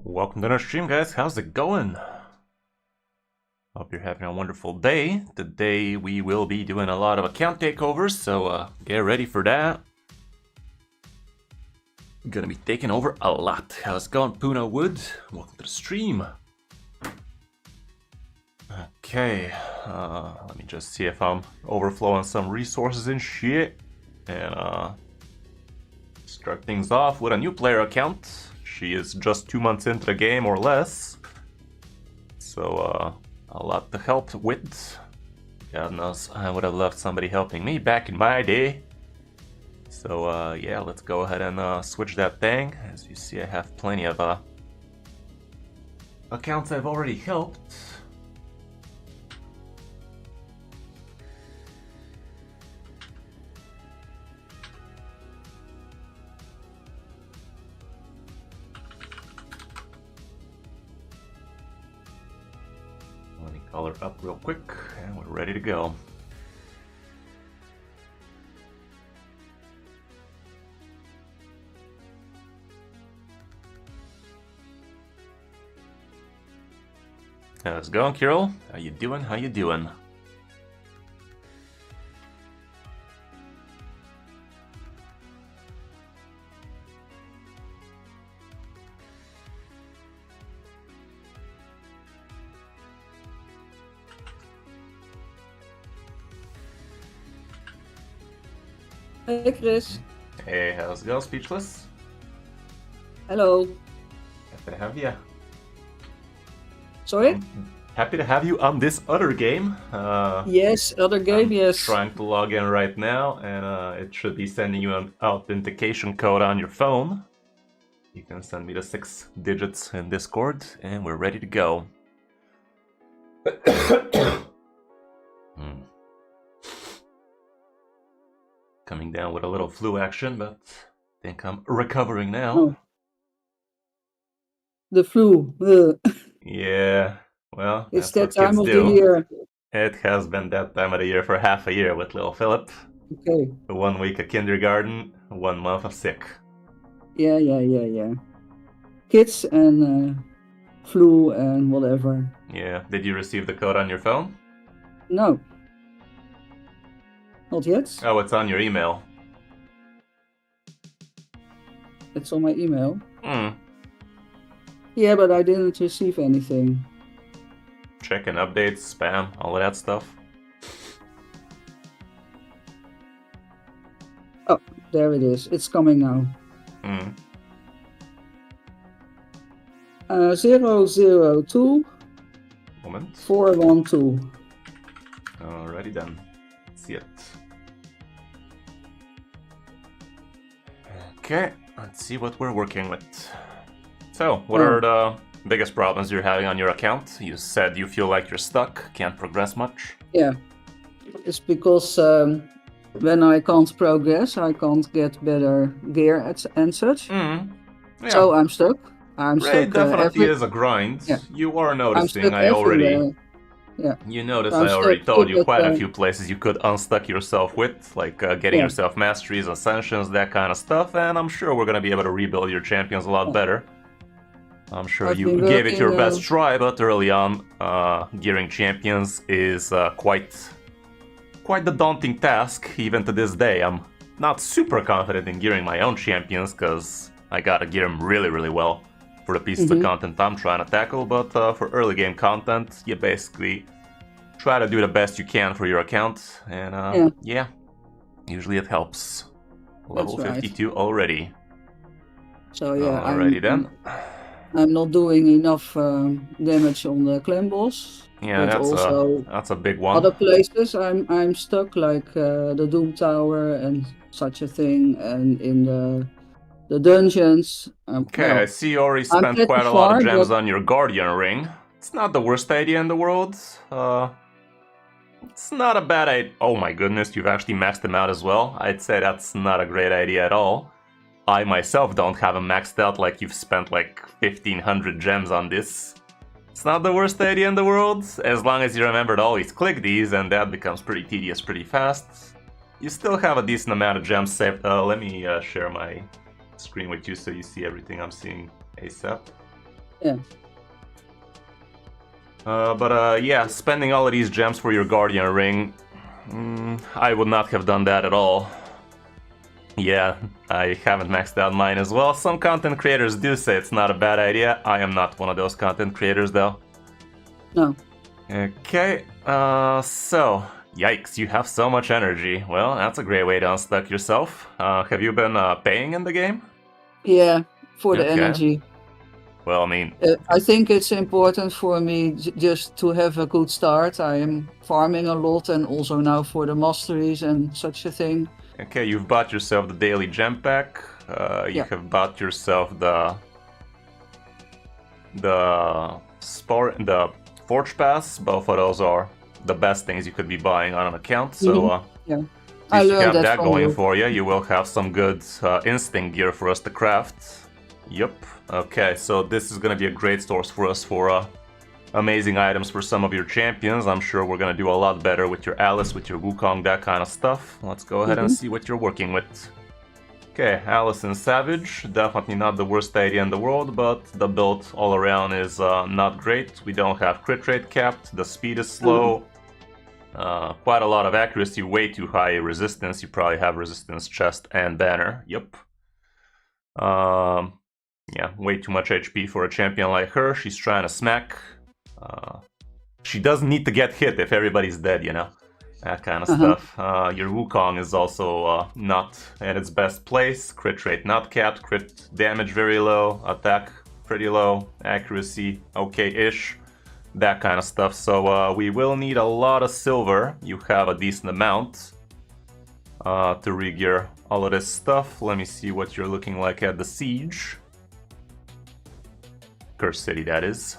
Welcome to our stream, guys. How's it going? Hope you're having a wonderful day. Today we will be doing a lot of account takeovers, so get ready for that. Gonna be taking over a lot. How's it going, Puna Wood? Welcome to the stream. Okay, let me just see if I'm overflowing some resources and shit. And start things off with a new player account. She is just 2 months into the game or less. So a lot to help with. God knows, I would have loved somebody helping me back in my day. So yeah, let's go ahead and switch that thing. As you see, I have plenty of accounts I've already helped. Let me color up real quick, and we're ready to go. How's it going, Kirill? How you doing? How you doing? Hey, Chris. Hey, how's it going, Speechless? Hello. Happy to have you. Sorry? Happy to have you on this other game. Yes, other game, yes. Trying to log in right now, and it should be sending you an authentication code on your phone. You can send me the 6 digits in Discord, and we're ready to go. Coming down with a little flu action, but I think I'm recovering now. Oh. The flu. Yeah, well, It's that's that what kids time of do. the year. It has been that time of the year for half a year with little Philip. Okay. 1 week of kindergarten, 1 month of sick. Yeah. Kids and flu and whatever. Yeah, did you receive the code on your phone? No. Not yet. Oh, it's on your email. It's on my email. Hmm. Yeah, but I didn't receive anything. Checking updates, spam, all of that stuff. Oh, there it is. It's coming now. 002 Moment. 412. Alrighty then. Let's see it. Okay, let's see what we're working with. So, what are the biggest problems you're having on your account? You said you feel like you're stuck, can't progress much. Yeah. It's because when I can't progress, I can't get better gear and such. Yeah. So I'm stuck. I'm Raid stuck. definitely is a grind. Yeah. You are I'm noticing. stuck everywhere. Yeah. You notice I'm I already stuck told you with, quite a few places you could unstuck yourself with, like getting Yeah. yourself masteries, ascensions, that kind of stuff, and I'm sure we're gonna be able to rebuild your champions a lot better. I'm sure I've you been gave it your working, best try, but early on, gearing champions is quite the daunting task, even to this day. I'm not super confident in gearing my own champions, because I gotta gear them really, really well for the pieces of content I'm trying to tackle, but for early game content, you basically try to do the best you can for your account, and yeah, usually it helps. Level That's right. 52 already. So yeah, Alrighty then. I'm not doing enough damage on the clan boss. Yeah, but also that's a big one. other places I'm stuck, like the Doom Tower and such a thing, and in the dungeons. Okay, well, I see you already I'm spent pretty quite a lot of far, gems but- on your Guardian ring. It's not the worst idea in the world. It's not a bad idea. Oh my goodness, you've actually maxed them out as well. I'd say that's not a great idea at all. I myself don't have them maxed out. Like, you've spent like 1,500 gems on this. It's not the worst idea in the world, as long as you remember to always click these, and that becomes pretty tedious pretty fast. You still have a decent amount of gems saved. Let me share my screen with you so you see everything I'm seeing ASAP. Yeah. Yeah, spending all of these gems for your Guardian ring, I would not have done that at all. Yeah, I haven't maxed out mine as well. Some content creators do say it's not a bad idea. I am not one of those content creators though. No. Okay, so, yikes, you have so much energy. Well, that's a great way to unstuck yourself. Have you been paying in the game? Yeah, for the Okay. energy. Well, I mean, I think it's important for me just to have a good start. I am farming a lot and also now for the masteries and such a thing. okay, you've bought yourself the daily gem pack. You Yeah. have bought yourself the Forge Pass. Both of those are the best things you could be buying on an account. So Yeah. at I least you learned have that that from going you. for you. You will have some good instinct gear for us to craft. Yep. Okay, so this is gonna be a great source for us for amazing items for some of your champions. I'm sure we're gonna do a lot better with your Alice, with your Wukong, that kind of stuff. Let's go ahead and see what you're working with. Okay, Alice and Savage, definitely not the worst idea in the world, but the build all around is not great. We don't have crit rate capped, the speed is slow, quite a lot of accuracy, way too high resistance. You probably have resistance, chest, and banner. Yep. Yeah, way too much HP for a champion like her. She's trying to smack. She doesn't need to get hit if everybody's dead, you know? That kind of stuff. Your Wukong is also not at its best place. Crit rate not capped, crit damage very low, attack pretty low, accuracy okay-ish, that kind of stuff. So we will need a lot of silver. You have a decent amount to regear all of this stuff. Let me see what you're looking like at the Siege. Curse City, that is.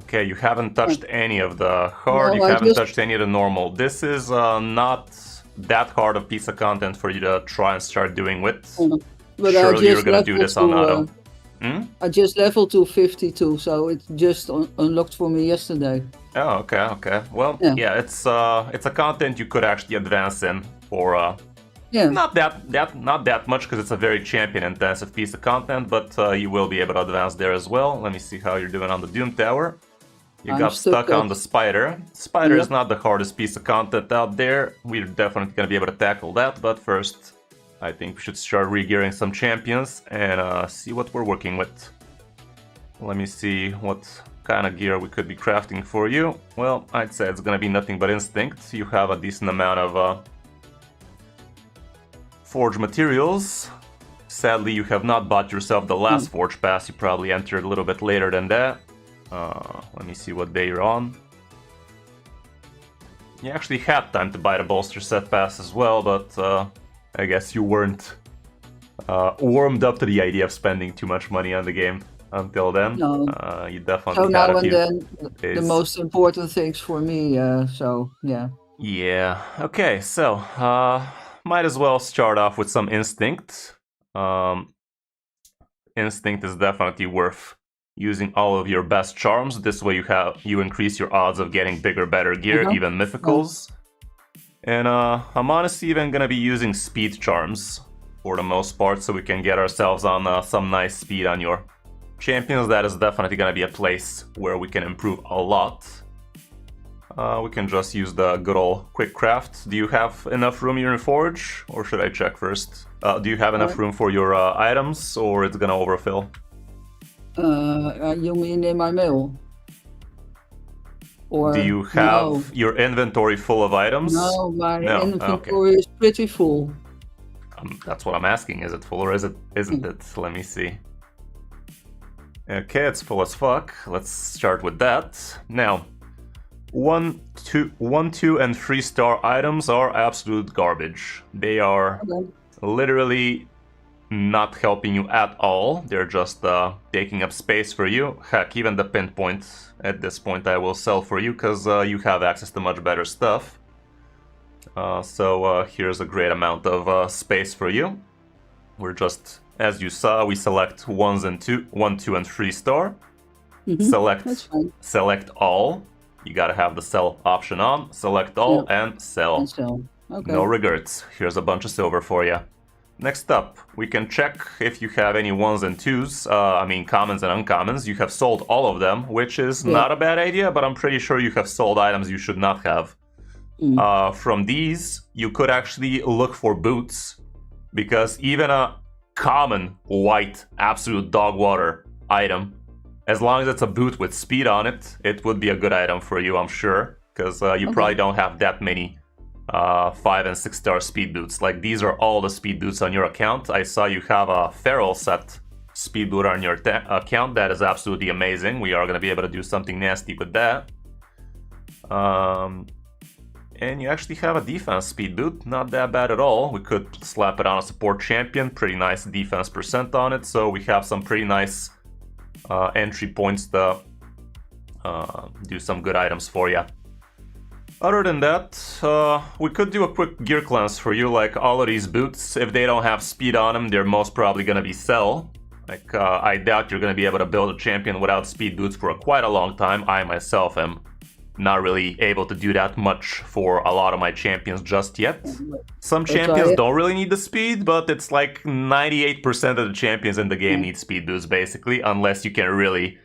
Okay, you haven't touched any of the hard, No, you haven't touched any of the normal. This is not that hard a piece of content for you to try and start doing with. But Surely you're gonna do this on auto. I just leveled to 52, so it just unlocked for me yesterday. Oh, okay. Well, yeah, it's a content you could actually advance in for not that much, because it's a very champion intensive piece of content, but you will be able to advance there as well. Let me see how you're doing on the Doom Tower. You got stuck on the Spider. Spider is not the hardest piece of content out there. We're definitely gonna be able to tackle that, but first I think we should start regearing some champions and see what we're working with. Let me see what kind of gear we could be crafting for you. Well, I'd say it's gonna be nothing but instinct. You have a decent amount of forge materials. Sadly, you have not bought yourself the last Forge Pass. You probably entered a little bit later than that. Let me see what day you're on. You actually had time to buy the Bolster Set Pass as well, but I guess you weren't warmed up to the idea of spending too much money on the game until then. No. You definitely so had now a and few then, days. the most important things for me, so yeah. Yeah, okay, so might as well start off with some instinct. Instinct is definitely worth using all of your best charms. This way you increase your odds of getting bigger, better gear, even mythicals. And I'm honestly even gonna be using speed charms for the most part, so we can get ourselves on some nice speed on your champions. That is definitely gonna be a place where we can improve a lot. We can just use the good old quick craft. Do you have enough room in your forge, or should I check first? Do you have enough room for your items, or it's gonna overfill? You mean in my mail? Or do you have your inventory full of items? No, my inventory is pretty full. That's what I'm asking. Is it full or isn't it? Let me see. Okay, it's full as fuck. Let's start with that. Now, 1, 2, and 3 star items are absolute garbage. They are literally not helping you at all. They're just taking up space for you. Heck, even the pinpoint at this point I will sell for you, because you have access to much better stuff. So here's a great amount of space for you. We're just, as you saw, we select 1, 2, and 3 star. Select all. You gotta have the sell option on. Select all and sell. Okay. No regrets. Here's a bunch of silver for you. Next up, we can check if you have any 1s and 2s, I mean commons and uncommons. You have sold all of them, which is not a bad idea, but I'm pretty sure you have sold items you should not have. From these, you could actually look for boots, because even a common white absolute dog water item, as long as it's a boot with speed on it, it would be a good item for you, I'm sure, because you probably don't have that many 5 and 6 star speed boots. Like, these are all the speed boots on your account. I saw you have a feral set speed boot on your account. That is absolutely amazing. We are going to be able to do something nasty with that. And you actually have a defense speed boot. Not that bad at all. We could slap it on a support champion. Pretty nice defense percent on it. So we have some pretty nice entry points to do some good items for you. Other than that, we could do a quick gear cleanse for you. Like, all of these boots, if they don't have speed on them, they're most probably going to be sell. Like, I doubt you're going to be able to build a champion without speed boots for quite a long time. I myself am not really able to do that much for a lot of my champions just yet. Some champions don't really need the speed, but it's like 98% of the champions in the game need speed boosts, basically, unless you can really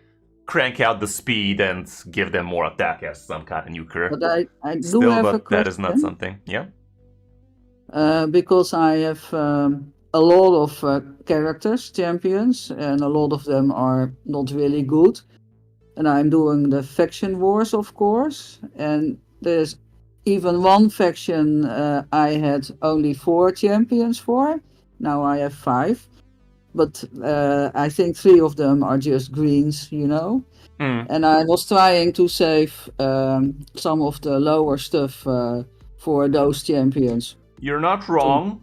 crank out the speed and give them more attack as some kind of nuker. But I do have a question. That is not something, yeah? Because I have a lot of characters, champions, and a lot of them are not really good. And I'm doing the faction wars, of course. And there's even one faction I had only 4 champions for. Now I have 5. But I think 3 of them are just greens, you know. And I was trying to save some of the lower stuff for those champions. You're not wrong.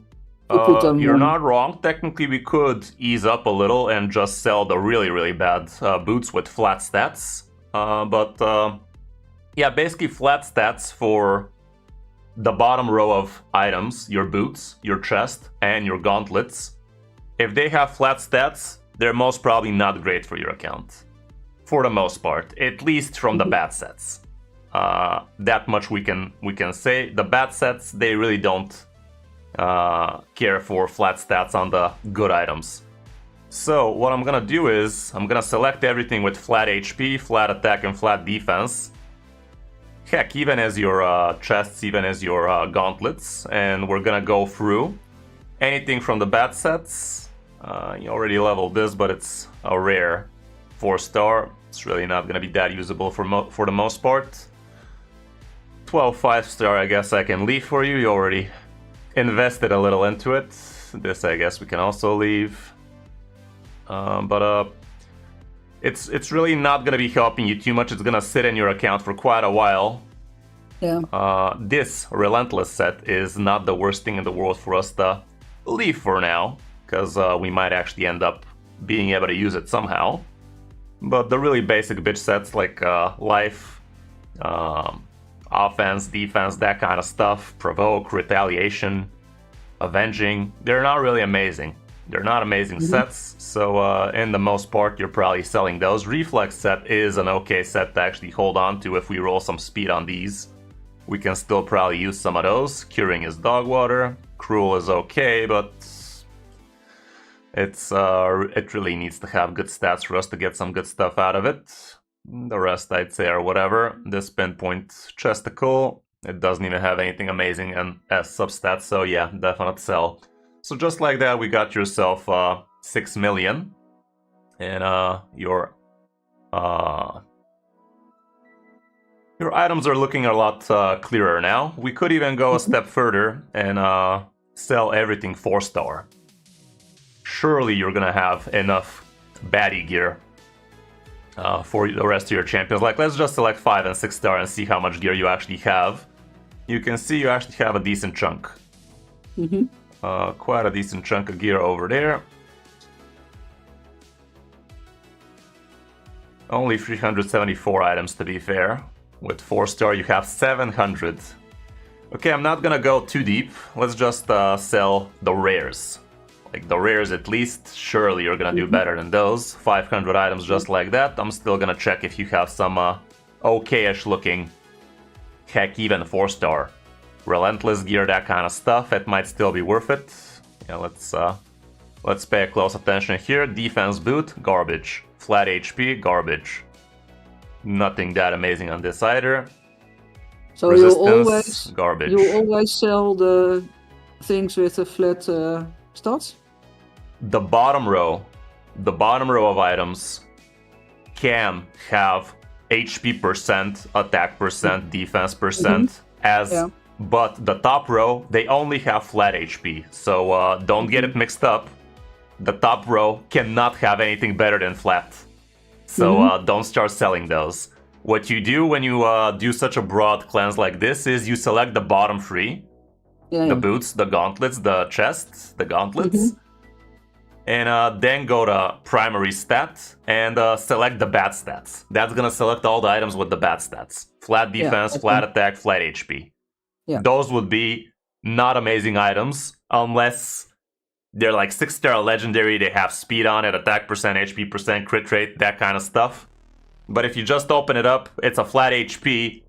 You're not wrong. Technically, we could ease up a little and just sell the really, really bad boots with flat stats. Yeah, basically flat stats for the bottom row of items, your boots, your chest, and your gauntlets. If they have flat stats, they're most probably not great for your account. For the most part, at least from the bad sets. That much we can say. The bad sets, they really don't care for flat stats on the good items. So what I'm gonna do is, I'm gonna select everything with flat HP, flat attack, and flat defense. Heck, even as your chests, even as your gauntlets. And we're gonna go through anything from the bad sets. You already leveled this, but it's a rare 4-star. It's really not going to be that usable for the most part. 12 5-star, I guess I can leave for you. You already invested a little into it. This, I guess, we can also leave. It's really not going to be helping you too much. It's going to sit in your account for quite a while. Yeah. This Relentless set is not the worst thing in the world for us to leave for now, because we might actually end up being able to use it somehow. But the really basic bitch sets like life, offense, defense, that kind of stuff, provoke, retaliation, avenging, they're not really amazing. They're not amazing sets, so in the most part you're probably selling those. Reflex set is an okay set to actually hold on to if we roll some speed on these. We can still probably use some of those. Curing is dog water. Cruel is okay, but it really needs to have good stats for us to get some good stuff out of it. The rest I'd say are whatever. This pinpoint chesticle, it doesn't even have anything amazing and as substats, so yeah, definite sell. So just like that, we got yourself 6 million, and your items are looking a lot clearer now. We could even go a step further and sell everything 4-star. Surely you're gonna have enough baddie gear for the rest of your champions. Like, let's just select 5 and 6-star and see how much gear you actually have. You can see you actually have a decent chunk. Quite a decent chunk of gear over there. Only 374 items to be fair. With 4-star you have 700. Okay, I'm not gonna go too deep. Let's just sell the rares. Like the rares at least, surely you're gonna do better than those. 500 items just like that. I'm still gonna check if you have some okay-ish looking, heck, even 4-star. Relentless gear, that kind of stuff, it might still be worth it. Yeah, let's pay close attention here. Defense boot, garbage. Flat HP, garbage. Nothing that amazing on this either. So Resistance, garbage. you always sell the things with the flat stats? The bottom row of items can have HP percent, attack percent, defense percent but the top row, they only have flat HP. So don't get it mixed up. The top row cannot have anything better than flat. So don't start selling those. What you do when you do such a broad cleanse like this is you select the bottom three. The boots, the gauntlets, the chests, the gauntlets. And then go to primary stats and select the bad stats. That's gonna select all the items with the bad stats. Flat defense, flat attack, flat HP. Those would be not amazing items unless they're like 6-star legendary, they have speed on it, attack percent, HP percent, crit rate, that kind of stuff. But if you just open it up, it's a flat HP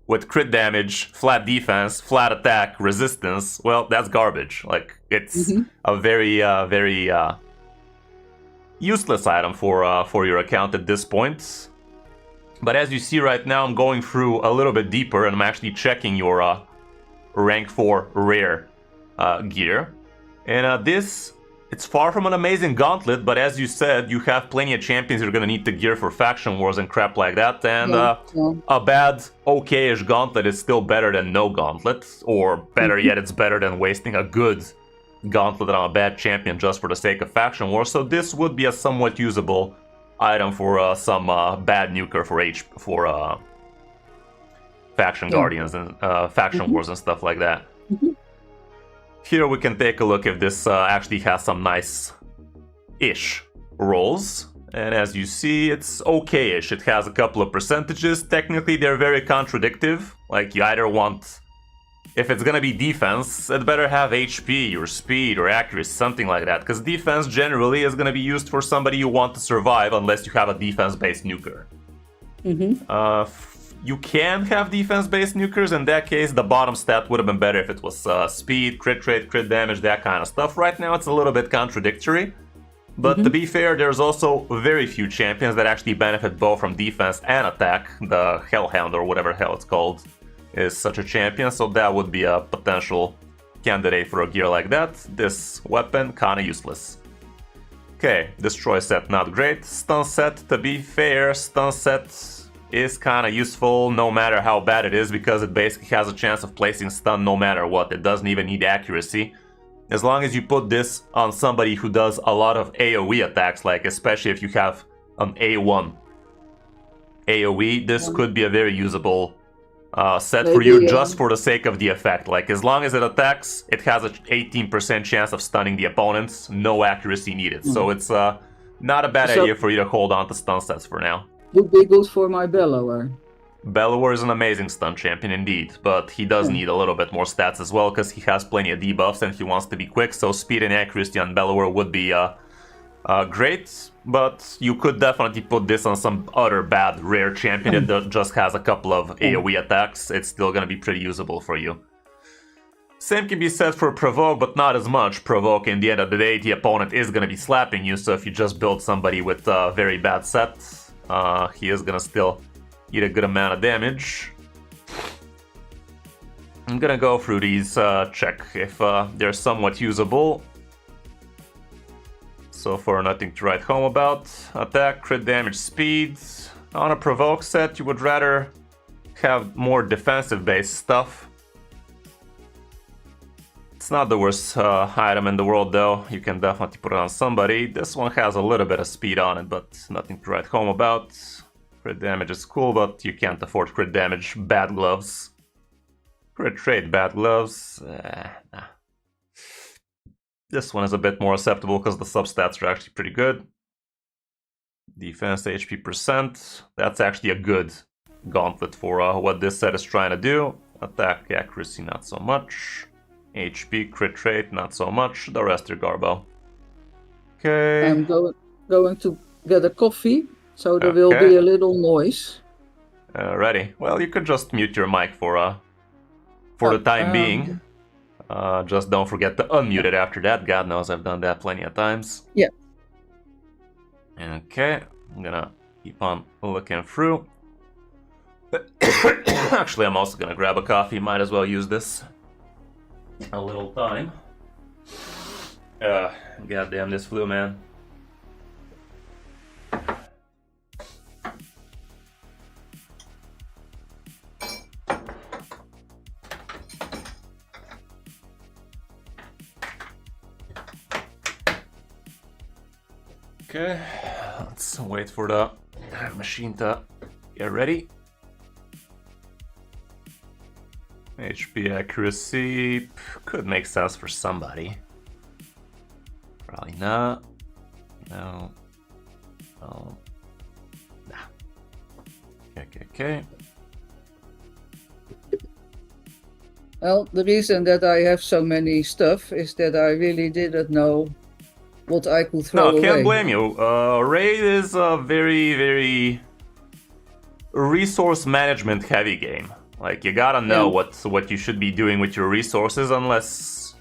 with crit damage, flat defense, flat attack, resistance. Well, that's garbage. Like, it's a very, very useless item for your account at this point. But as you see right now, I'm going through a little bit deeper and I'm actually checking your rank 4 rare gear. And it's far from an amazing gauntlet, but as you said, you have plenty of champions you're gonna need to gear for faction wars and crap like that, and a bad, okay-ish gauntlet is still better than no gauntlet, or better yet, it's better than wasting a good gauntlet on a bad champion just for the sake of faction wars, so this would be a somewhat usable item for some bad nuker for faction guardians and faction wars and stuff like that. Here we can take a look if this actually has some nice-ish rolls. And as you see, it's okay-ish. It has a couple of percentages. Technically, they're very contradictive. Like, you either want... If it's gonna be defense, it better have HP or speed or accuracy, something like that. Because defense generally is gonna be used for somebody you want to survive unless you have a defense-based nuker. You can have defense-based nukers. In that case, the bottom stat would have been better if it was speed, crit rate, crit damage, that kind of stuff. Right now, it's a little bit contradictory. But to be fair, there's also very few champions that actually benefit both from defense and attack. The Hellhound, or whatever the hell it's called, is such a champion, so that would be a potential candidate for a gear like that. This weapon, kinda useless. Okay, Destroy set, not great. Stun set, to be fair, stun set is kind of useful no matter how bad it is, because it basically has a chance of placing stun no matter what. It doesn't even need accuracy. As long as you put this on somebody who does a lot of AoE attacks, like especially if you have an A1 AoE, this could be a very usable set for you just for the sake of the effect. Like, as long as it attacks, it has an 18% chance of stunning the opponents, no accuracy needed. So it's not a bad idea for you to hold on to stun sets for now. Would be good for my Bellower. Bellower is an amazing stun champion indeed, but he does need a little bit more stats as well because he has plenty of debuffs and he wants to be quick, so speed and accuracy on Bellower would be great, but you could definitely put this on some other bad rare champion that just has a couple of AoE attacks. It's still going to be pretty usable for you. Same can be said for Provoke, but not as much. Provoke, in the end of the day, the opponent is going to be slapping you, so if you just build somebody with a very bad set, he is gonna still eat a good amount of damage. I'm gonna go through these, check if they're somewhat usable. So far, nothing to write home about. Attack, crit damage, speed. On a Provoke set, you would rather have more defensive-based stuff. It's not the worst item in the world, though. You can definitely put it on somebody. This one has a little bit of speed on it, but nothing to write home about. Crit damage is cool, but you can't afford crit damage. Bad gloves. Crit rate, bad gloves. Nah. This one is a bit more acceptable because the substats are actually pretty good. Defense, HP percent. That's actually a good gauntlet for what this set is trying to do. Attack, accuracy, not so much. HP, crit rate, not so much. The rest are garbo. Okay. I'm going to get a coffee, so there will be a little noise. Ready. Well, you could just mute your mic for the time being. Just don't forget to unmute it after that. God knows I've done that plenty of times. Yeah. Okay, I'm gonna keep on looking through. Actually, I'm also gonna grab a coffee. Might as well use this a little time. Goddamn this flu, man. Okay, let's wait for the machine to get ready. HP accuracy could make sense for somebody. Probably not. No. No. Nah. Okay. Well, the reason that I have so many stuff is that I really didn't know what I could throw away. No, can't blame you. Raid is a very, very resource management heavy game. Like, you gotta know what you should be doing with your resources, unless...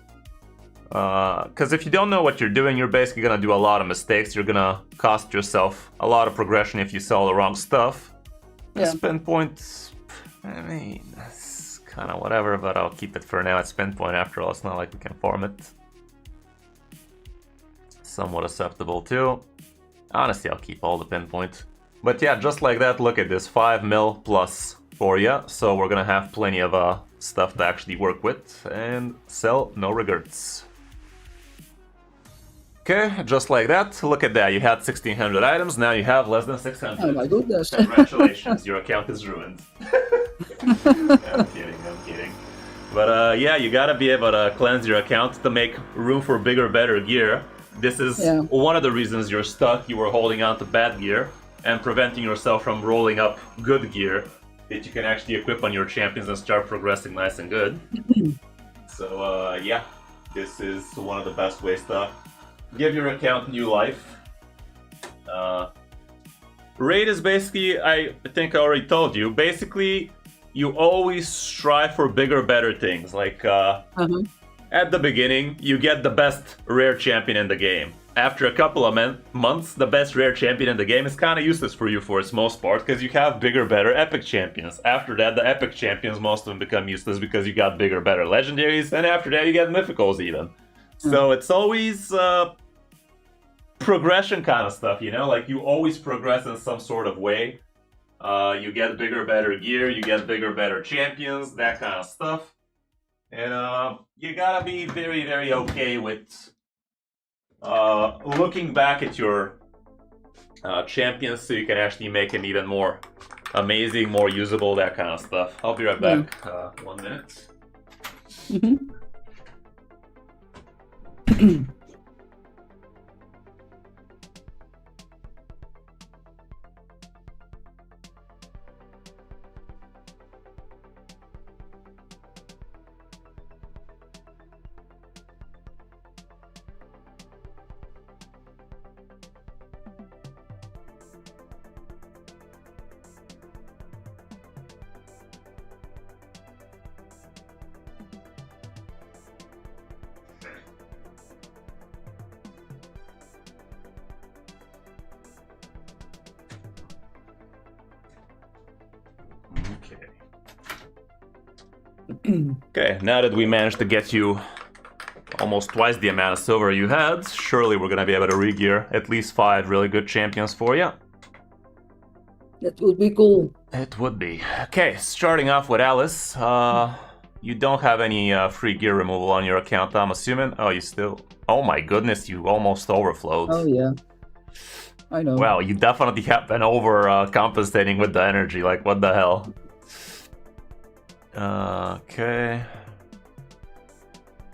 Because if you don't know what you're doing, you're basically gonna do a lot of mistakes. You're gonna cost yourself a lot of progression if you sell the wrong stuff. Yeah. Spin points, I mean, that's kind of whatever, but I'll keep it for now at spin point. After all, it's not like we can farm it. Somewhat acceptable too. Honestly, I'll keep all the pinpoint. But yeah, just like that, look at this, 5 mil plus for you. So we're gonna have plenty of stuff to actually work with and sell, no regrets. Okay, just like that. Look at that, you had 1600 items, now you have less than 600. Oh my goodness. Congratulations, your account is ruined. I'm kidding. But yeah, you gotta be able to cleanse your account to make room for bigger, better gear. This is one of the reasons you're stuck. You were holding on to bad gear and preventing yourself from rolling up good gear that you can actually equip on your champions and start progressing nice and good. So yeah, this is one of the best ways to give your account new life. Raid is basically, I think I already told you, basically you always strive for bigger, better things. Like at the beginning, you get the best rare champion in the game. After a couple of months, the best rare champion in the game is kind of useless for you for its most part, because you have bigger, better epic champions. After that, the epic champions, most of them become useless because you got bigger, better legendaries, and after that you get mythicals even. So it's always progression kind of stuff, you know? Like, you always progress in some sort of way. You get bigger, better gear, you get bigger, better champions, that kind of stuff. And you gotta be very, very okay with looking back at your champions so you can actually make them even more amazing, more usable, that kind of stuff. I'll be right back. 1 minute. Okay, now that we managed to get you almost twice the amount of silver you had, surely we're gonna be able to re-gear at least 5 really good champions for you. That would be cool. It would be. Okay, starting off with Alice. You don't have any free gear removal on your account, I'm assuming? Oh, you still... Oh my goodness, you almost overflowed. Oh yeah. I know. Well, you definitely have been compensating with the energy, like what the hell? Okay.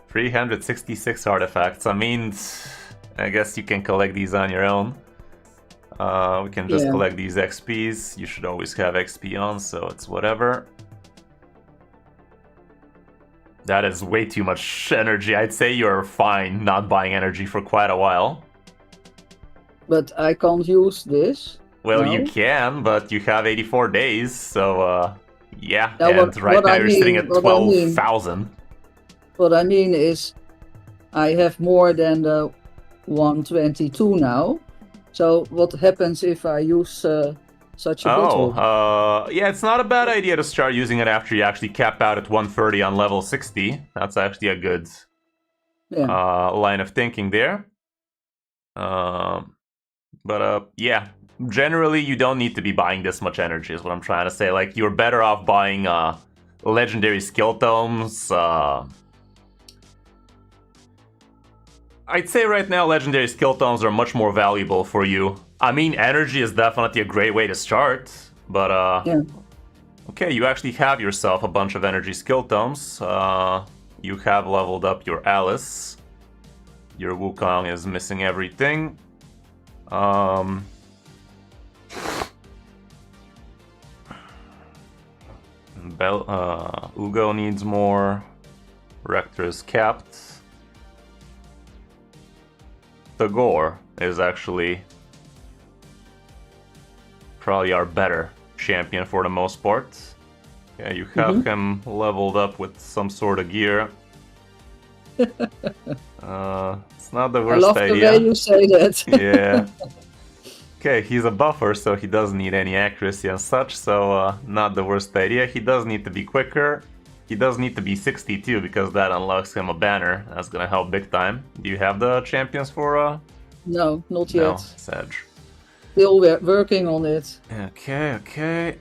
366 artifacts. I mean, I guess you can collect these on your own. We can just collect these XPs. You should always have XP on, so it's whatever. That is way too much energy. I'd say you're fine not buying energy for quite a while. But I can't use this. Well, you can, but you have 84 days, so yeah, and right now you're sitting at 12,000. What I mean is, I have more than the 122 now. So what happens if I use such a bottle? Yeah, it's not a bad idea to start using it after you actually cap out at 130 on level 60. That's actually a good line of thinking there. Yeah, generally you don't need to be buying this much energy is what I'm trying to say. Like, you're better off buying legendary skill tomes. I'd say right now legendary skill tomes are much more valuable for you. I mean, energy is definitely a great way to start, but okay, you actually have yourself a bunch of energy skill tomes. You have leveled up your Alice. Your Wukong is missing everything. Ugo needs more. Rector is capped. The Gore is actually probably our better champion for the most part. Yeah, you have him leveled up with some sort of gear. It's not the worst idea. I love the way you say that. Yeah. Okay, he's a buffer, so he doesn't need any accuracy and such, so not the worst idea. He does need to be quicker. He does need to be 62 because that unlocks him a banner. That's gonna help big time. Do you have the champions for No, not yet. No, Sedge. Still working on it. Okay.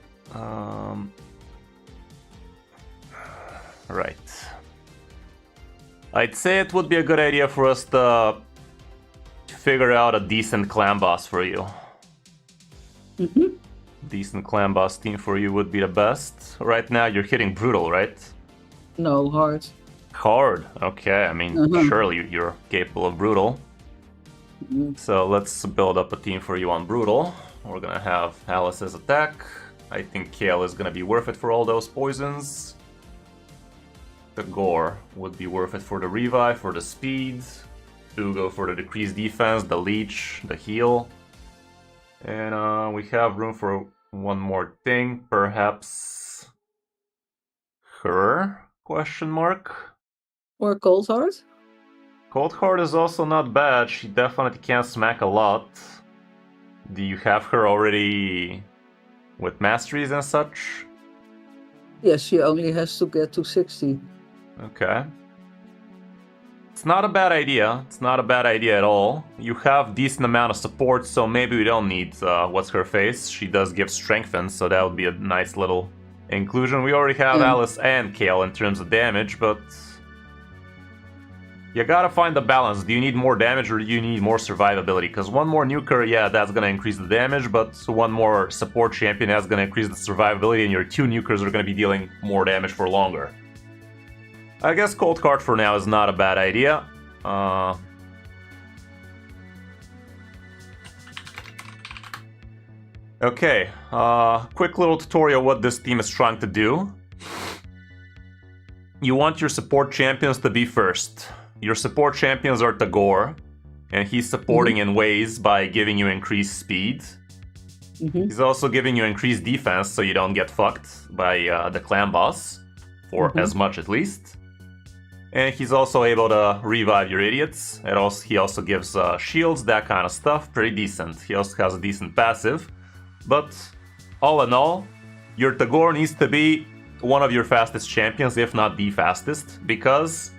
Right. I'd say it would be a good idea for us to figure out a decent clan boss for you. Decent clan boss team for you would be the best. Right now you're hitting brutal, right? No, hard. Hard? Okay, I mean, surely you're capable of brutal. So let's build up a team for you on brutal. We're gonna have Alice's attack. I think Kale is gonna be worth it for all those poisons. The Gore would be worth it for the revive, for the speed. Ugo for the decreased defense, the leech, the heal. And we have room for one more thing, perhaps her? Question mark. Or Cold Heart? Cold Heart is also not bad. She definitely can smack a lot. Do you have her already with masteries and such? Yes, she only has to get to 60. Okay. It's not a bad idea. It's not a bad idea at all. You have decent amount of support, so maybe we don't need what's her face. She does give strengthen, so that would be a nice little inclusion. We already have Alice and Kale in terms of damage, but you gotta find the balance. Do you need more damage or do you need more survivability? Because one more nuker, yeah, that's gonna increase the damage, but one more support champion, that's gonna increase the survivability, and your two nukers are gonna be dealing more damage for longer. I guess Cold Heart for now is not a bad idea. Okay, quick little tutorial what this team is trying to do. You want your support champions to be first. Your support champions are Tagore, and he's supporting in ways by giving you increased speed. He's also giving you increased defense so you don't get fucked by the clan boss, for as much at least. And he's also able to revive your idiots. He also gives shields, that kind of stuff. Pretty decent. He also has a decent passive. But all in all, your Tagore needs to be one of your fastest champions, if not the fastest, because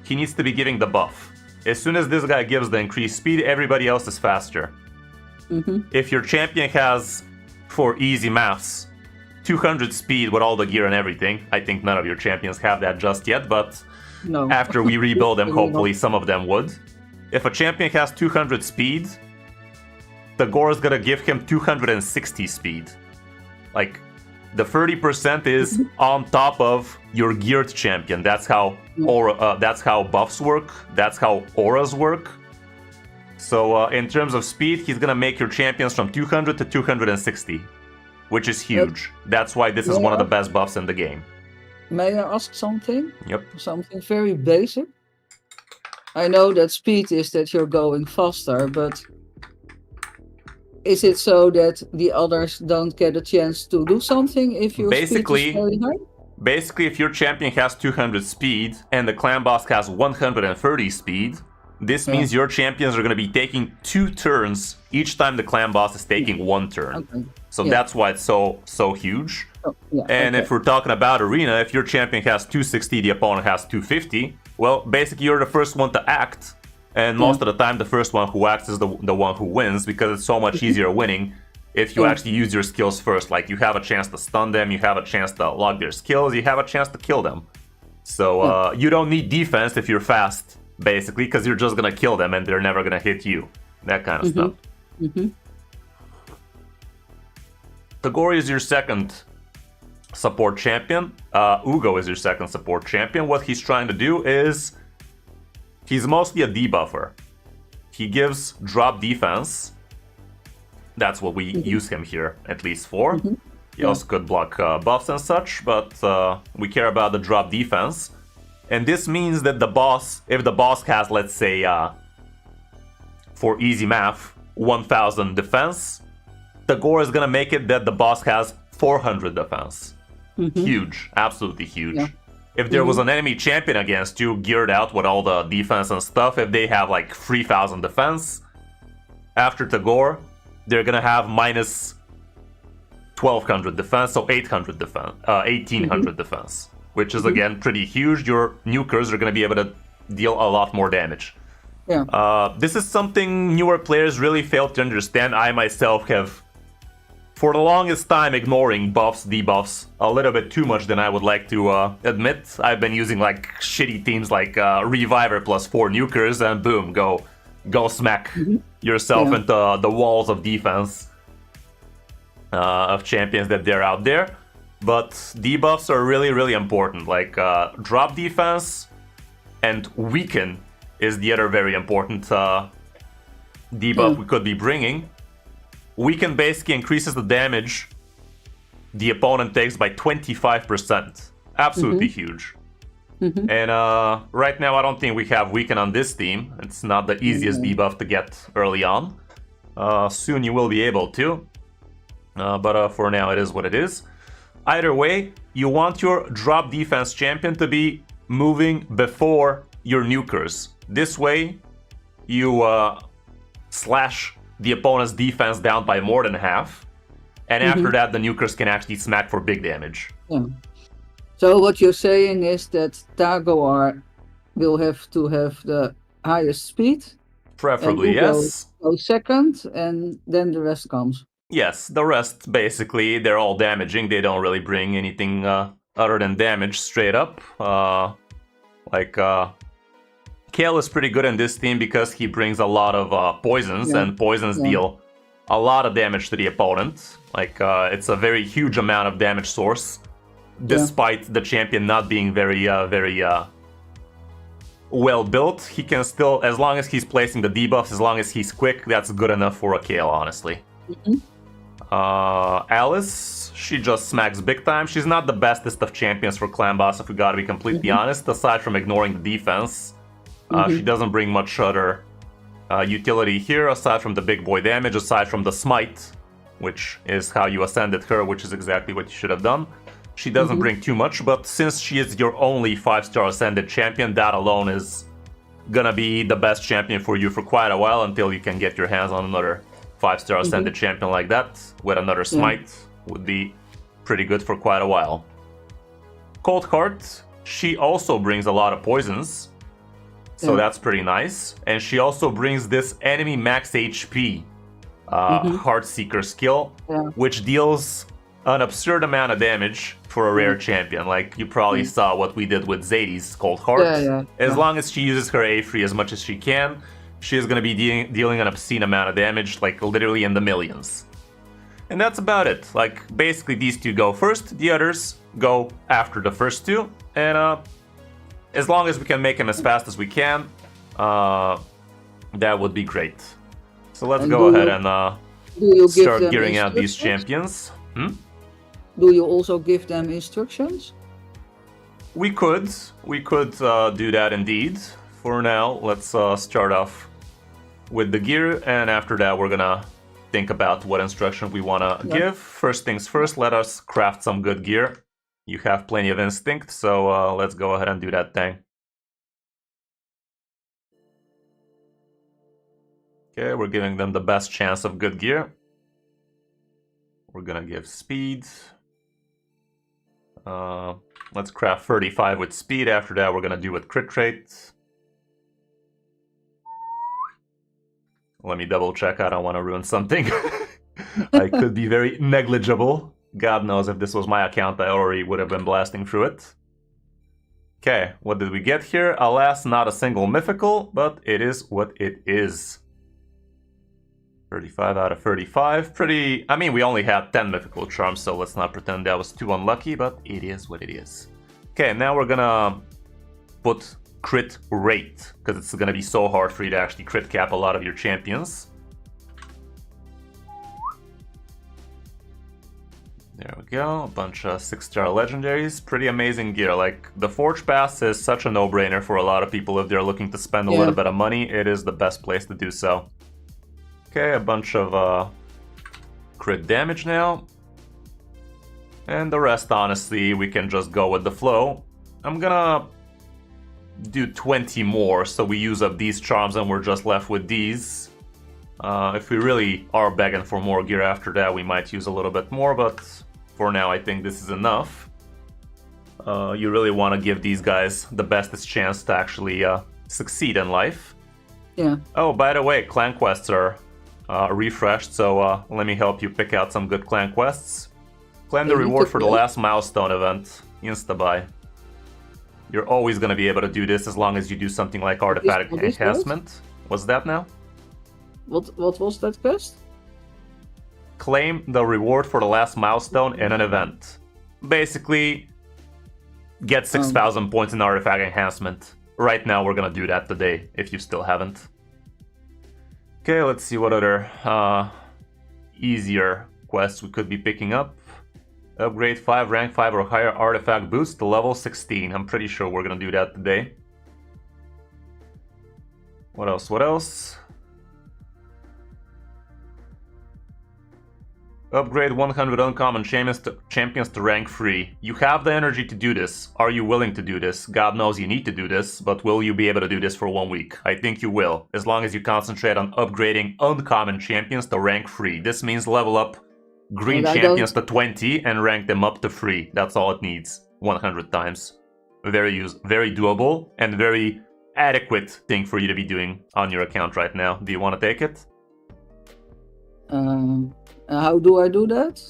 he needs to be giving the buff. As soon as this guy gives the increased speed, everybody else is faster. If your champion has, for easy maths, 200 speed with all the gear and everything. I think none of your champions have that just yet, but after we rebuild them, hopefully some of them would. If a champion has 200 speed, the Gore is gonna give him 260 speed. Like, the 30% is on top of your geared champion. That's how that's how buffs work. That's how auras work. So in terms of speed, he's gonna make your champions from 200 to 260. Which is huge. That's why this is one of the best buffs in the game. May I ask something? Yep. Something very basic. I know that speed is that you're going faster, but is it so that the others don't get a chance to do something if your speed is very high? basically if your champion has 200 speed and the clan boss has 130 speed, this means your champions are going to be taking 2 turns each time the clan boss is taking 1 turn. Okay. So that's why it's so huge. Oh, yeah, And okay. if we're talking about arena, if your champion has 260, the opponent has 250, well, basically you're the first one to act. And most of the time, the first one who acts is the one who wins, because it's so much easier winning if you actually use your skills first. Like, you have a chance to stun them, you have a chance to log their skills, you have a chance to kill them. So you don't need defense if you're fast, basically, because you're just gonna kill them and they're never gonna hit you. That kind of stuff. Tagore is your second support champion. Ugo is your second support champion. What he's trying to do is, he's mostly a debuffer. He gives drop defense. That's what we use him here, at least for. He also could block buffs and such, but we care about the drop defense. And this means that the boss, if the boss has, let's say, for easy math, 1000 defense, Tagore is gonna make it that the boss has 400 defense. Huge, absolutely huge. Yeah. If there was an enemy champion against you, geared out with all the defense and stuff, if they have like 3000 defense, after Tagore, they're gonna have minus 1200 defense, so 800 defense, 1800 defense, which is again pretty huge. Your nukers are gonna be able to deal a lot more damage. Yeah. This is something newer players really fail to understand. I myself have, for the longest time, ignoring buffs, debuffs a little bit too much than I would like to admit. I've been using like shitty teams like Reviver plus 4 nukers, and boom, go smack yourself into the walls of defense of champions that they're out there. But debuffs are really, really important. Like drop defense and weaken is the other very important debuff we could be bringing. Weaken basically increases the damage the opponent takes by 25%. Absolutely huge. And right now I don't think we have Weaken on this team. It's not the easiest debuff to get early on. Soon you will be able to. But for now it is what it is. Either way, you want your drop defense champion to be moving before your nukers. This way, you slash the opponent's defense down by more than half, and after that the nukers can actually smack for big damage. Yeah. So what you're saying is that Tagore will have to have the highest speed. Preferably, yes. Go second, and then the rest comes. Yes, the rest, basically, they're all damaging. They don't really bring anything other than damage straight up. Kale is pretty good in this team because he brings a lot of poisons, and poisons deal a lot of damage to the opponent. Like, it's a very huge amount of damage source, despite the champion not being very well built. He can still, as long as he's placing the debuffs, as long as he's quick, that's good enough for a Kale, honestly. Alice, she just smacks big time. She's not the bestest of champions for clan boss, if we gotta be completely honest, aside from ignoring the defense. She doesn't bring much other utility here, aside from the big boy damage, aside from the smite, which is how you ascended her, which is exactly what you should have done. She doesn't bring too much, but since she is your only 5-star ascended champion, that alone is gonna be the best champion for you for quite a while, until you can get your hands on another 5-star ascended champion like that, with another smite, would be pretty good for quite a while. Cold Heart, she also brings a lot of poisons, so that's pretty nice. And she also brings this enemy max HP Heartseeker skill, which deals an absurd amount of damage for a rare champion. Like, you probably saw what we did with Zadie's Cold Heart. As long as she uses her A3 as much as she can, she is going to be dealing an obscene amount of damage, like literally in the millions. And that's about it. Like, basically these two go first, the others go after the first two. And as long as we can make them as fast as we can, that would be great. So let's go ahead and start gearing out these champions. Do you also give them instructions? We could do that indeed. For now, let's start off with the gear, and after that we're gonna think about what instruction we want to give. First things first, let us craft some good gear You have plenty of instinct, so let's go ahead and do that thing. Okay, we're giving them the best chance of good gear. We're gonna give speed. Let's craft 35 with speed. After that, we're gonna do with crit rate. Let me double check. I don't want to ruin something. I could be very negligible. God knows if this was my account, I already would have been blasting through it. Okay, what did we get here? Alas, not a single mythical, but it is what it is. 35 out of 35. Pretty... I mean, we only had 10 mythical charms, so let's not pretend that was too unlucky, but it is what it is. Okay, now we're gonna put crit rate, because it's gonna be so hard for you to actually crit cap a lot of your champions. There we go, a bunch of 6-star legendaries. Pretty amazing gear. Like, the Forge Pass is such a no-brainer for a lot of people if they're looking to spend a little bit of money. It is the best place to do so. Okay, a bunch of crit damage now. And the rest, honestly, we can just go with the flow. I'm gonna do 20 more, so we use up these charms and we're just left with these. If we really are begging for more gear after that, we might use a little bit more, but for now I think this is enough. You really want to give these guys the bestest chance to actually succeed in life. Yeah. Oh, by the way, clan quests are refreshed, so let me help you pick out some good clan quests. Claim the reward for the last milestone event. Insta-buy. You're always going to be able to do this as long as you do something like artifact enhancement. What's that now? What was that quest? Claim the reward for the last milestone in an event. Basically, get 6,000 points in artifact enhancement. Right now we're going to do that today, if you still haven't. Okay, let's see what other easier quests we could be picking up. Upgrade 5, rank 5 or higher artifact boost to level 16. I'm pretty sure we're gonna do that today. What else? What else? Upgrade 100 uncommon champions to rank 3. You have the energy to do this. Are you willing to do this? God knows you need to do this, but will you be able to do this for 1 week? I think you will, as long as you concentrate on upgrading uncommon champions to rank 3. This means level up green champions to 20 and rank them up to 3. That's all it needs. 100 times. Very doable and very adequate thing for you to be doing on your account right now. Do you want to take it? How do I do that?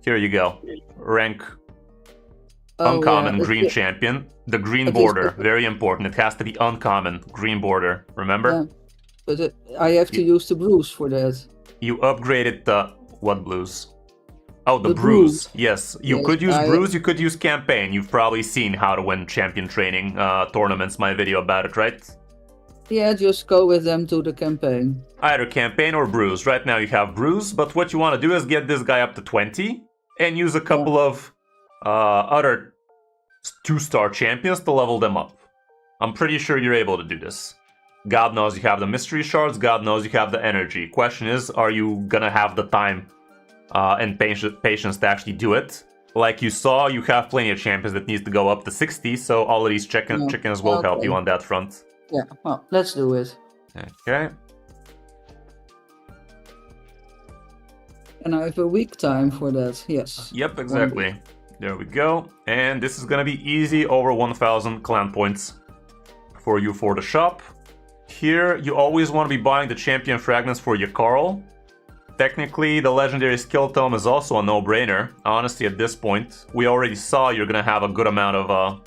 Here you go. Rank uncommon green champion. The green border, very important. It has to be uncommon. Green border, remember? Yeah, but I have to use the bruise for that. You upgraded the... what blues? Oh, the bruise. Yes, you could use bruise, you could use campaign. You've probably seen how to win champion training tournaments, my video about it, right? Yeah, just go with them to the campaign. Either campaign or bruise. Right now you have bruise, but what you want to do is get this guy up to 20 and use a couple of other 2-star champions to level them up. I'm pretty sure you're able to do this. God knows you have the mystery shards, God knows you have the energy. Question is, are you gonna have the time and patience to actually do it? Like you saw, you have plenty of champions that needs to go up to 60, so all of these chickens will help you on that front. Yeah, well, let's do it. Okay. And I have a week time for that, yes. Yep, exactly. There we go. And this is gonna be easy, over 1,000 clan points for you for the shop. Here, you always want to be buying the champion fragments for your Carl. Technically, the legendary skill tome is also a no-brainer. Honestly, at this point, we already saw you're gonna have a good amount of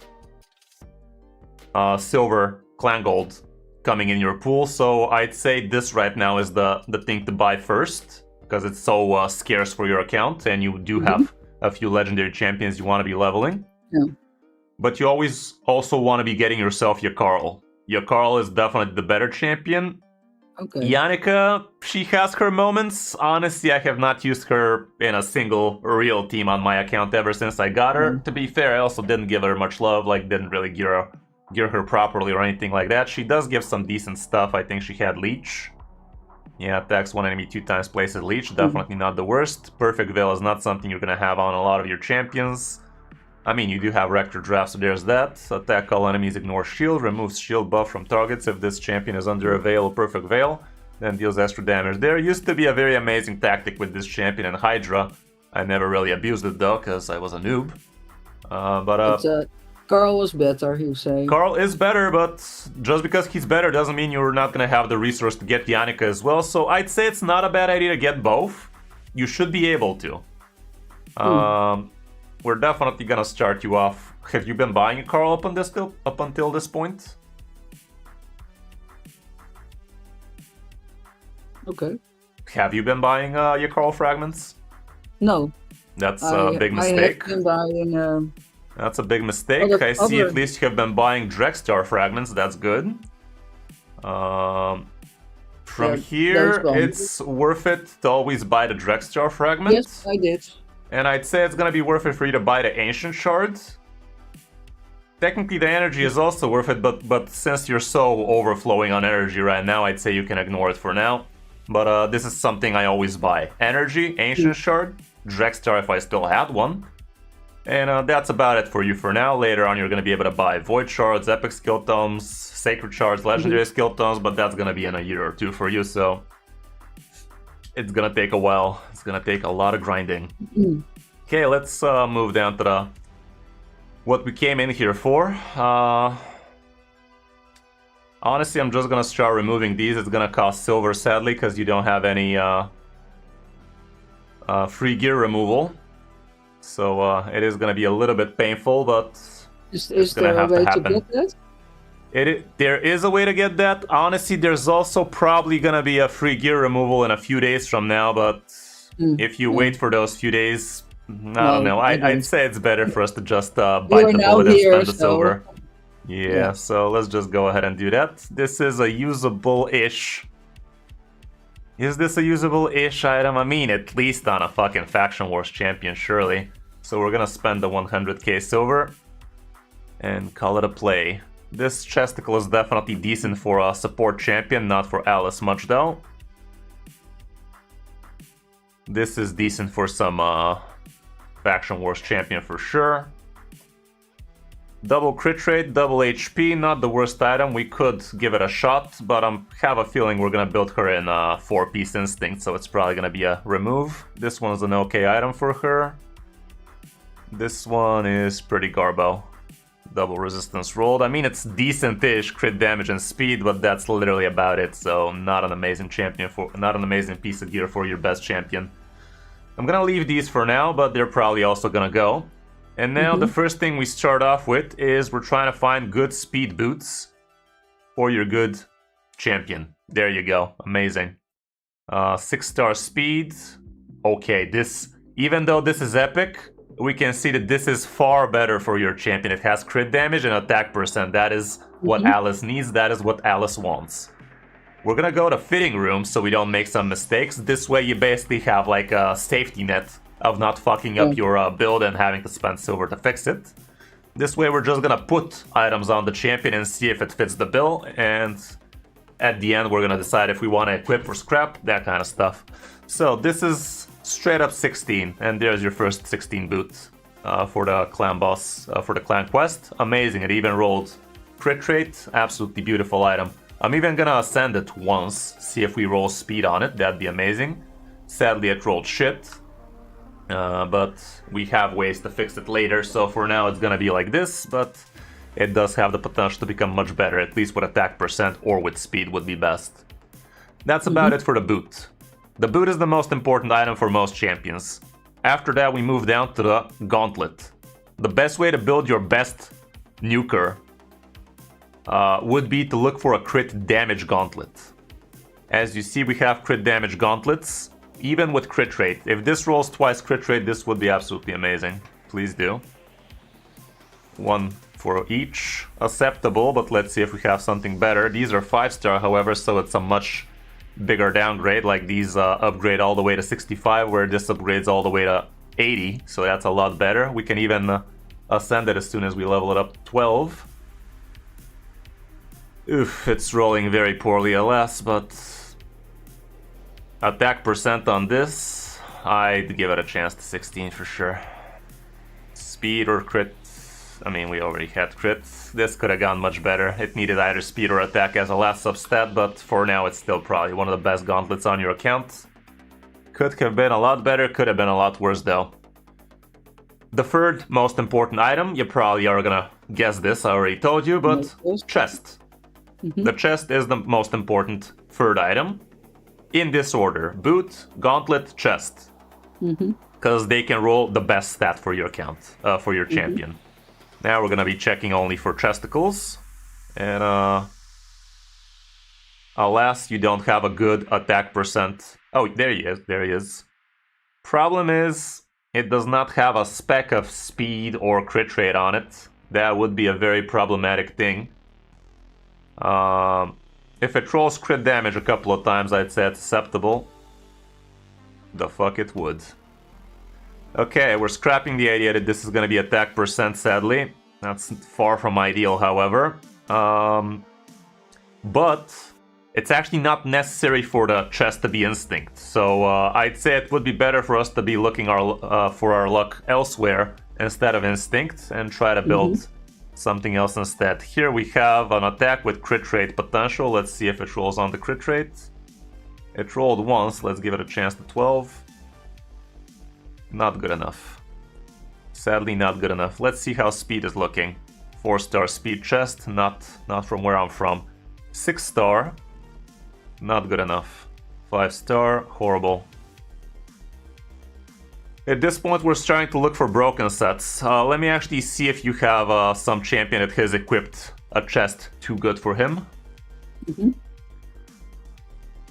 silver clan gold coming in your pool, so I'd say this right now is the thing to buy first, because it's so scarce for your account, and you do have a few legendary champions you want to be leveling. Yeah. But you always also want to be getting yourself your Carl. Your Carl is definitely the better champion. Okay. Yannicka, she has her moments. Honestly, I have not used her in a single real team on my account ever since I got her. To be fair, I also didn't give her much love, like didn't really gear her properly or anything like that. She does give some decent stuff. I think she had Leech. Yeah, attacks one enemy 2 times, places leech. Definitely not the worst. Perfect Veil is not something you're gonna have on a lot of your champions. I mean, you do have Rector Draft, so there's that. Attack all enemies, ignore shield, removes shield buff from targets if this champion is under a veil or perfect veil, then deals extra damage. There used to be a very amazing tactic with this champion in Hydra. I never really abused it though, because I was a noob. Carl was better, you say. Carl is better, but just because he's better doesn't mean you're not gonna have the resource to get Yannicka as well, so I'd say it's not a bad idea to get both. You should be able to. We're definitely gonna start you off. Have you been buying a Carl up until this point? Okay. Have you been buying your Carl fragments? No. That's a big mistake. I have been buying... That's a big mistake. I see at least you have been buying Dregstar fragments. That's good. From here, it's worth it to always buy the Dregstar fragment. Yes, I did. And I'd say it's gonna be worth it for you to buy the Ancient Shards. Technically, the energy is also worth it, but since you're so overflowing on energy right now, I'd say you can ignore it for now. But this is something I always buy. Energy, Ancient Shard, Dregstar if I still had one. And that's about it for you for now. Later on, you're going to be able to buy Void Shards, Epic Skill Tomes, Sacred Shards, Legendary Skill Tomes, but that's going to be in a year or two for you, so it's going to take a while. It's going to take a lot of grinding. Okay, let's move down to what we came in here for. Honestly, I'm just going to start removing these. It's going to cost silver, sadly, because you don't have any free gear removal. So it is going to be a little bit painful, but is there a way to get that? There is a way to get that. Honestly, there's also probably going to be a free gear removal in a few days from now, but if you wait for those few days, I don't know. I'd say it's better for us to just bite the bullet and spend the silver. Yeah, so let's just go ahead and do that. This is a usable-ish... Is this a usable-ish item? I mean, at least on a fucking Faction Wars champion, surely. So we're gonna spend the 100k silver and call it a play. This chesticle is definitely decent for a support champion, not for Alice much though. This is decent for some Faction Wars champion for sure. Double crit rate, double HP, not the worst item. We could give it a shot, but I have a feeling we're gonna build her in 4-piece instinct, so it's probably gonna be a remove. This one's an okay item for her. This one is pretty garbo. Double resistance rolled. I mean, it's decent-ish crit damage and speed, but that's literally about it. So not an amazing piece of gear for your best champion. I'm gonna leave these for now, but they're probably also gonna go. And now the first thing we start off with is we're trying to find good speed boots for your good champion. There you go. Amazing. 6-star speed. Okay, even though this is epic, we can see that this is far better for your champion. It has crit damage and attack percent. That is what Alice needs. That is what Alice wants. We're gonna go to fitting room so we don't make some mistakes. This way you basically have like a safety net of not fucking up your build and having to spend silver to fix it. This way we're just gonna put items on the champion and see if it fits the bill, and at the end we're gonna decide if we want to equip or scrap, that kind of stuff. So this is straight up 16, and there's your first 16 boots for the clan boss, for the clan quest. Amazing, it even rolled crit rate, absolutely beautiful item. I'm even gonna ascend it once, see if we roll speed on it, that'd be amazing. Sadly it rolled shit. But we have ways to fix it later, so for now it's gonna be like this, but it does have the potential to become much better, at least with attack percent or with speed would be best. That's about it for the boot. The boot is the most important item for most champions. After that we move down to the gauntlet. The best way to build your best nuker would be to look for a crit damage gauntlet. As you see, we have crit damage gauntlets. Even with crit rate. If this rolls twice crit rate, this would be absolutely amazing. Please do. One for each. Acceptable, but let's see if we have something better. These are 5-star, however, so it's a much bigger downgrade. Like these upgrade all the way to 65, where this upgrades all the way to 80. So that's a lot better. We can even ascend it as soon as we level it up to 12. Oof, it's rolling very poorly, alas, but Attack percent on this, I'd give it a chance to 16 for sure. Speed or crit, I mean, we already had crits. This could have gone much better. It needed either speed or attack as a last substat, but for now it's still probably one of the best gauntlets on your account. Could have been a lot better, could have been a lot worse though. The third most important item, you probably are gonna guess this, I already told you, but chest. The chest is the most important third item. In this order, boot, gauntlet, chest. Because they can roll the best stat for your account, for your champion. Now we're gonna be checking only for chesticles. And alas, you don't have a good attack percent. Oh, there he is. Problem is, it does not have a speck of speed or crit rate on it. That would be a very problematic thing. If it rolls crit damage a couple of times, I'd say it's acceptable. The fuck it would. Okay, we're scrapping the idea that this is gonna be attack percent, sadly. That's far from ideal, however. But it's actually not necessary for the chest to be instinct. So I'd say it would be better for us to be looking for our luck elsewhere instead of instinct and try to build something else instead. Here we have an attack with crit rate potential. Let's see if it rolls on the crit rate. It rolled once. Let's give it a chance to 12. Not good enough. Sadly, not good enough. Let's see how speed is looking. 4-star speed chest, not from where I'm from. 6-star, not good enough. 5-star, horrible. At this point, we're starting to look for broken sets. Let me actually see if you have some champion that has equipped a chest too good for him.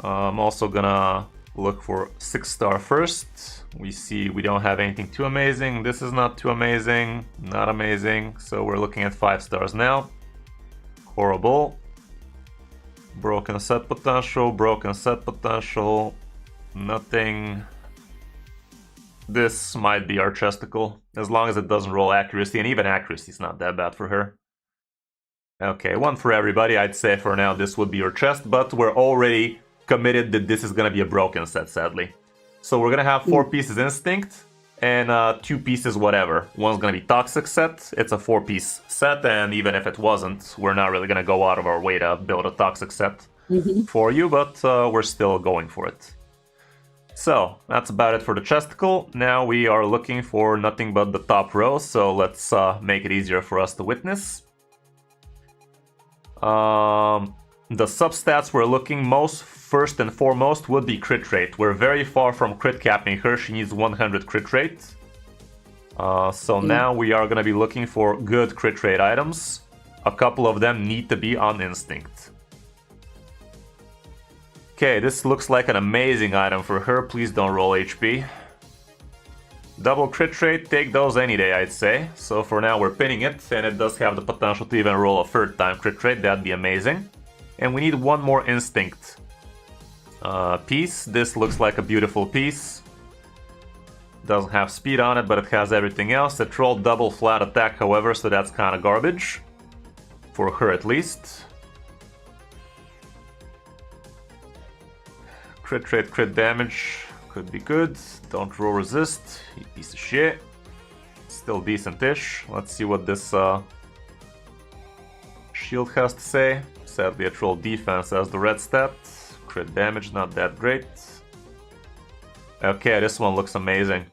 I'm also gonna look for 6-star first. We see we don't have anything too amazing. This is not too amazing, not amazing. So we're looking at 5 stars now. Horrible. Broken set potential, nothing. This might be our chesticle, as long as it doesn't roll accuracy, and even accuracy is not that bad for her. Okay, one for everybody. I'd say for now this would be your chest, but we're already committed that this is gonna be a broken set, sadly. So we're gonna have 4 pieces instinct and 2 pieces whatever. One's gonna be toxic set. It's a 4-piece set, and even if it wasn't, we're not really gonna go out of our way to build a toxic set for you, but we're still going for it. So that's about it for the chesticle. Now we are looking for nothing but the top row, so let's make it easier for us to witness. The substats we're looking first and foremost would be crit rate. We're very far from crit capping her. She needs 100 crit rate. So now we are going to be looking for good crit rate items. A couple of them need to be on instinct. Okay, this looks like an amazing item for her. Please don't roll HP. Double crit rate, take those any day, I'd say. So for now we're pinning it, and it does have the potential to even roll a 3rd time crit rate. That'd be amazing. And we need one more instinct piece. This looks like a beautiful piece. Doesn't have speed on it, but it has everything else. It rolled double flat attack, however, so that's kind of garbage. For her, at least. Crit rate, crit damage. Could be good. Don't roll resist. You piece of shit. Still decent-ish. Let's see what this shield has to say. Sadly, it rolled defense as the red stat. Crit damage, not that great. Okay, this one looks amazing.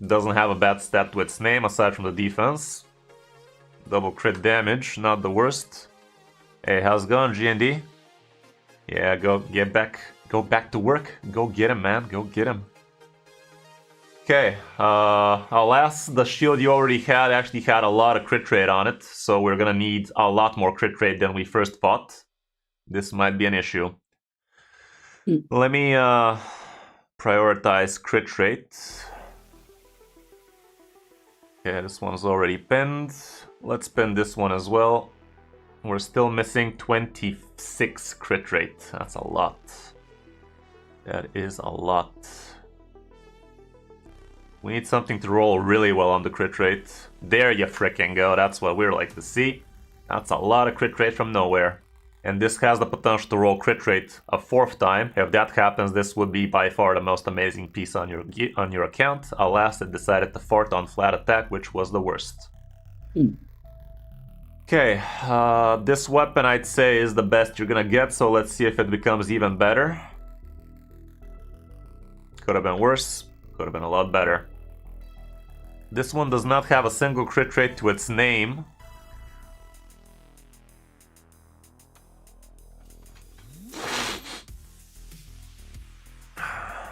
Doesn't have a bad stat to its name, aside from the defense. Double crit damage, not the worst. Hey, how's it going, G&D? Yeah, go back to work. Go get him, man, go get him. Okay, alas, the shield you already had actually had a lot of crit rate on it, so we're gonna need a lot more crit rate than we first thought. This might be an issue. Let me prioritize crit rate. Okay, this one's already pinned. Let's pin this one as well. We're still missing 26 crit rate. That's a lot. That is a lot. We need something to roll really well on the crit rate. There you fricking go, that's what we like to see. That's a lot of crit rate from nowhere. and this has the potential to roll crit rate a 4th time. If that happens, this would be by far the most amazing piece on your account. Alas, it decided to fart on flat attack, which was the worst. Okay, this weapon I'd say is the best you're gonna get, so let's see if it becomes even better. Could have been worse, could have been a lot better. This one does not have a single crit rate to its name.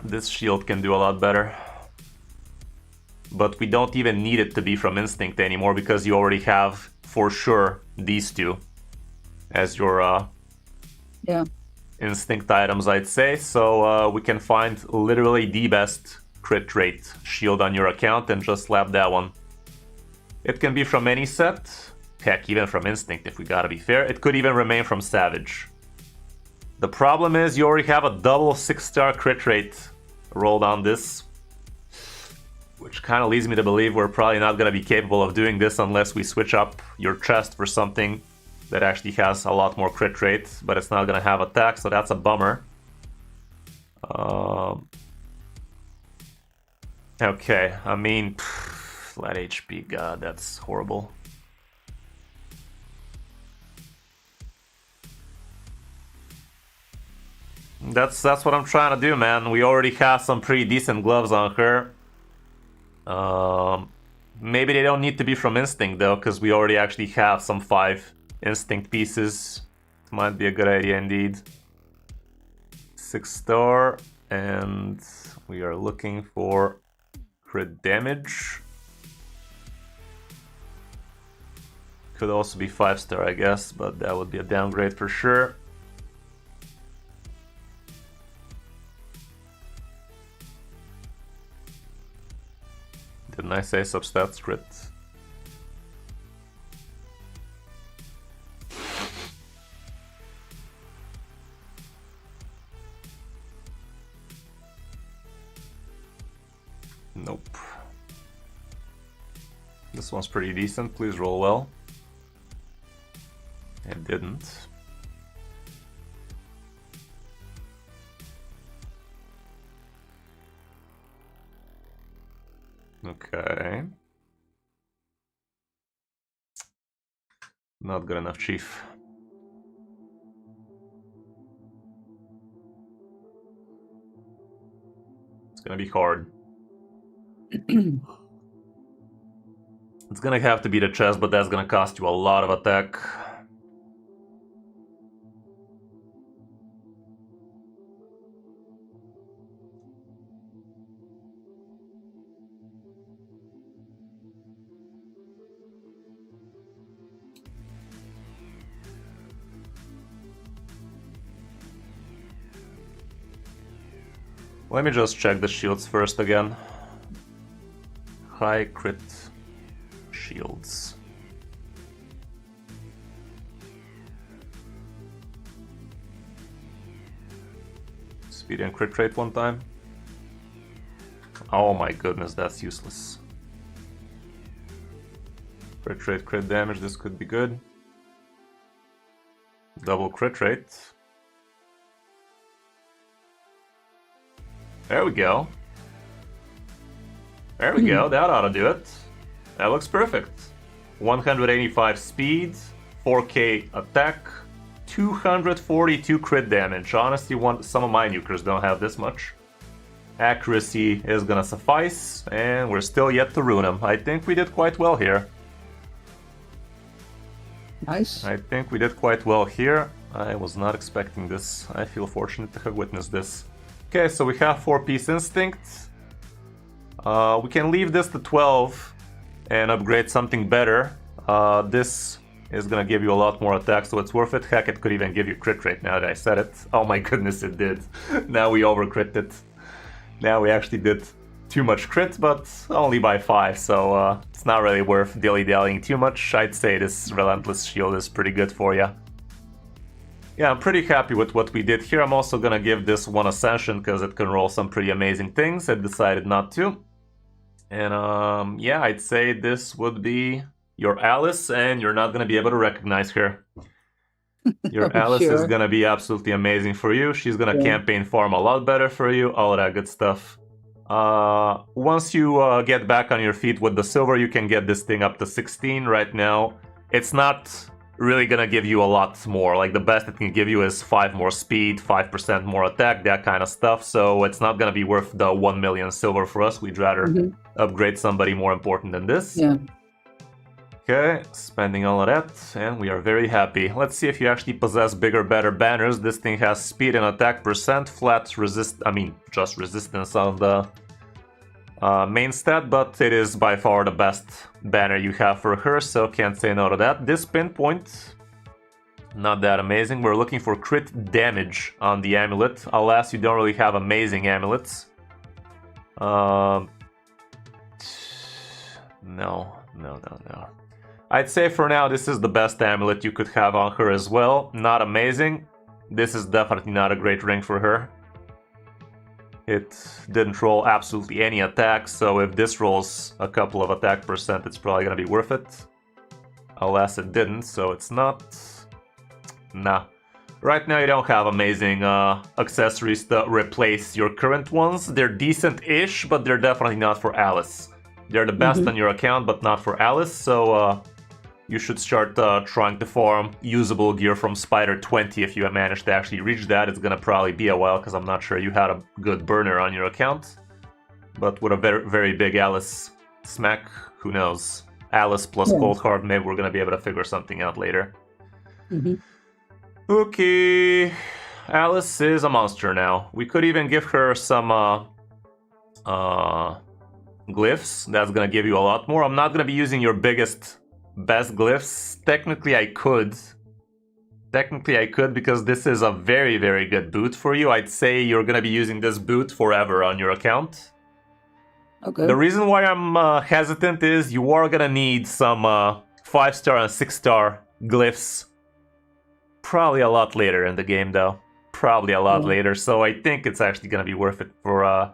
This shield can do a lot better. But we don't even need it to be from Instinct anymore because you already have, for sure, these two as your Instinct items, I'd say. So we can find literally the best crit rate shield on your account and just slap that one. It can be from any set. Heck, even from Instinct if we gotta be fair. It could even remain from Savage. The problem is you already have a double 6-star crit rate rolled on this, which kind of leads me to believe we're probably not going to be capable of doing this unless we switch up your chest for something that actually has a lot more crit rate, but it's not going to have attack, so that's a bummer. Okay, I mean, flat HP, god, that's horrible. That's what I'm trying to do, man. We already have some pretty decent gloves on her. Maybe they don't need to be from Instinct though, because we already actually have some 5 Instinct pieces. Might be a good idea indeed. 6-star, and we are looking for crit damage. Could also be 5-star, I guess, but that would be a downgrade for sure. Didn't I say substats crit? Nope. This one's pretty decent. Please roll well. It didn't. Okay. Not good enough, Chief. It's gonna be hard. It's gonna have to be the chest, but that's gonna cost you a lot of attack. Let me just check the shields first again. High crit shields. Speed and crit rate one time. Oh my goodness, that's useless. Crit rate, crit damage, this could be good. Double crit rate. There we go. There we go, that ought to do it. That looks perfect. 185 speed, 4k attack, 242 crit damage. Honestly, some of my nukers don't have this much. Accuracy is gonna suffice, and we're still yet to ruin him. I think we did quite well here. Nice. I think we did quite well here. I was not expecting this. I feel fortunate to have witnessed this. Okay, so we have 4-piece Instinct. We can leave this to 12 and upgrade something better. This is gonna give you a lot more attack, so it's worth it. Heck, it could even give you crit rate now that I said it. Oh my goodness, it did. Now we overcrit it. Now we actually did too much crit, but only by 5, so it's not really worth dilly-dallying too much. I'd say this Relentless Shield is pretty good for you. Yeah, I'm pretty happy with what we did here. I'm also gonna give this one Ascension because it can roll some pretty amazing things. I decided not to. And yeah, I'd say this would be your Alice, and you're not gonna be able to recognize her. Your I'm Alice is sure. gonna be absolutely amazing for you. She's gonna Yeah. campaign farm a lot better for you, all that good stuff. Once you get back on your feet with the silver, you can get this thing up to 16 right now. It's not really gonna give you a lot more. Like, the best it can give you is 5 more speed, 5% more attack, that kind of stuff. So it's not gonna be worth the 1 million silver for us. We'd rather upgrade somebody more important than this. Yeah. Okay, spending all of that, and we are very happy. Let's see if you actually possess bigger, better banners. This thing has speed and attack percent, flat just resistance on the main stat, but it is by far the best banner you have for her, so can't say no to that. This pinpoint, not that amazing. We're looking for crit damage on the amulet. Alas, you don't really have amazing amulets. No. I'd say for now this is the best amulet you could have on her as well. Not amazing. This is definitely not a great ring for her. It didn't roll absolutely any attacks, so if this rolls a couple of attack percent, it's probably gonna be worth it. Alas, it didn't, so it's not. Nah. Right now you don't have amazing accessories to replace your current ones. They're decent-ish, but they're definitely not for Alice. They're the best on your account, but not for Alice, so you should start trying to farm usable gear from Spider 20 if you manage to actually reach that. It's gonna probably be a while, because I'm not sure you had a good burner on your account. But with a very, very big Alice smack, who knows? Alice plus Cold Heart, maybe we're gonna be able to figure something out later. Okay, Alice is a monster now. We could even give her some glyphs. That's gonna give you a lot more. I'm not gonna be using your best glyphs. Technically I could because this is a very, very good boot for you. I'd say you're gonna be using this boot forever on your account. Okay. The reason why I'm hesitant is you are gonna need some 5-star and 6-star glyphs. Probably a lot later in the game though. Probably a lot later, so I think it's actually gonna be worth it for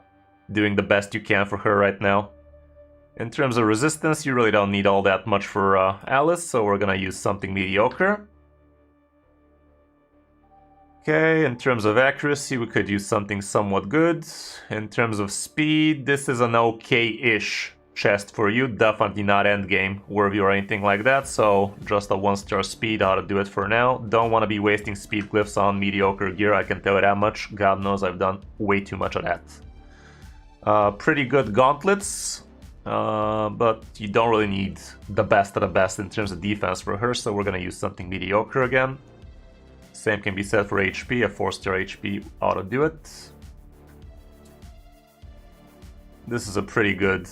doing the best you can for her right now. In terms of resistance, you really don't need all that much for Alice, so we're gonna use something mediocre. Okay, in terms of accuracy, we could use something somewhat good. In terms of speed, this is an okay-ish chest for you. Definitely not endgame worthy or anything like that, so just a 1-star speed ought to do it for now. Don't want to be wasting speed glyphs on mediocre gear, I can tell you that much. God knows I've done way too much of that. Pretty good gauntlets. But you don't really need the best of the best in terms of defense for her, so we're gonna use something mediocre again. Same can be said for HP, a 4-star HP ought to do it. This is a pretty good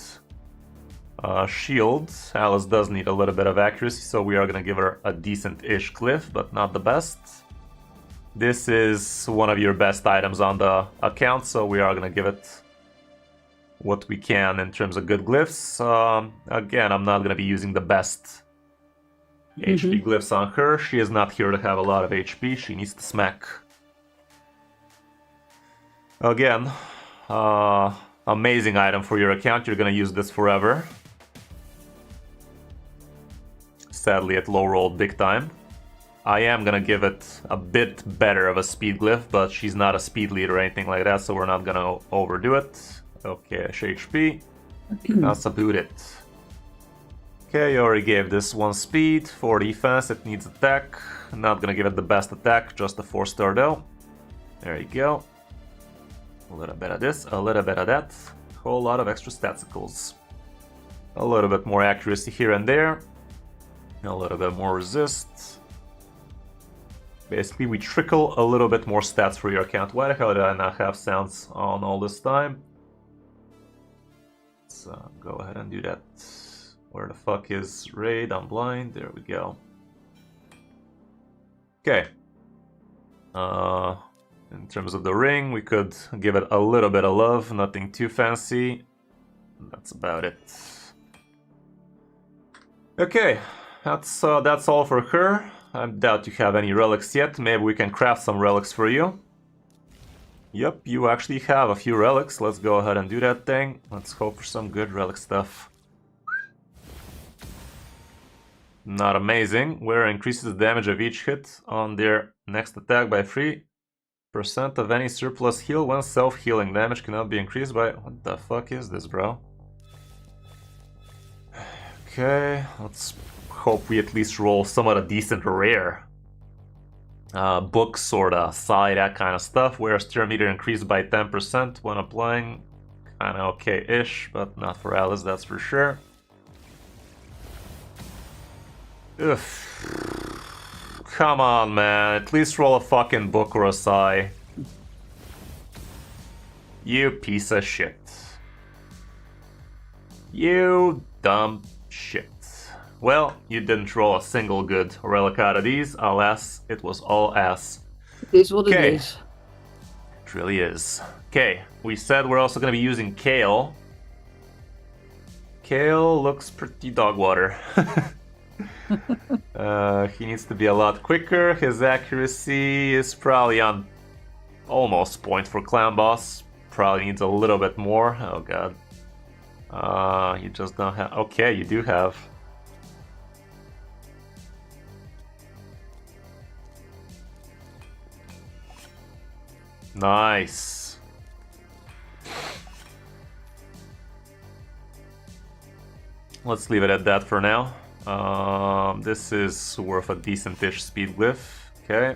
shield. Alice does need a little bit of accuracy, so we are gonna give her a decent-ish glyph, but not the best. This is one of your best items on the account, so we are gonna give it what we can in terms of good glyphs. Again, I'm not going to be using the best HP glyphs on her. She is not here to have a lot of HP. She needs to smack. Again, amazing item for your account. You're going to use this forever. Sadly, it low rolled big time. I am going to give it a bit better of a speed glyph, but she's not a speed leader or anything like that, so we're not going to overdo it. Okay, HP. That's about it. Okay, you already gave this 1 speed, 4 defense, it needs attack. Not gonna give it the best attack, just a 4-star though. There you go. A little bit of this, a little bit of that. Whole lot of extra staticals. A little bit more accuracy here and there. A little bit more resist. Basically, we trickle a little bit more stats for your account. Why the hell did I not have sounds on all this time? Let's go ahead and do that. Where the fuck is raid? I'm blind. There we go. Okay. In terms of the ring, we could give it a little bit of love. Nothing too fancy. That's about it. Okay. That's all for her. I doubt you have any relics yet. Maybe we can craft some relics for you. Yep, you actually have a few relics. Let's go ahead and do that thing. Let's hope for some good relic stuff. Not amazing. Where increases the damage of each hit on their next attack by 3% of any surplus heal when self-healing damage cannot be increased by... What the fuck is this, bro? Okay, let's hope we at least roll somewhat a decent rare. Book, sorta, side, that kind of stuff, where stir meter increased by 10% when applying. Kinda okay-ish, but not for Alice, that's for sure. Ugh. Come on, man. At least roll a fucking book or a sigh. You piece of shit. You dumb shit. Well, you didn't roll a single good relic out of these. Alas, it was all ass. It is what it is. It really is. Okay, we said we're also going to be using Kale. Kale looks pretty dog water. He needs to be a lot quicker. His accuracy is probably on almost point for clan boss. Probably needs a little bit more. Oh god. You just don't have... Okay, you do have. Nice. Let's leave it at that for now. This is worth a decent-ish speed glyph. Okay.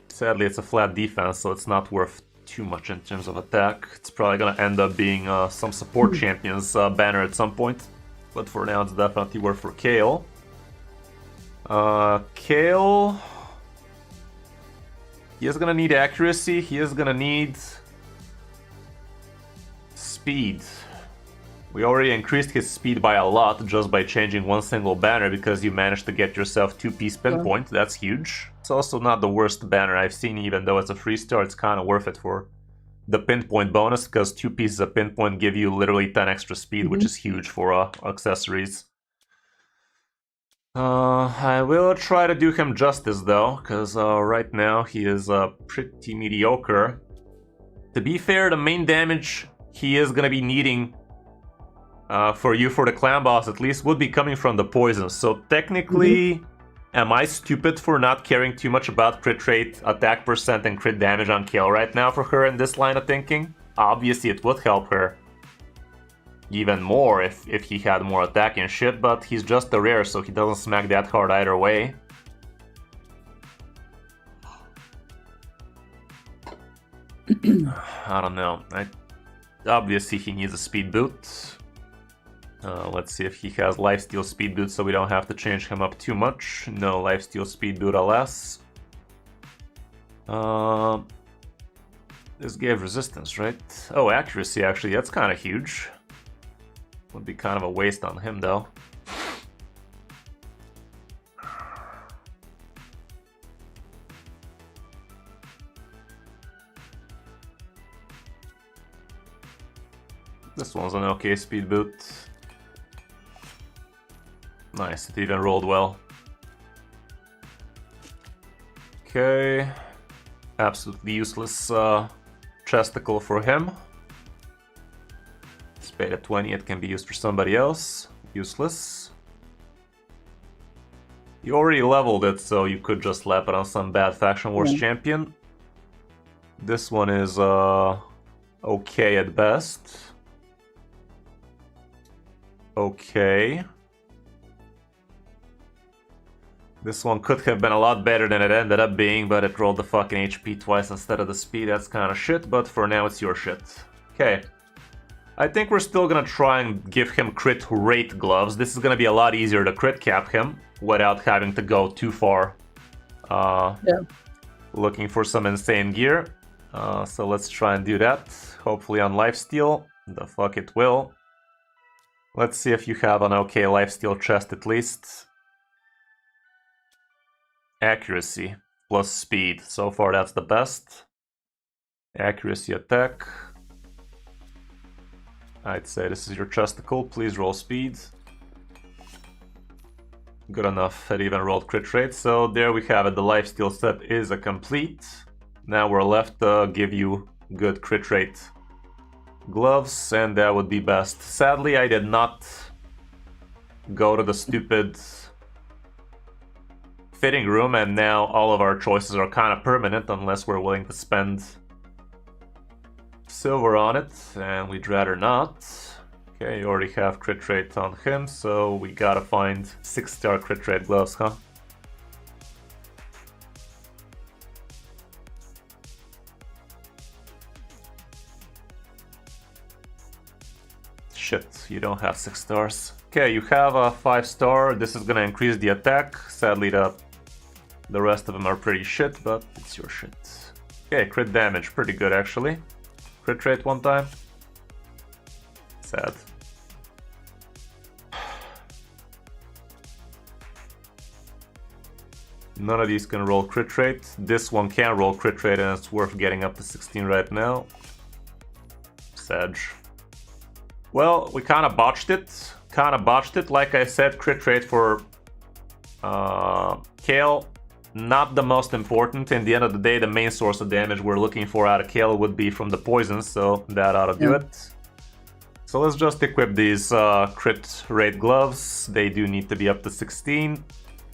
Sadly, it's a flat defense, so it's not worth too much in terms of attack. It's probably gonna end up being some support champions banner at some point. But for now, it's definitely worth for Kale. Kale... He is gonna need accuracy, he is gonna need... speed. We already increased his speed by a lot just by changing one single banner because you managed to get yourself 2-piece pinpoint. Yeah. That's huge. It's also not the worst banner I've seen, even though it's a 3-star, it's kind of worth it for the pinpoint bonus because 2 pieces of pinpoint give you literally 10 extra speed, which is huge for accessories. I will try to do him justice though, because right now he is pretty mediocre. To be fair, the main damage he is gonna be needing for you for the clan boss at least would be coming from the poison. So technically, am I stupid for not caring too much about crit rate, attack percent, and crit damage on kill right now for her in this line of thinking? Obviously it would help her even more if he had more attack and shit, but he's just a rare, so he doesn't smack that hard either way. I don't know. Obviously he needs a speed boot. Let's see if he has lifesteal speed boot so we don't have to change him up too much. No lifesteal speed boot alas. This gave resistance, right? Oh, accuracy actually, that's kind of huge. Would be kind of a waste on him though. This one's an okay speed boot. Nice, it even rolled well. Okay. Absolutely useless chesticle for him. Spade at 20, it can be used for somebody else. Useless. You already leveled it, so you could just slap it on some bad Faction Wars champion. This one is okay at best. Okay. This one could have been a lot better than it ended up being, but it rolled the fucking HP twice instead of the speed. That's kind of shit, but for now it's your shit. Okay. I think we're still gonna try and give him crit rate gloves. This is gonna be a lot easier to crit cap him without having to go too far. Looking for some insane gear. So let's try and do that. Hopefully on lifesteal. The fuck it will. Let's see if you have an okay lifesteal chest at least. Accuracy plus speed. So far that's the best. Accuracy attack. I'd say this is your chesticle. Please roll speed. Good enough. It even rolled crit rate. So there we have it. The lifesteal set is a complete. Now we're left to give you good crit rate. gloves, and that would be best. Sadly, I did not go to the stupid fitting room, and now all of our choices are kind of permanent unless we're willing to spend silver on it, and we'd rather not. Okay, you already have crit rate on him, so we gotta find 6-star crit rate gloves, huh? Shit, you don't have 6 stars. Okay, you have a 5-star. This is gonna increase the attack. Sadly, the rest of them are pretty shit, but it's your shit. Okay, crit damage, pretty good actually. Crit rate one time. Sad. None of these can roll crit rate. This one can roll crit rate, and it's worth getting up to 16 right now. Sad. Well, we kind of botched it. Like I said, crit rate for Kale, not the most important. In the end of the day, the main source of damage we're looking for out of Kale would be from the poisons, so that ought to do it. So let's just equip these crit rate gloves. They do need to be up to 16.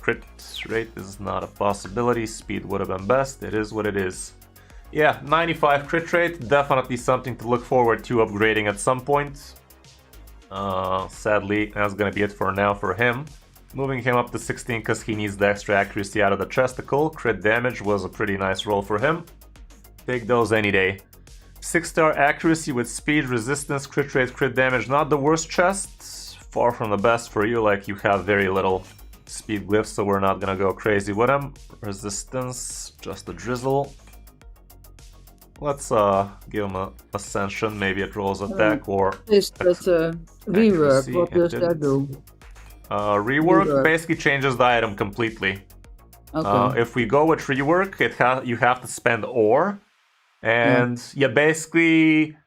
Crit rate is not a possibility. Speed would have been best. It is what it is. Yeah, 95 crit rate. Definitely something to look forward to upgrading at some point. Sadly, that's gonna be it for now for him. Moving him up to 16 because he needs the extra accuracy out of the chesticle. Crit damage was a pretty nice roll for him. Take those any day. 6-star accuracy with speed, resistance, crit rate, crit damage. Not the worst chest. Far from the best for you, like you have very little speed glyphs, so we're not gonna go crazy with him. Resistance, just a drizzle. Let's give him a ascension. Maybe it rolls attack or Is that rework? What does that do? Rework basically changes the item completely. Okay. If we go with rework, you have to spend ore, and you basically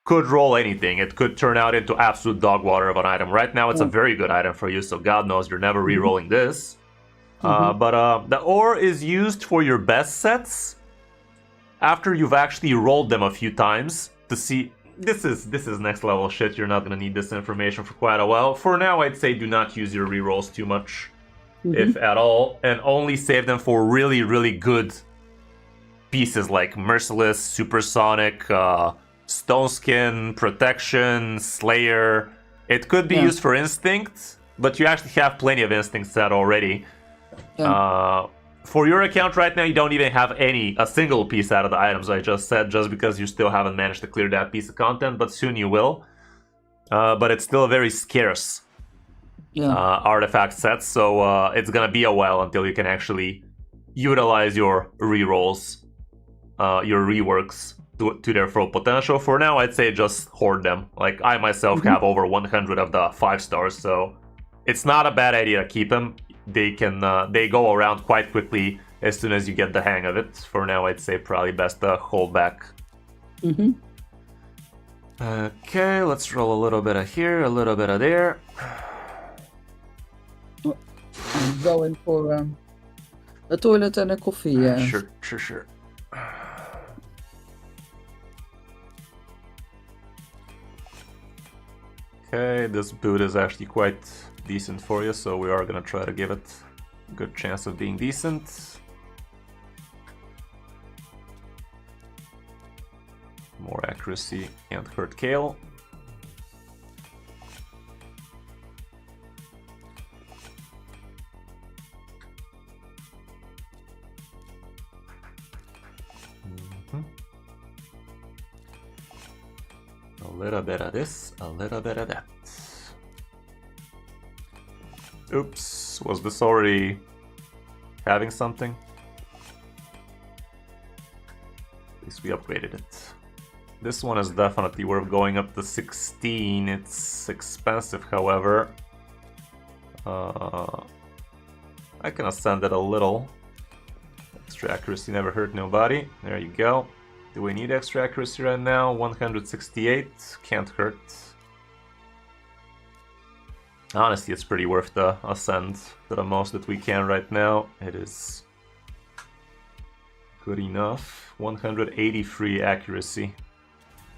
could roll anything. It could turn out into absolute dog water of an item. Right now, it's a very good item for you, so God knows you're never re-rolling this. But the ore is used for your best sets after you've actually rolled them a few times to see. This is next level shit. You're not gonna need this information for quite a while. For now, I'd say do not use your rerolls too much, if at all, and only save them for really, really good pieces like Merciless, Supersonic, Stone Skin, Protection, Slayer. It could be used for Instinct, but you actually have plenty of Instinct set already. For your account right now, you don't even have a single piece out of the items I just said, just because you still haven't managed to clear that piece of content, but soon you will. But it's still a very scarce artifact set, so it's gonna be a while until you can actually utilize your rerolls, your reworks to their full potential. For now, I'd say just hoard them. Like, I myself have over 100 of the 5 stars, so it's not a bad idea to keep them. They go around quite quickly as soon as you get the hang of it. For now, I'd say probably best to hold back. Okay, let's roll a little bit of here, a little bit of there. I'm going for a toilet and a coffee. Sure. Okay, this boot is actually quite decent for you, so we are gonna try to give it a good chance of being decent. More accuracy can't hurt Kale. A little bit of this, a little bit of that. Oops, was this already having something? At least we upgraded it. This one is definitely worth going up to 16. It's expensive, however. I can ascend it a little. Extra accuracy never hurt nobody. There you go. Do we need extra accuracy right now? 168. Can't hurt. Honestly, it's pretty worth the ascend to the most that we can right now. It is good enough. 183 accuracy.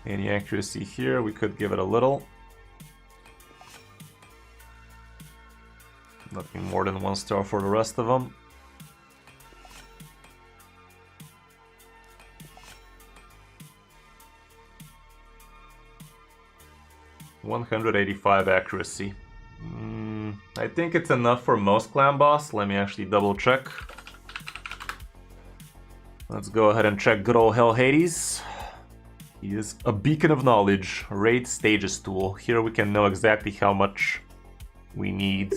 Any accuracy here, we could give it a little. Nothing more than 1 star for the rest of them. $185 accuracy. I think it's enough for most clan boss. Let me actually double check. Let's go ahead and check good old Hell Hades. He is a beacon of knowledge. Raid stages tool. Here we can know exactly how much we need.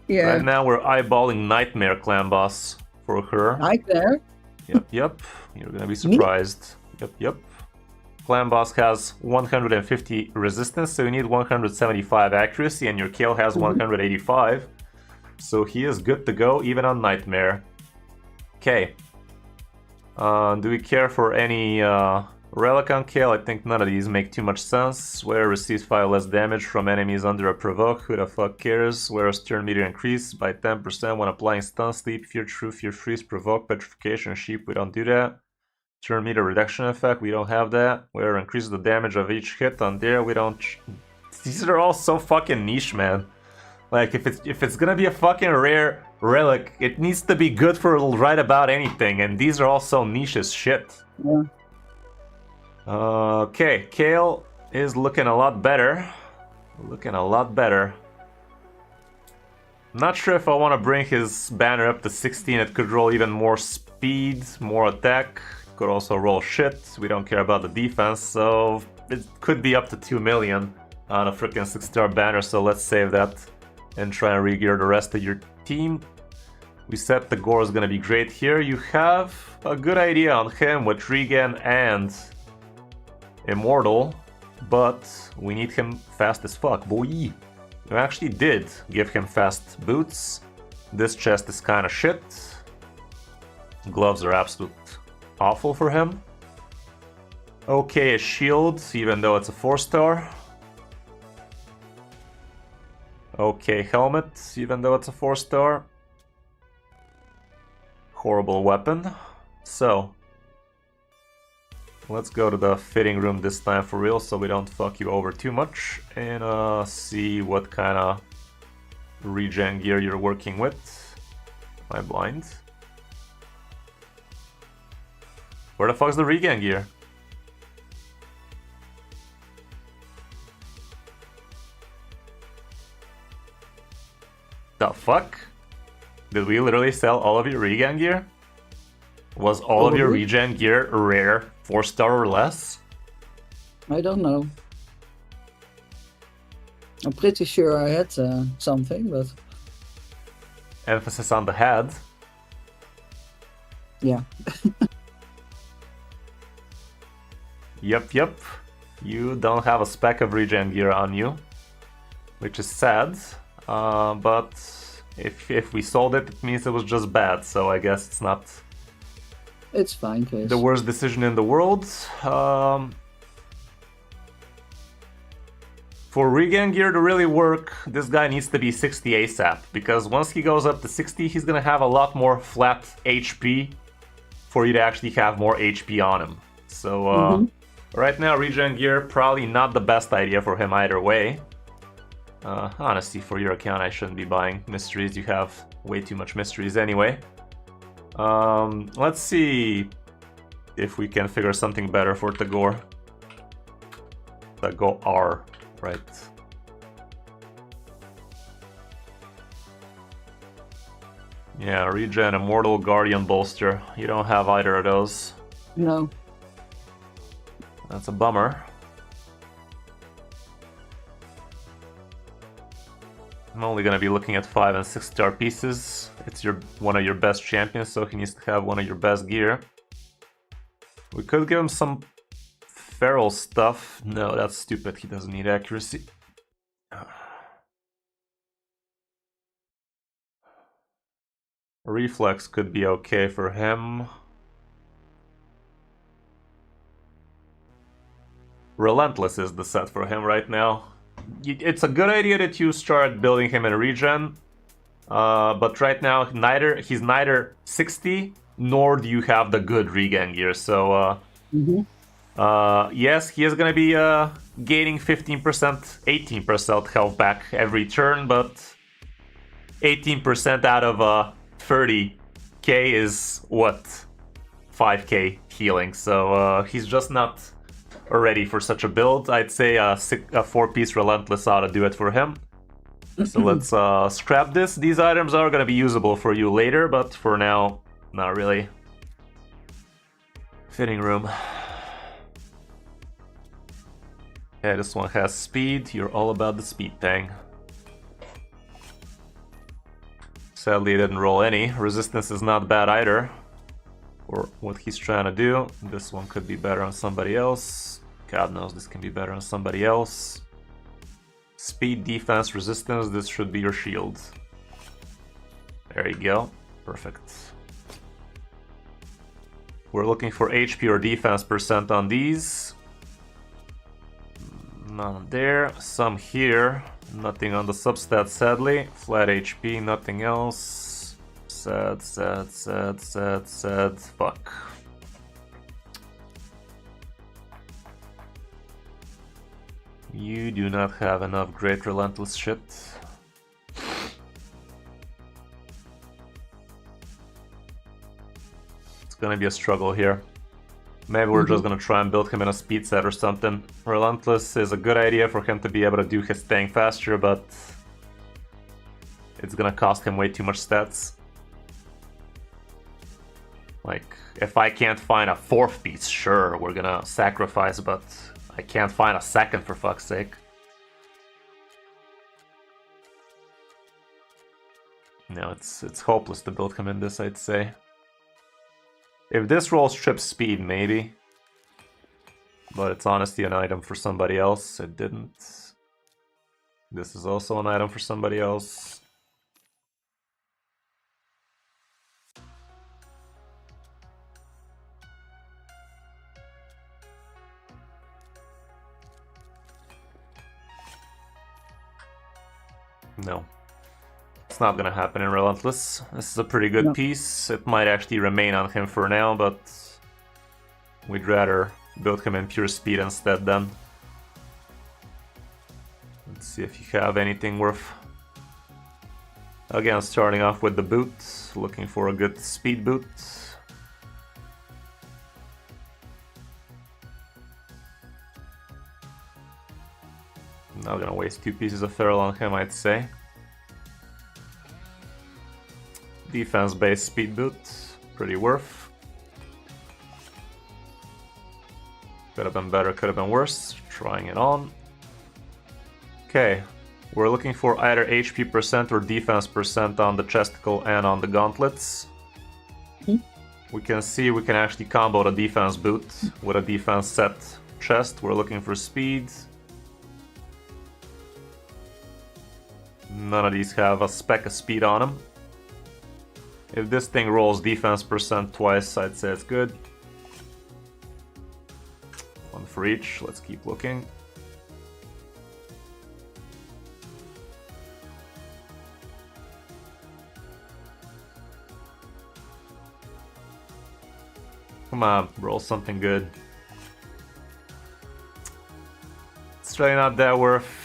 Yeah. Right now we're eyeballing Nightmare clan boss for her. Nightmare? Yep. You're gonna be surprised. Yep. Clan boss has 150 resistance, so you need 175 accuracy, and your Kale has 185. So he is good to go, even on Nightmare. Okay. Do we care for any relic on Kale? I think none of these make too much sense. Where receives 5 less damage from enemies under a provoke. Who the fuck cares? Whereas turn meter increased by 10% when applying stun, sleep, fear, true, fear, freeze, provoke, petrification, sheep. We don't do that. Turn meter reduction effect, we don't have that. Where increases the damage of each hit on there, we don't. These are all so fucking niche, man. Like if it's gonna be a fucking rare relic, it needs to be good for right about anything, and these are all so niche as shit. Yeah. Okay, Kale is looking a lot better. Not sure if I want to bring his banner up to 16. It could roll even more speed, more attack. Could also roll shit. We don't care about the defense, so it could be up to 2 million on a freaking 6-star banner. So let's save that and try and re-gear the rest of your team. We said the gore is gonna be great here. You have a good idea on him with regen and immortal, but we need him fast as fuck, boy. You actually did give him fast boots. This chest is kind of shit. Gloves are absolute awful for him. Okay, a shield, even though it's a 4-star. Okay, helmet, even though it's a 4-star. Horrible weapon. So, let's go to the fitting room this time for real, so we don't fuck you over too much, and see what kind of regen gear you're working with. Am I blind? Where the fuck's the regen gear? The fuck? Did we literally sell all of your regen gear? Was all of your regen gear rare, 4-star or less? I don't know. I'm pretty sure I had something, but... Emphasis on the head. Yeah. Yep. You don't have a speck of regen gear on you, which is sad. But if we sold it, it means it was just bad. So I guess it's not. It's fine, Chris. The worst decision in the world. For regen gear to really work, this guy needs to be 60 ASAP, because once he goes up to 60, he's gonna have a lot more flat HP for you to actually have more HP on him. So right now, regen gear probably not the best idea for him either way. Honestly, for your account, I shouldn't be buying mysteries. You have way too much mysteries anyway. Let's see if we can figure something better for Tagore. Tagore R, right? Yeah, regen, immortal, guardian, bolster. You don't have either of those. No. That's a bummer. I'm only gonna be looking at 5 and 6-star pieces. It's one of your best champions, so he needs to have one of your best gear. We could give him some feral stuff. No, that's stupid. He doesn't need accuracy. Reflex could be okay for him. Relentless is the set for him right now. It's a good idea that you start building him in regen, but right now he's neither 60 nor do you have the good regen gear. So Yes, he is gonna be gaining 15%, 18% health back every turn, but 18% out of 30k is what? 5k healing, so he's just not ready for such a build. I'd say a 4-piece Relentless ought to do it for him. So let's scrap this. These items are gonna be usable for you later, but for now, not really. Fitting room. Yeah, this one has speed. You're all about the speed thing. Sadly, he didn't roll any. Resistance is not bad either for what he's trying to do. This one could be better on somebody else. God knows this can be better on somebody else. Speed, defense, resistance. This should be your shield. There you go. Perfect. We're looking for HP or defense percent on these. None there. Some here. Nothing on the substat, sadly. Flat HP, nothing else. Sad. Fuck. You do not have enough great relentless shit. It's gonna be a struggle here. Maybe we're just gonna try and build him in a speed set or something. Relentless is a good idea for him to be able to do his thing faster, but it's gonna cost him way too much stats. Like, if I can't find a 4th piece, sure, we're gonna sacrifice, but I can't find a 2nd for fuck's sake. No, it's hopeless to build him in this, I'd say. If this rolls trip speed, maybe. But it's honestly an item for somebody else. It didn't. This is also an item for somebody else. No. It's not gonna happen in Relentless. This is a pretty good piece. It might actually remain on him for now, but we'd rather build him in pure speed instead then. Let's see if you have anything worth. Again, starting off with the boot, looking for a good speed boot. Not gonna waste 2 pieces of Feral on him, I'd say. Defense-based speed boot, pretty worth. Could have been better, could have been worse. Trying it on. Okay, we're looking for either HP percent or defense percent on the chesticle and on the gauntlets. We can see we can actually combo the defense boot with a defense set chest. We're looking for speed. None of these have a speck of speed on them. If this thing rolls defense percent twice, I'd say it's good. One for each. Let's keep looking. Come on, roll something good. It's really not that worth.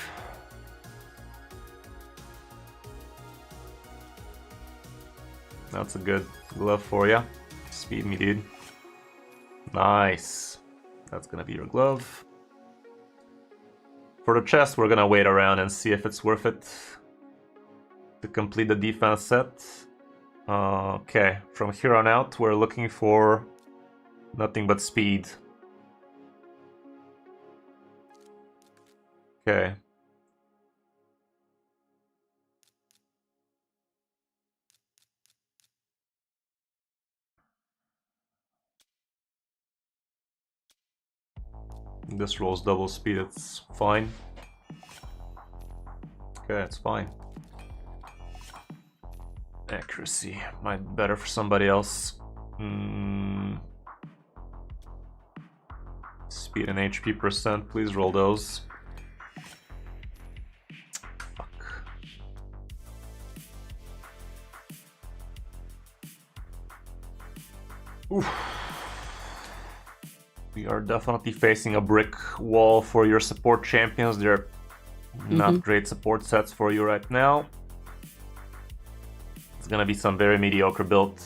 That's a good glove for you. Speed me, dude. Nice. That's gonna be your glove. For the chest, we're gonna wait around and see if it's worth it to complete the defense set. Okay, from here on out, we're looking for nothing but speed. Okay. This rolls double speed, it's fine. Okay, it's fine. Accuracy might be better for somebody else. Speed and HP percent, please roll those. Fuck. Oof. We are definitely facing a brick wall for your support champions. They're not great support sets for you right now. It's gonna be some very mediocre build.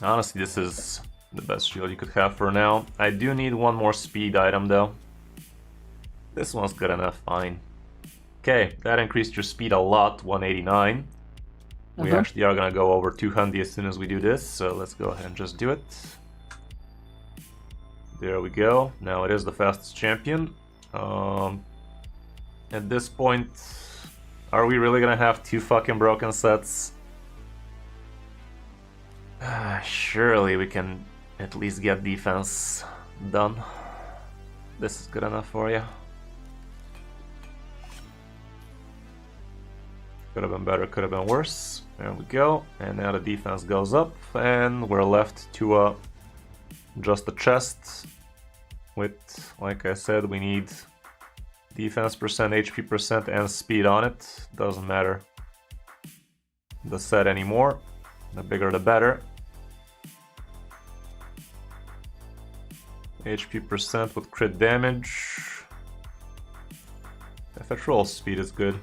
Honestly, this is the best shield you could have for now. I do need one more speed item though. This one's good enough, fine. Okay, that increased your speed a lot, 189. We actually are gonna go over 200 as soon as we do this, so let's go ahead and just do it. There we go, now it is the fastest champion. At this point, are we really gonna have 2 fucking broken sets? Surely we can at least get defense done. This is good enough for you. Could have been better, could have been worse. There we go. And now the defense goes up, and we're left to just a chest with, like I said, we need defense percent, HP percent, and speed on it. Doesn't matter the set anymore. The bigger the better. HP percent with crit damage. If it rolls, speed is good.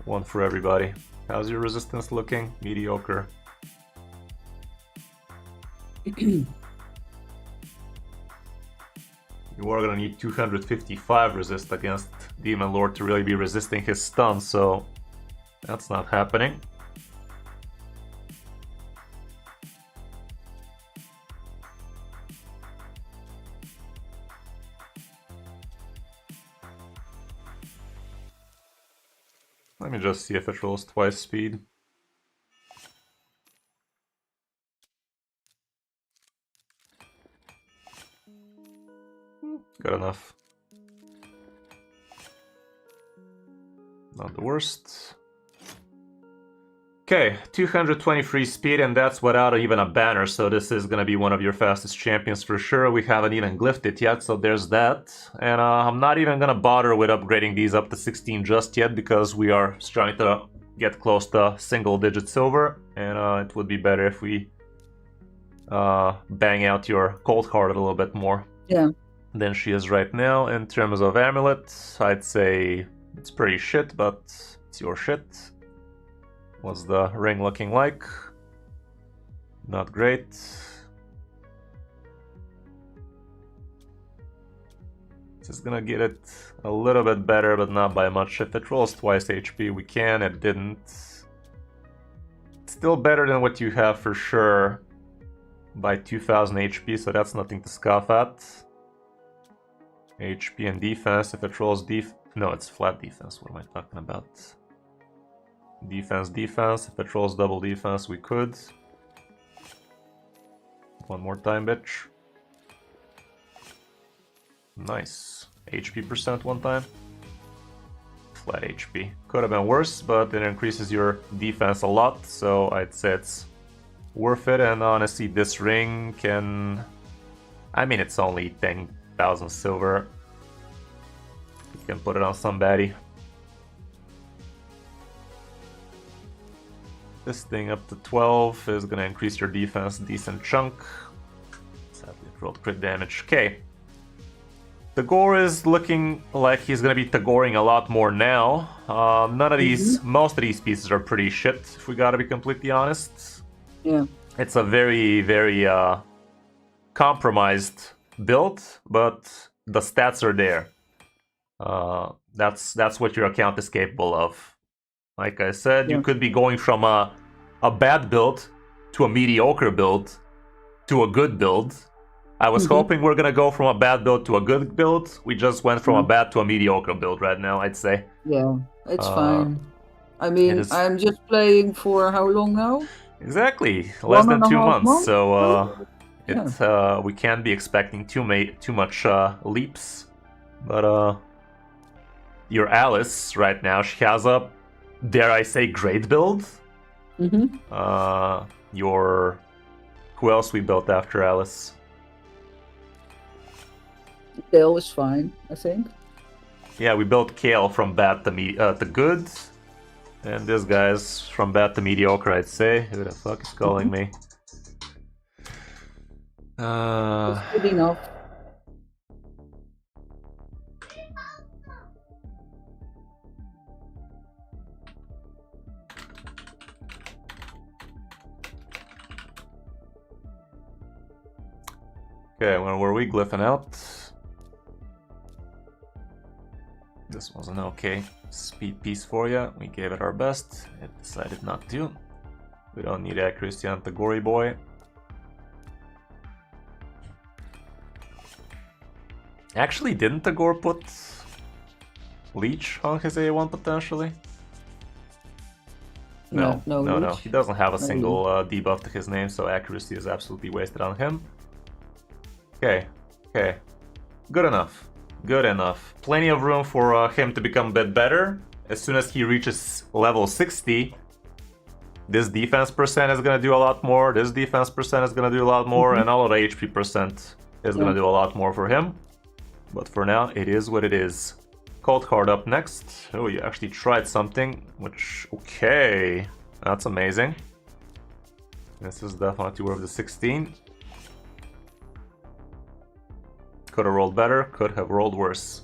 One for everybody. How's your resistance looking? Mediocre. You are gonna need 255 resist against Demon Lord to really be resisting his stun, so that's not happening. Let me just see if it rolls twice speed. Good enough. Not the worst. Okay, 223 speed, and that's without even a banner, so this is gonna be one of your fastest champions for sure. We haven't even glyphed it yet, so there's that. And I'm not even gonna bother with upgrading these up to 16 just yet, because we are starting to get close to single-digit silver, and it would be better if we bang out your cold heart a little bit more than she is right now. In terms of amulet, I'd say it's pretty shit, but it's your shit. What's the ring looking like? Not great. This is gonna get it a little bit better, but not by much. If it rolls twice HP, we can. It didn't. It's still better than what you have for sure by 2000 HP, so that's nothing to scoff at. HP and defense. If it rolls no, it's flat defense. What am I talking about? Defense, defense. If it rolls double defense, we could. One more time, bitch. Nice. HP percent one time. Flat HP. Could have been worse, but it increases your defense a lot, so I'd say it's worth it. And honestly, this ring can... I mean, it's only 10,000 silver. You can put it on somebody. This thing up to 12 is gonna increase your defense a decent chunk. Sadly, it rolled crit damage. Okay. Tagore is looking like he's gonna be Tagoring a lot more now. None of these, most of these pieces are pretty shit, if we gotta be completely honest. Yeah. It's a very, very compromised build, but the stats are there. That's what your account is capable of. Like I said, you could be going from a bad build to a mediocre build to a good build. I was hoping we're gonna go from a bad build to a good build. We just went from a bad to a mediocre build right now, I'd say. Yeah, it's fine. I mean, I'm just playing for how long now? Exactly, less than 2 months. So Yeah. we can't be expecting too much leaps. But your Alice right now, she has a, dare I say, great build. Mm-hmm. Your... Who else we built after Alice? Tail is fine, I think. Yeah, we built Kale from bad to good. And this guy's from bad to mediocre, I'd say. Who the fuck is calling me? It's good enough. Okay, where were we glyphing out? This was an okay speed piece for you. We gave it our best. It decided not to. We don't need accuracy on the gory boy. Actually, didn't Tagore put Leech on his A1 potentially? No. He doesn't have a single debuff to his name, so accuracy is absolutely wasted on him. Okay. Good enough. Plenty of room for him to become a bit better. As soon as he reaches level 60, this defense percent is gonna do a lot more, this defense percent is gonna do a lot more, and all of the HP percent is gonna do a lot more for him. But for now, it is what it is. Cold card up next. Oh, you actually tried something, which... Okay, that's amazing. This is definitely worth the 16. Could have rolled better, could have rolled worse.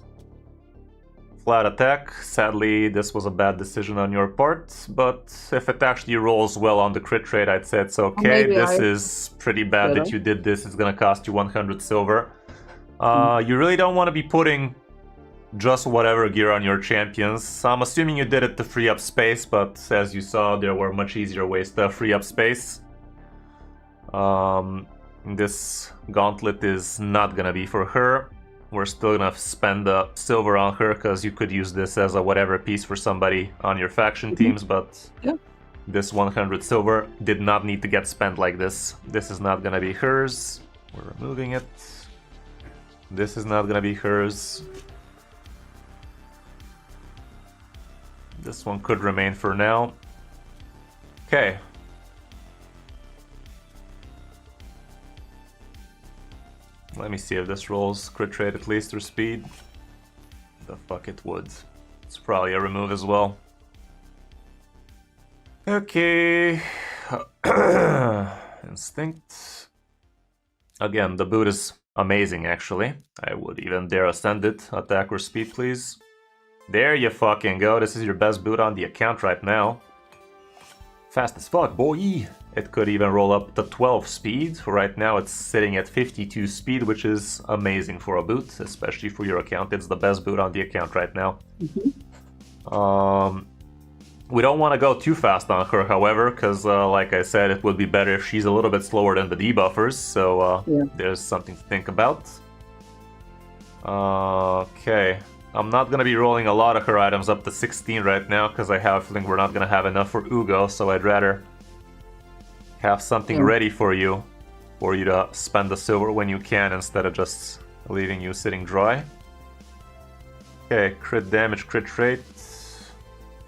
Flat attack. Sadly, this was a bad decision on your part, but if it actually rolls well on the crit rate, I'd say it's okay. This is pretty bad that you did this. It's gonna cost you 100 silver. You really don't want to be putting just whatever gear on your champions. I'm assuming you did it to free up space, but as you saw, there were much easier ways to free up space. This gauntlet is not gonna be for her. We're still gonna spend the silver on her, because you could use this as a whatever piece for somebody on your faction teams, but this 100 silver did not need to get spent like this. This is not gonna be hers. We're removing it. This is not gonna be hers. This one could remain for now. Okay. Let me see if this rolls crit rate at least or speed. The fuck it would. It's probably a remove as well. Okay. Instinct. Again, the boot is amazing actually. I would even dare ascend it. Attack or speed, please. There you fucking go. This is your best boot on the account right now. Fast as fuck, boy. It could even roll up to 12 speed. Right now it's sitting at 52 speed, which is amazing for a boot, especially for your account. It's the best boot on the account right now. We don't want to go too fast on her, however, because like I said, it would be better if she's a little bit slower than the debuffers, so there's something to think about. Okay. I'm not going to be rolling a lot of her items up to 16 right now, because I have a feeling we're not going to have enough for Ugo, so I'd rather have something ready for you to spend the silver when you can, instead of just leaving you sitting dry. Okay, crit damage, crit rate.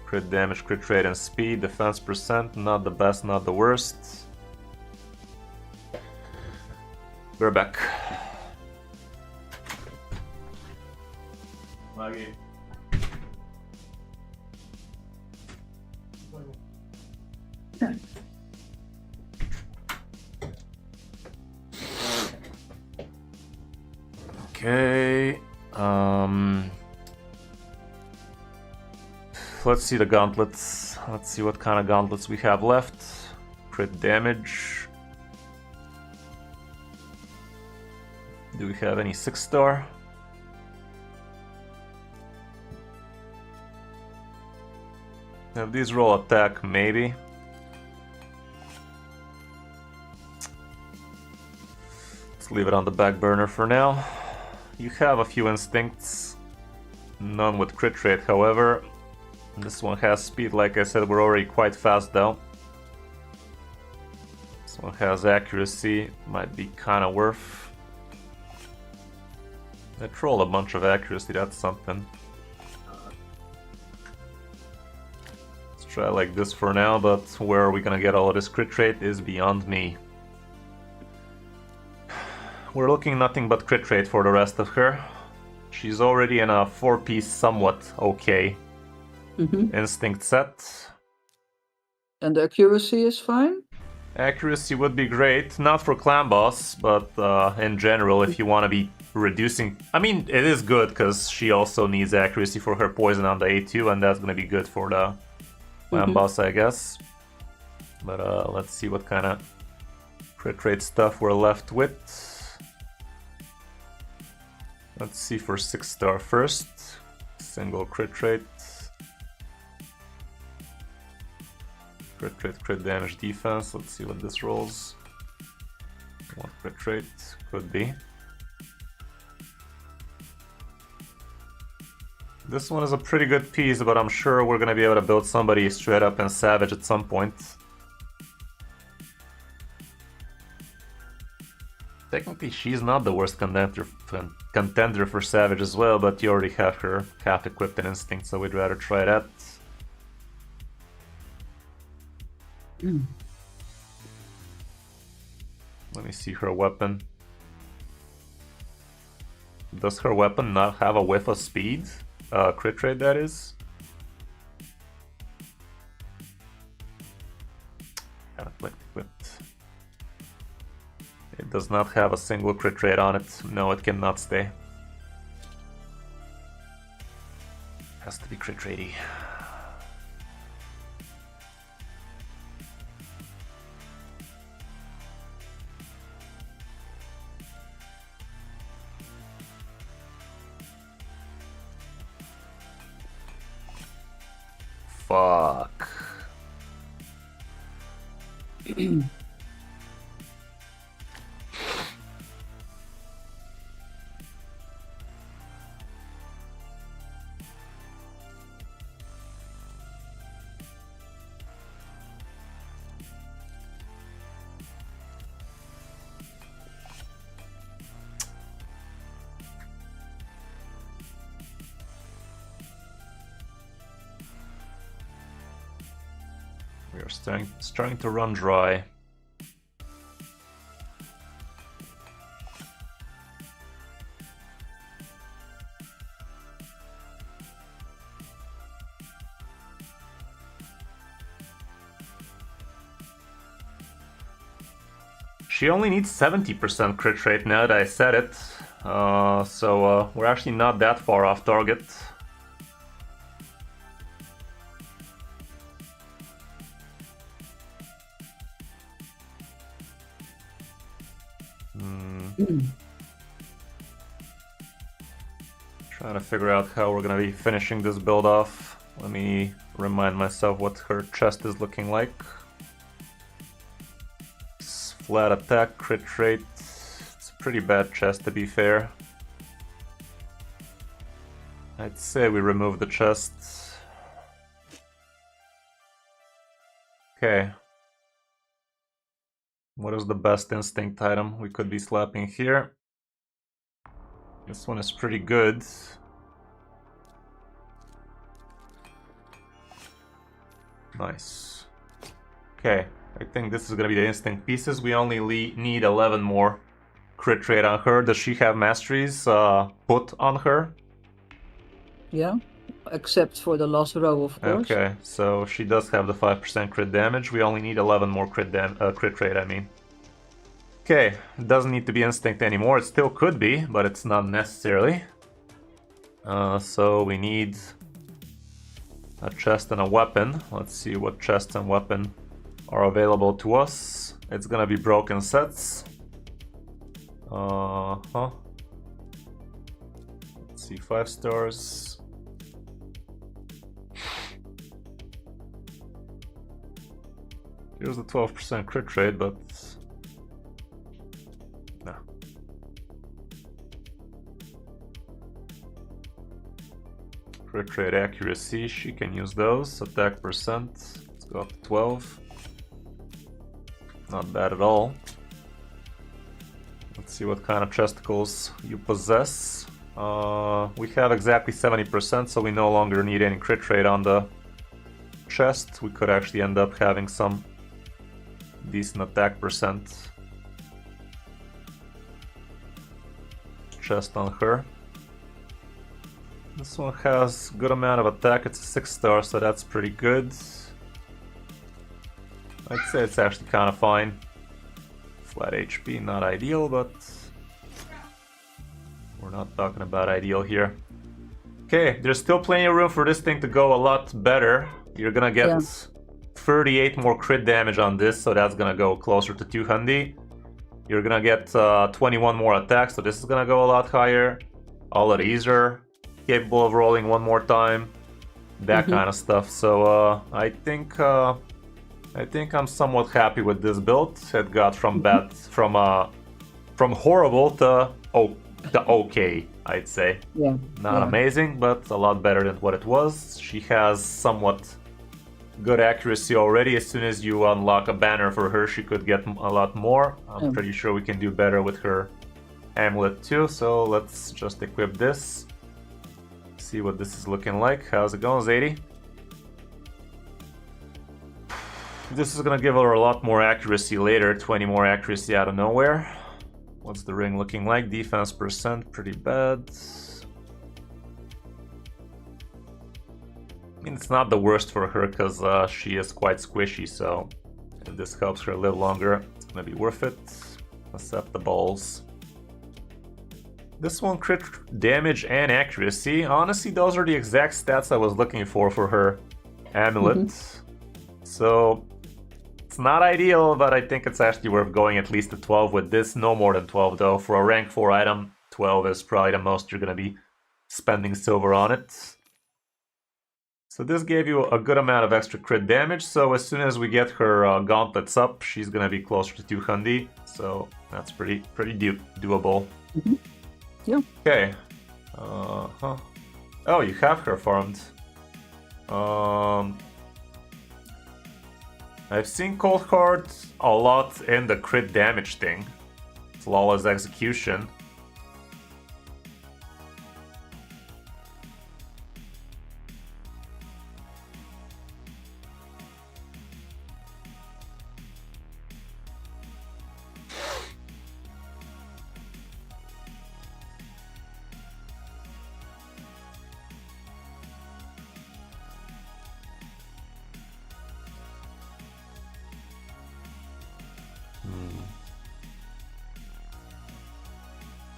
Crit damage, crit rate and speed. Defense percent, not the best, not the worst. We're back. Maggie. Okay. Let's see the gauntlets. Let's see what kind of gauntlets we have left. Crit damage. Do we have any 6-star? If these roll attack, maybe. Let's leave it on the back burner for now. You have a few instincts. None with crit rate, however. This one has speed, like I said, we're already quite fast though. This one has accuracy, might be kinda worth. Let's roll a bunch of accuracy, that's something. Let's try like this for now, but where are we gonna get all of this crit rate is beyond me. We're looking nothing but crit rate for the rest of her. She's already in a 4-piece somewhat okay instinct set. And the accuracy is fine? Accuracy would be great, not for clan boss, but in general, if you want to be reducing... I mean, it is good, because she also needs accuracy for her poison on the A2, and that's going to be good for the clan boss, I guess. But let's see what kind of crit rate stuff we're left with. Let's see for 6-star first. Single crit rate. Crit rate, crit damage, defense. Let's see what this rolls. What crit rate could be. This one is a pretty good piece, but I'm sure we're gonna be able to build somebody straight up and savage at some point. Technically, she's not the worst contender for savage as well, but you already have her half equipped in instinct, so we'd rather try that. Let me see her weapon. Does her weapon not have a whiff of speed? Crit rate, that is? Conflict equipped. It does not have a single crit rate on it. No, it cannot stay. Has to be crit ratey. Fuck. We are starting to run dry. She only needs 70% crit rate now that I said it, so we're actually not that far off target. Trying to figure out how we're gonna be finishing this build off. Let me remind myself what her chest is looking like. Flat attack, crit rate. It's a pretty bad chest, to be fair. I'd say we remove the chest. Okay. What is the best instinct item we could be slapping here? This one is pretty good. Nice. Okay, I think this is gonna be the instinct pieces. We only need 11 more crit rate on her. Does she have masteries put on her? Yeah, except for the last row, of course. Okay, so she does have the 5% crit damage. We only need 11 more crit rate, I mean. Okay, it doesn't need to be instinct anymore. It still could be, but it's not necessarily. So we need a chest and a weapon. Let's see what chest and weapon are available to us. It's gonna be broken sets. Let's see, 5 stars. Here's the 12% crit rate, but no. Crit rate, accuracy, she can use those. Attack percent, let's go up to 12. Not bad at all. Let's see what kind of chesticles you possess. We have exactly 70%, so we no longer need any crit rate on the chest, we could actually end up having some decent attack percent chest on her. This one has good amount of attack, it's a 6-star, so that's pretty good. I'd say it's actually kind of fine. Flat HP, not ideal, but we're not talking about ideal here. Okay, there's still plenty of room for this thing to go a lot better. You're gonna get 38 more crit damage on this, so that's gonna go closer to 200. You're gonna get 21 more attacks, so this is gonna go a lot higher. A lot easier. Capable of rolling one more time. That kind of stuff. So I think I'm somewhat happy with this build. It got from bad, from horrible to okay, I'd say. Yeah. Not amazing, but a lot better than what it was. She has somewhat good accuracy already. As soon as you unlock a banner for her, she could get a lot more. I'm pretty sure we can do better with her amulet too. So let's just equip this. See what this is looking like. How's it going, Zadie? This is gonna give her a lot more accuracy later. 20 more accuracy out of nowhere. What's the ring looking like? Defense percent, pretty bad. I mean, it's not the worst for her because she is quite squishy, so if this helps her live longer, it's gonna be worth it. Accept the balls. This one crit damage and accuracy. Honestly, those are the exact stats I was looking for her amulet. So it's not ideal, but I think it's actually worth going at least to 12 with this. No more than 12 though. For a rank 4 item, 12 is probably the most you're gonna be spending silver on it. So this gave you a good amount of extra crit damage, so as soon as we get her gauntlets up, she's gonna be closer to 200, so that's pretty doable. Yeah. Okay. Oh, you have her farmed. I've seen Cold Heart a lot in the crit damage thing. Flawless execution.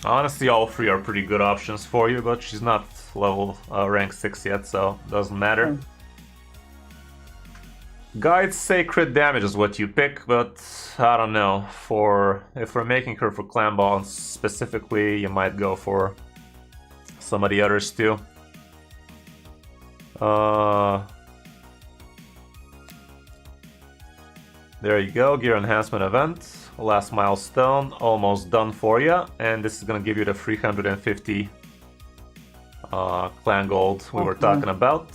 Honestly, all three are pretty good options for you, but she's not level rank 6 yet, so doesn't matter. Guides say crit damage is what you pick, but I don't know. If we're making her for clan balance specifically, you might go for some of the others too. There you go, gear enhancement event. Last milestone, almost done for you. And this is gonna give you the 350 clan gold we were talking about.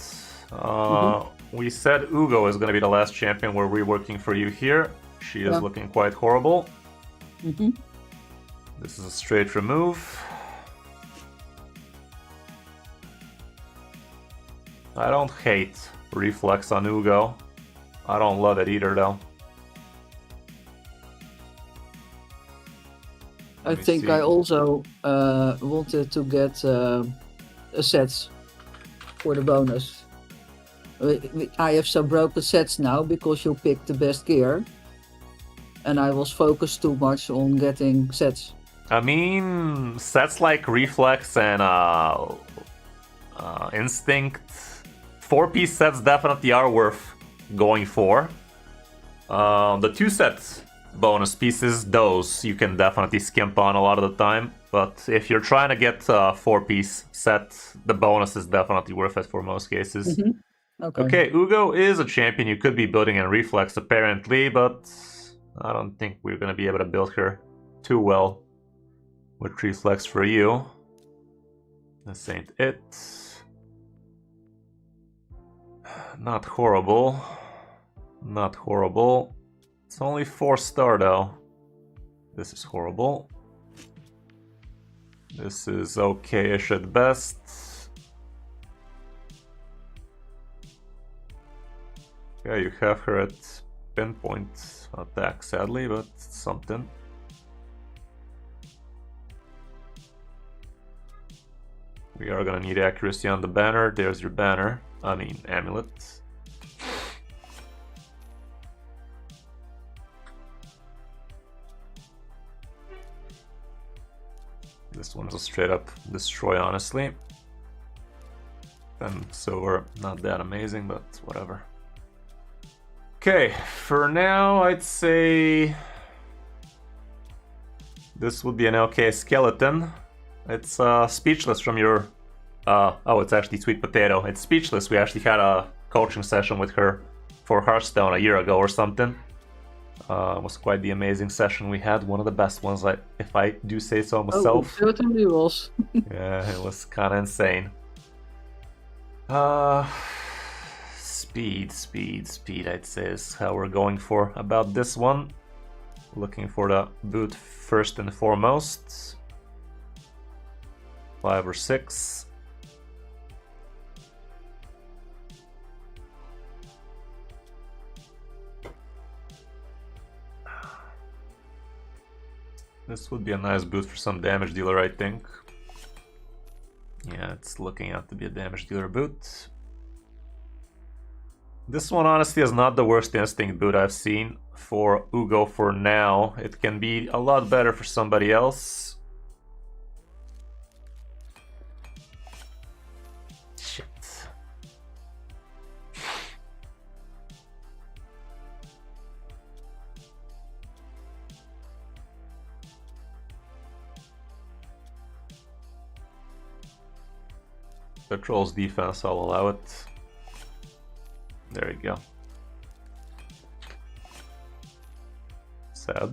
We said Ugo is gonna be the last champion. We're reworking for you here. She is looking quite horrible. This is a straight remove. I don't hate reflex on Ugo. I don't love it either though. I think I also wanted to get sets for the bonus. I have some broken sets now because you picked the best gear. And I was focused too much on getting sets. I mean, sets like Reflex and Instinct, 4-piece sets definitely are worth going for. The 2-set bonus pieces, those you can definitely skimp on a lot of the time. But if you're trying to get a 4-piece set, the bonus is definitely worth it for most cases. Okay, Ugo is a champion you could be building in Reflex apparently, but I don't think we're going to be able to build her too well with Reflex for you. This ain't it. Not horrible. Not horrible. It's only 4-star though. This is horrible. This is okay-ish at best. Okay, you have her at pinpoint attack, sadly, but it's something. We are gonna need accuracy on the banner. There's your banner. I mean, amulet. This one's a straight up destroy, honestly. And silver, not that amazing, but whatever. Okay, for now, I'd say this would be an okay skeleton. It's speechless from your... oh, it's actually Sweet Potato. It's speechless. We actually had a coaching session with her for Hearthstone a year ago or something. It was quite the amazing session we had. One of the best ones, if I do say so myself. Oh, it certainly was. Yeah, it was kind of insane. Speed, I'd say is how we're going for about this one. Looking for the boot first and foremost. 5 or 6. This would be a nice boot for some damage dealer, I think. Yeah, it's looking out to be a damage dealer boot. This one honestly is not the worst instinct boot I've seen for Ugo for now. It can be a lot better for somebody else. Shit. Patrol's defense, I'll allow it. There you go. Sad.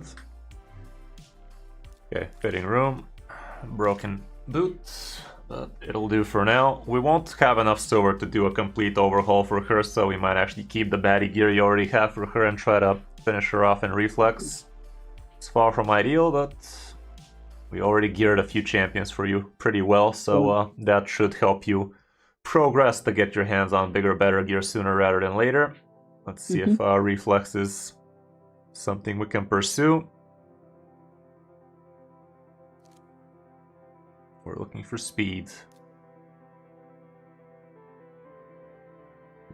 Okay, fitting room. Broken boots, but it'll do for now. We won't have enough silver to do a complete overhaul for her, so we might actually keep the baddie gear you already have for her and try to finish her off in reflex. It's far from ideal, but we already geared a few champions for you pretty well, so that should help you progress to get your hands on bigger, better gear sooner rather than later. Let's see if reflex is something we can pursue. We're looking for speed.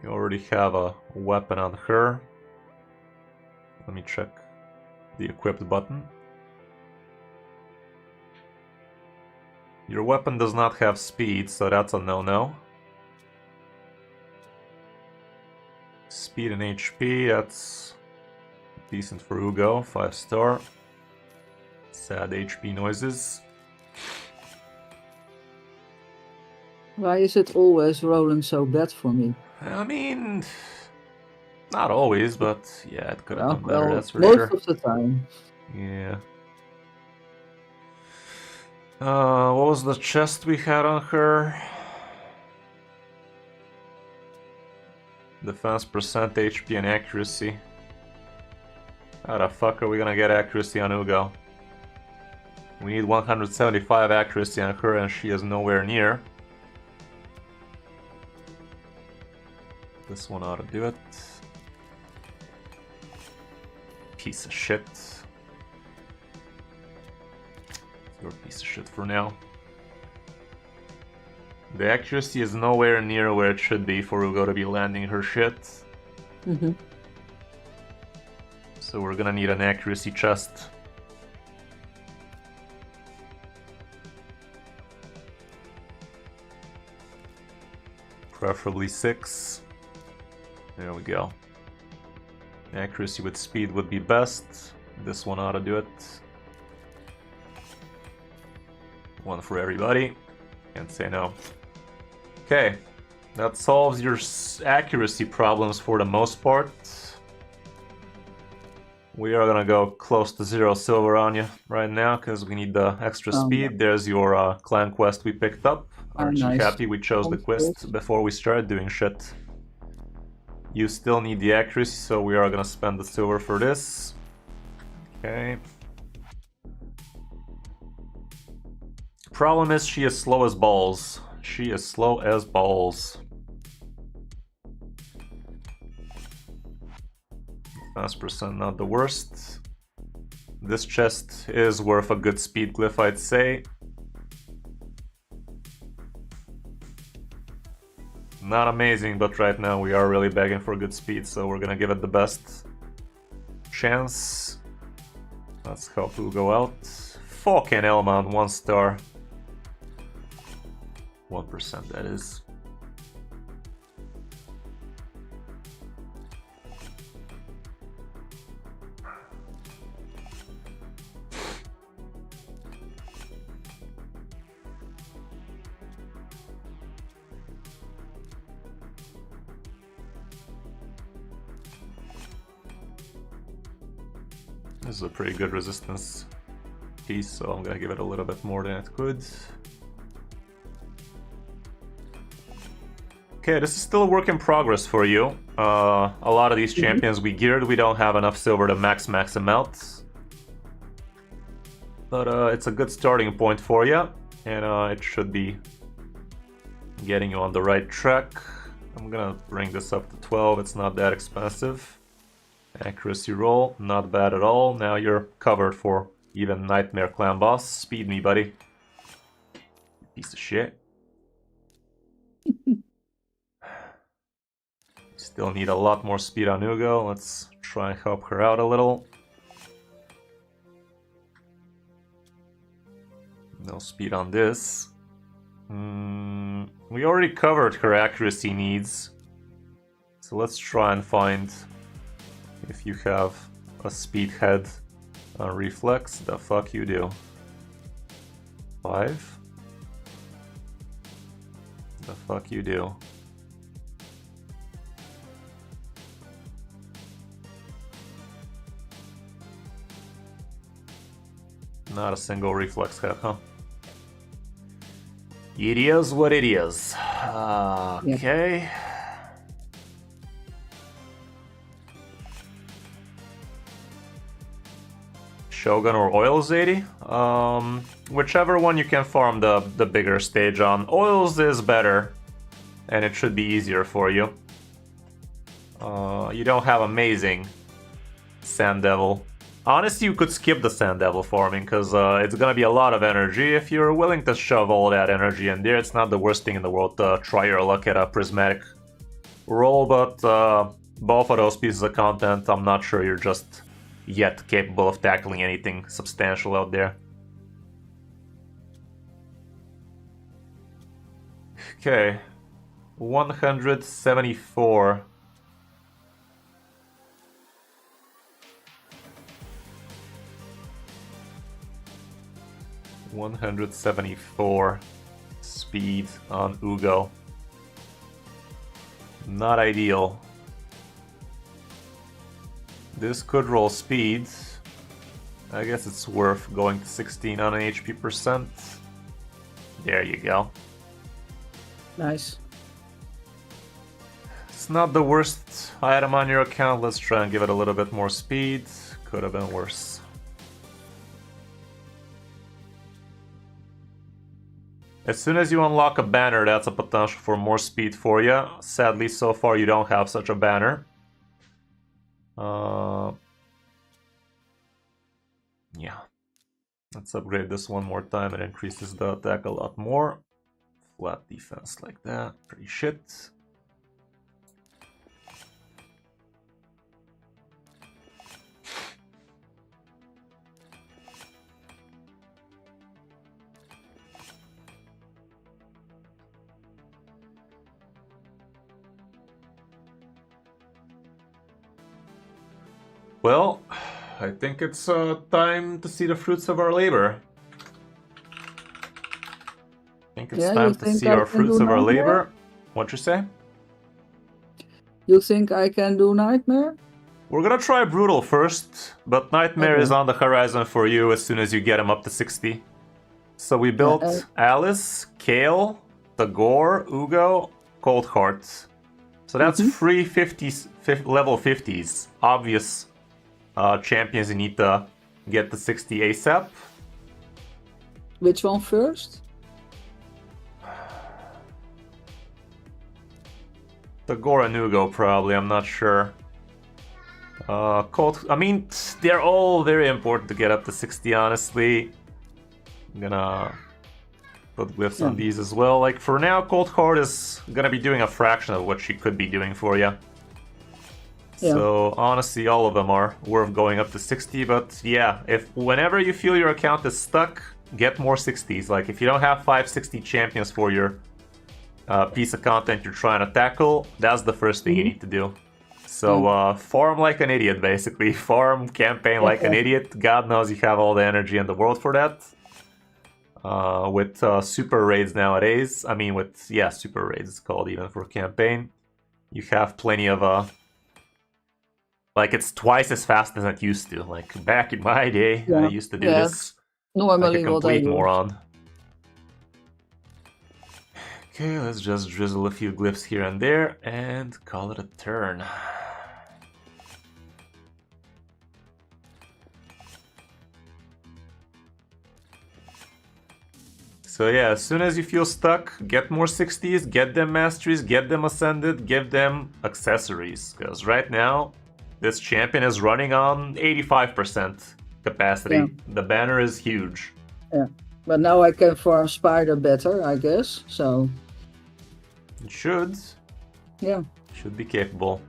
We already have a weapon on her. Let me check the equipped button. Your weapon does not have speed, so that's a no-no. Speed and HP, that's decent for Ugo, 5-star. Sad HP noises. Why is it always rolling so bad for me? I mean, not always, but yeah, it could have done better, Well, that's for most sure. of the time. Yeah. What was the chest we had on her? Defense percent, HP, and accuracy. How the fuck are we gonna get accuracy on Ugo? We need 175 accuracy on her, and she is nowhere near. This one ought to do it. Piece of shit. You're a piece of shit for now. The accuracy is nowhere near where it should be for Ugo to be landing her shit. So we're gonna need an accuracy chest. Preferably 6. There we go. Accuracy with speed would be best. This one ought to do it. One for everybody. Can't say no. Okay, that solves your accuracy problems for the most part. We are gonna go close to 0 silver on you right now because we need the extra speed. There's your clan quest we picked up. Aren't you happy we chose the quest before we started doing shit? You still need the accuracy, so we are gonna spend the silver for this. Okay. Problem is, she is slow as balls. She is slow as balls. Defense percent not the worst. This chest is worth a good speed glyph, I'd say. Not amazing, but right now we are really begging for good speed, so we're gonna give it the best chance. Let's help Who go out. Fucking Elmont, 1 star. 1% that is. This is a pretty good resistance piece, so I'm gonna give it a little bit more than it could. Okay, this is still a work in progress for you. A lot of these champions we geared, we don't have enough silver to max them out. But it's a good starting point for you, and it should be getting you on the right track. I'm gonna bring this up to 12, it's not that expensive. Accuracy roll, not bad at all. Now you're covered for even Nightmare Clan Boss. Speed me, buddy. Piece of shit. Still need a lot more speed on Ugo. Let's try and help her out a little. No speed on this. We already covered her accuracy needs. So let's try and find if you have a speedhead on reflex. The fuck you do. 5. The fuck you do. Not a single reflex head, huh? It is what it is. Okay. Shogun or Oils 80? Whichever one you can farm the bigger stage on. Oils is better, and it should be easier for you. You don't have amazing Sand Devil. Honestly, you could skip the Sand Devil farming, because it's gonna be a lot of energy. If you're willing to shove all that energy in there, it's not the worst thing in the world to try your luck at a prismatic roll, but both of those pieces of content, I'm not sure you're just yet capable of tackling anything substantial out there. Okay, 174. .174 speed on Ugo. Not ideal. This could roll speed. I guess it's worth going to 16 on an HP percent. There you go. Nice. It's not the worst item on your account. Let's try and give it a little bit more speed. Could have been worse. As soon as you unlock a banner, that's a potential for more speed for you. Sadly, so far you don't have such a banner. Yeah. Let's upgrade this one more time. It increases the attack a lot more. Flat defense like that. Pretty shit. Well, I think it's time to see the fruits of our labor. I think it's time to see our fruits of our labor. What'd you say? You think I can do Nightmare? We're gonna try Brutal first, but Nightmare is on the horizon for you as soon as you get him up to 60. So we built Alice, Kale, Tagore, Ugo, Cold Heart. So that's free 50s, level 50s. Obvious champions you need to get to 60 ASAP. Which one first? Tagore and Ugo probably, I'm not sure. Cold. I mean, they're all very important to get up to 60. Honestly, I'm gonna put glyphs on these as well. Like for now, Cold Heart is gonna be doing a fraction of what she could be doing for you. Yeah. So honestly, all of them are worth going up to 60. But yeah, if whenever you feel your account is stuck, get more 60s. Like if you don't have 560 champions for your piece of content you're trying to tackle, that's the first thing you need to do. So farm like an idiot, basically. Farm campaign like an idiot. God knows you have all the energy in the world for that. With super raids nowadays, I mean with, super raids it's called even for campaign, you have plenty of like it's twice as fast as it used to. Like back in my day, I used to do this normally like a complete moron. Okay, let's just drizzle a few glyphs here and there and call it a turn. So yeah, as soon as you feel stuck, get more 60s, get them masteries, get them ascended, give them accessories. Because right now, this champion is running on 85% capacity. Yeah. The banner is huge. Yeah, but now I can farm Spider better, I guess, so... It should. Yeah. Should be capable.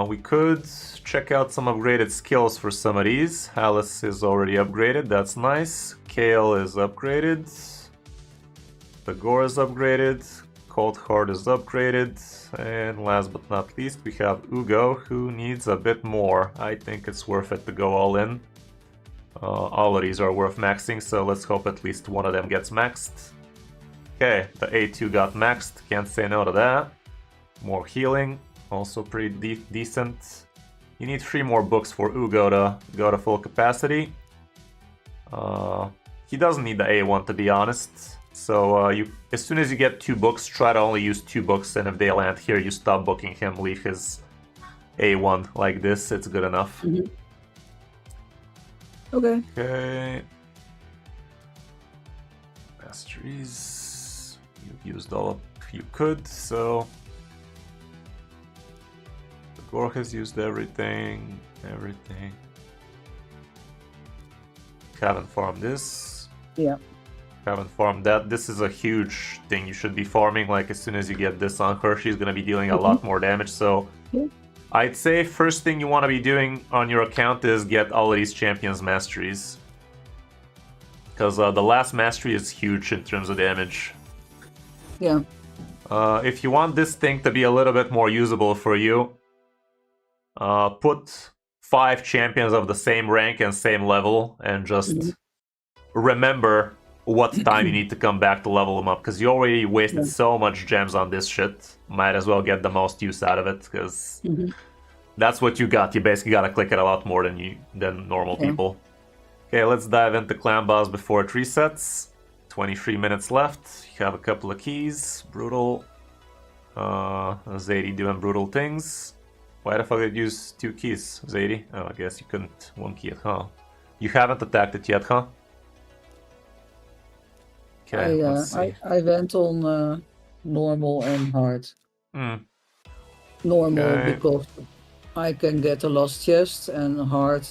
We could check out some upgraded skills for some of these. Alice is already upgraded, that's nice. Kale is upgraded. The Gore is upgraded. Cold Heart is upgraded. And last but not least, we have Ugo, who needs a bit more. I think it's worth it to go all in. All of these are worth maxing, so let's hope at least one of them gets maxed. Okay, the A2 got maxed, can't say no to that. More healing, also pretty decent. You need 3 more books for Ugo to go to full capacity. He doesn't need the A1 to be honest. So as soon as you get 2 books, try to only use 2 books, and if they land here, you stop booking him, leave his A1 like this, it's good enough. Okay. Okay. Masteries. You used all of you could, so... The Gore has used everything. Haven't farmed this. Yeah. Haven't farmed that. This is a huge thing you should be farming. Like as soon as you get this on her, she's gonna be dealing a lot more damage. So I'd say first thing you want to be doing on your account is get all of these champions masteries. Because the last mastery is huge in terms of damage. Yeah. If you want this thing to be a little bit more usable for you, put 5 champions of the same rank and same level, and just remember what time you need to come back to level them up, because you already wasted so much gems on this shit. Might as well get the most use out of it, because that's what you got. You basically gotta click it a lot more than normal people. Okay, let's dive into Clan Boss before it resets. 23 minutes left. You have a couple of keys. Brutal. Zadie doing brutal things. Why the fuck did you use 2 keys, Zadie? Oh, I guess you couldn't 1 key it, huh? You haven't attacked it yet, huh? Okay, let's see. I went on normal and hard. Normal because I can get a lost chest, and hard...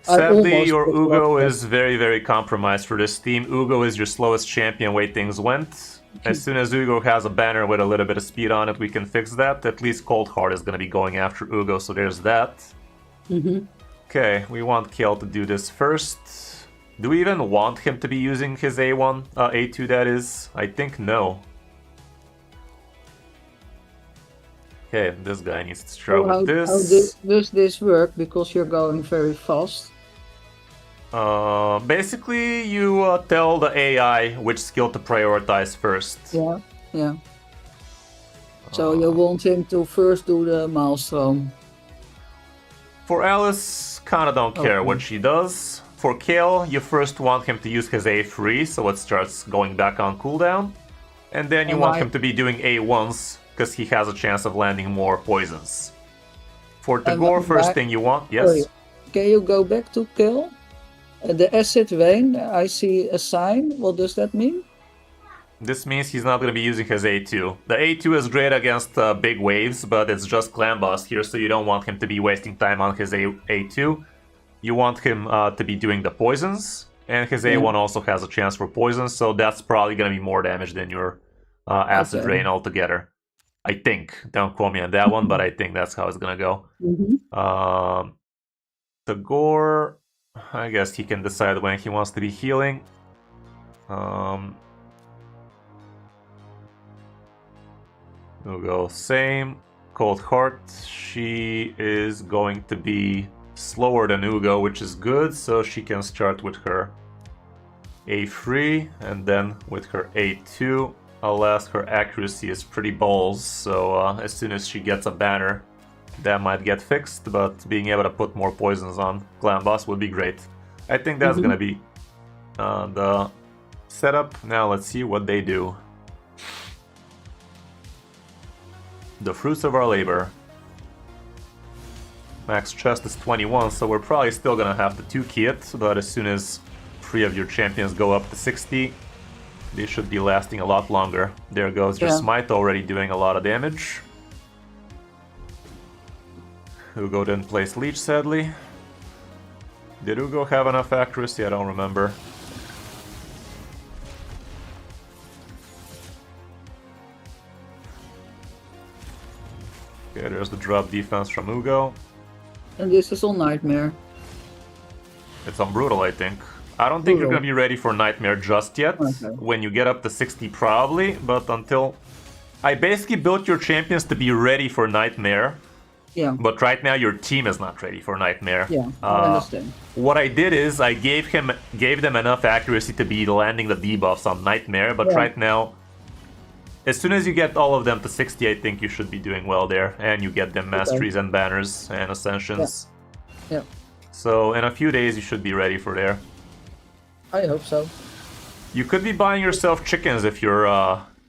Sadly, your Ugo is very, very compromised for this team. Ugo is your slowest champion way things went. As soon as Ugo has a banner with a little bit of speed on it, we can fix that. At least Cold Heart is going to be going after Ugo, so there's that. Okay, we want Kale to do this first. Do we even want him to be using his A1? A2 that is? I think no. Okay, this guy needs to start with this. How does this work? Because you're going very fast. Basically, you tell the AI which skill to prioritize first. Yeah. So you want him to first do the Maelstrom. For Alice, kinda don't care what she does. For Kale, you first want him to use his A3, so it starts going back on cooldown. And then you want him to be doing A1s, because he has a chance of landing more poisons. For Tagore, first thing you want, yes? Can you go back to Kale? The acid vein, I see a sign. What does that mean? This means he's not going to be using his A2. The A2 is great against big waves, but it's just clan boss here, so you don't want him to be wasting time on his A2. You want him to be doing the poisons, and his A1 also has a chance for poisons, so that's probably going to be more damage than your acid rain altogether. I think. Don't quote me on that one, but I think that's how it's going to go. The Gore, I guess he can decide when he wants to be healing. We'll go same. Cold Heart, she is going to be slower than Ugo, which is good, so she can start with her A3, and then with her A2. Alas, her accuracy is pretty balls, so as soon as she gets a banner, that might get fixed, but being able to put more poisons on Clan Boss would be great. I think that's gonna be the setup. Now let's see what they do. The fruits of our labor. Max chest is 21, so we're probably still gonna have to 2-key it, but as soon as 3 of your champions go up to 60, they should be lasting a lot longer. There goes your smite already doing a lot of damage. Ugo didn't place leech, sadly. Did Ugo have enough accuracy? I don't remember. Okay, there's the drop defense from Ugo. And this is on Nightmare. It's on Brutal, I think. I don't think you're going to be ready for Nightmare just yet. When you get up to 60 probably, but until... I basically built your champions to be ready for Nightmare. Yeah. But right now your team is not ready for Nightmare. Yeah, I understand. What I did is I gave them enough accuracy to be landing the debuffs on Nightmare, but right now, as soon as you get all of them to 60, I think you should be doing well there. And you get them masteries and banners and ascensions. Yeah. So in a few days you should be ready for there. I hope so. You could be buying yourself chickens if you're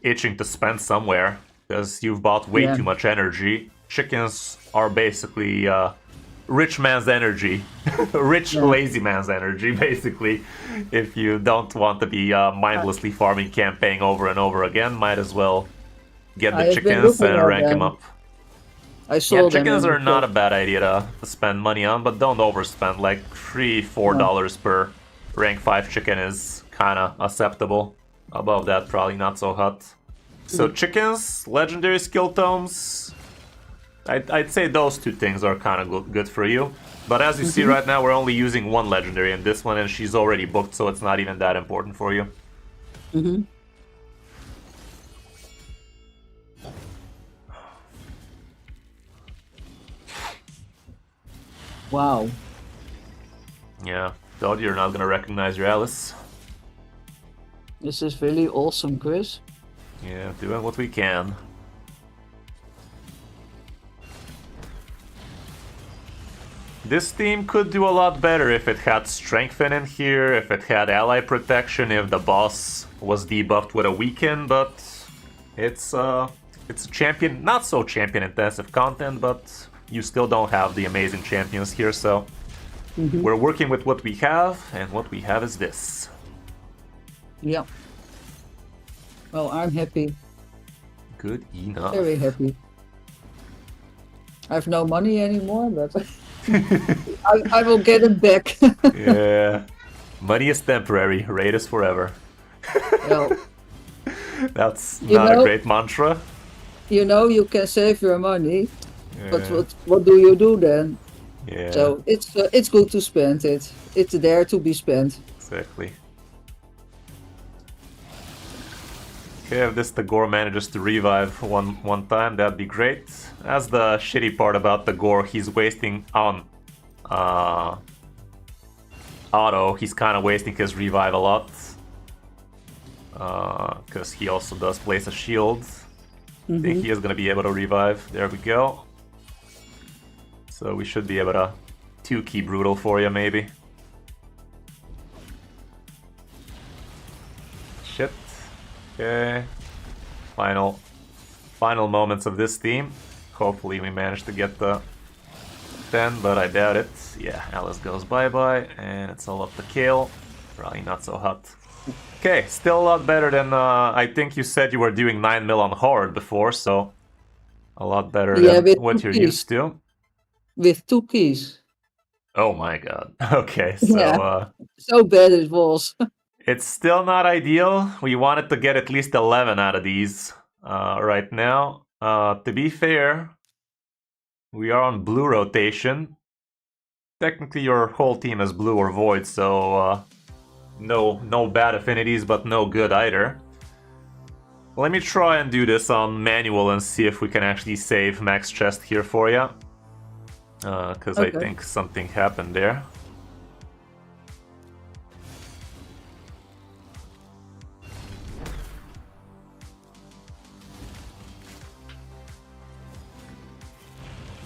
itching to spend somewhere, because you've bought way too much energy. Chickens are basically rich man's energy. Rich, lazy man's energy, basically. If you don't want to be mindlessly farming campaign over and over again, might as well get the chickens and rank them up. I saw chickens are not a bad idea to spend money on, but don't overspend. Like $3-4 per rank 5 chicken is kinda acceptable. Above that, probably not so hot. So chickens, legendary skill tomes, I'd say those two things are kind of good for you. But as you see right now, we're only using one legendary in this one, and she's already booked, so it's not even that important for you. Wow. Yeah, thought you're not gonna recognize your Alice. This is really awesome, Chris. Yeah, doing what we can. This team could do a lot better if it had Strengthen in here, if it had Ally Protection, if the boss was debuffed with a weaken, but it's a champion, not so champion intensive content, but you still don't have the amazing champions here, so we're working with what we have, and what we have is this. Yeah. Well, I'm happy. Good enough. Very happy. I have no money anymore, but I will get it back. Yeah. Money is temporary, raid is forever. Well, that's not a great mantra. You know, you can save your money, but what do you do then? Yeah. So it's good to spend it. It's there to be spent. Exactly. Okay, if this Gore manages to revive one time, that'd be great. That's the shitty part about the Gore. He's wasting on auto. He's kind of wasting his revive a lot. Because he also does place a shield. I think he is going to be able to revive. There we go. So we should be able to 2-key Brutal for you, maybe. Shit. Okay. Final moments of this team. Hopefully we manage to get the 10, but I doubt it. Yeah, Alice goes bye-bye, and it's all up to Kale. Probably not so hot. Okay, still a lot better than I think you said you were doing 9 mil on hard before, so a lot better Yeah, than with two what you're keys. used to. With 2 keys. Oh my god. Okay, Yeah, so so bad it was. it's still not ideal. We wanted to get at least 11 out of these right now. To be fair, we are on blue rotation. Technically, your whole team is blue or void, so no bad affinities, but no good either. Let me try and do this on manual and see if we can actually save max chest here for you. Because I Okay. think something happened there.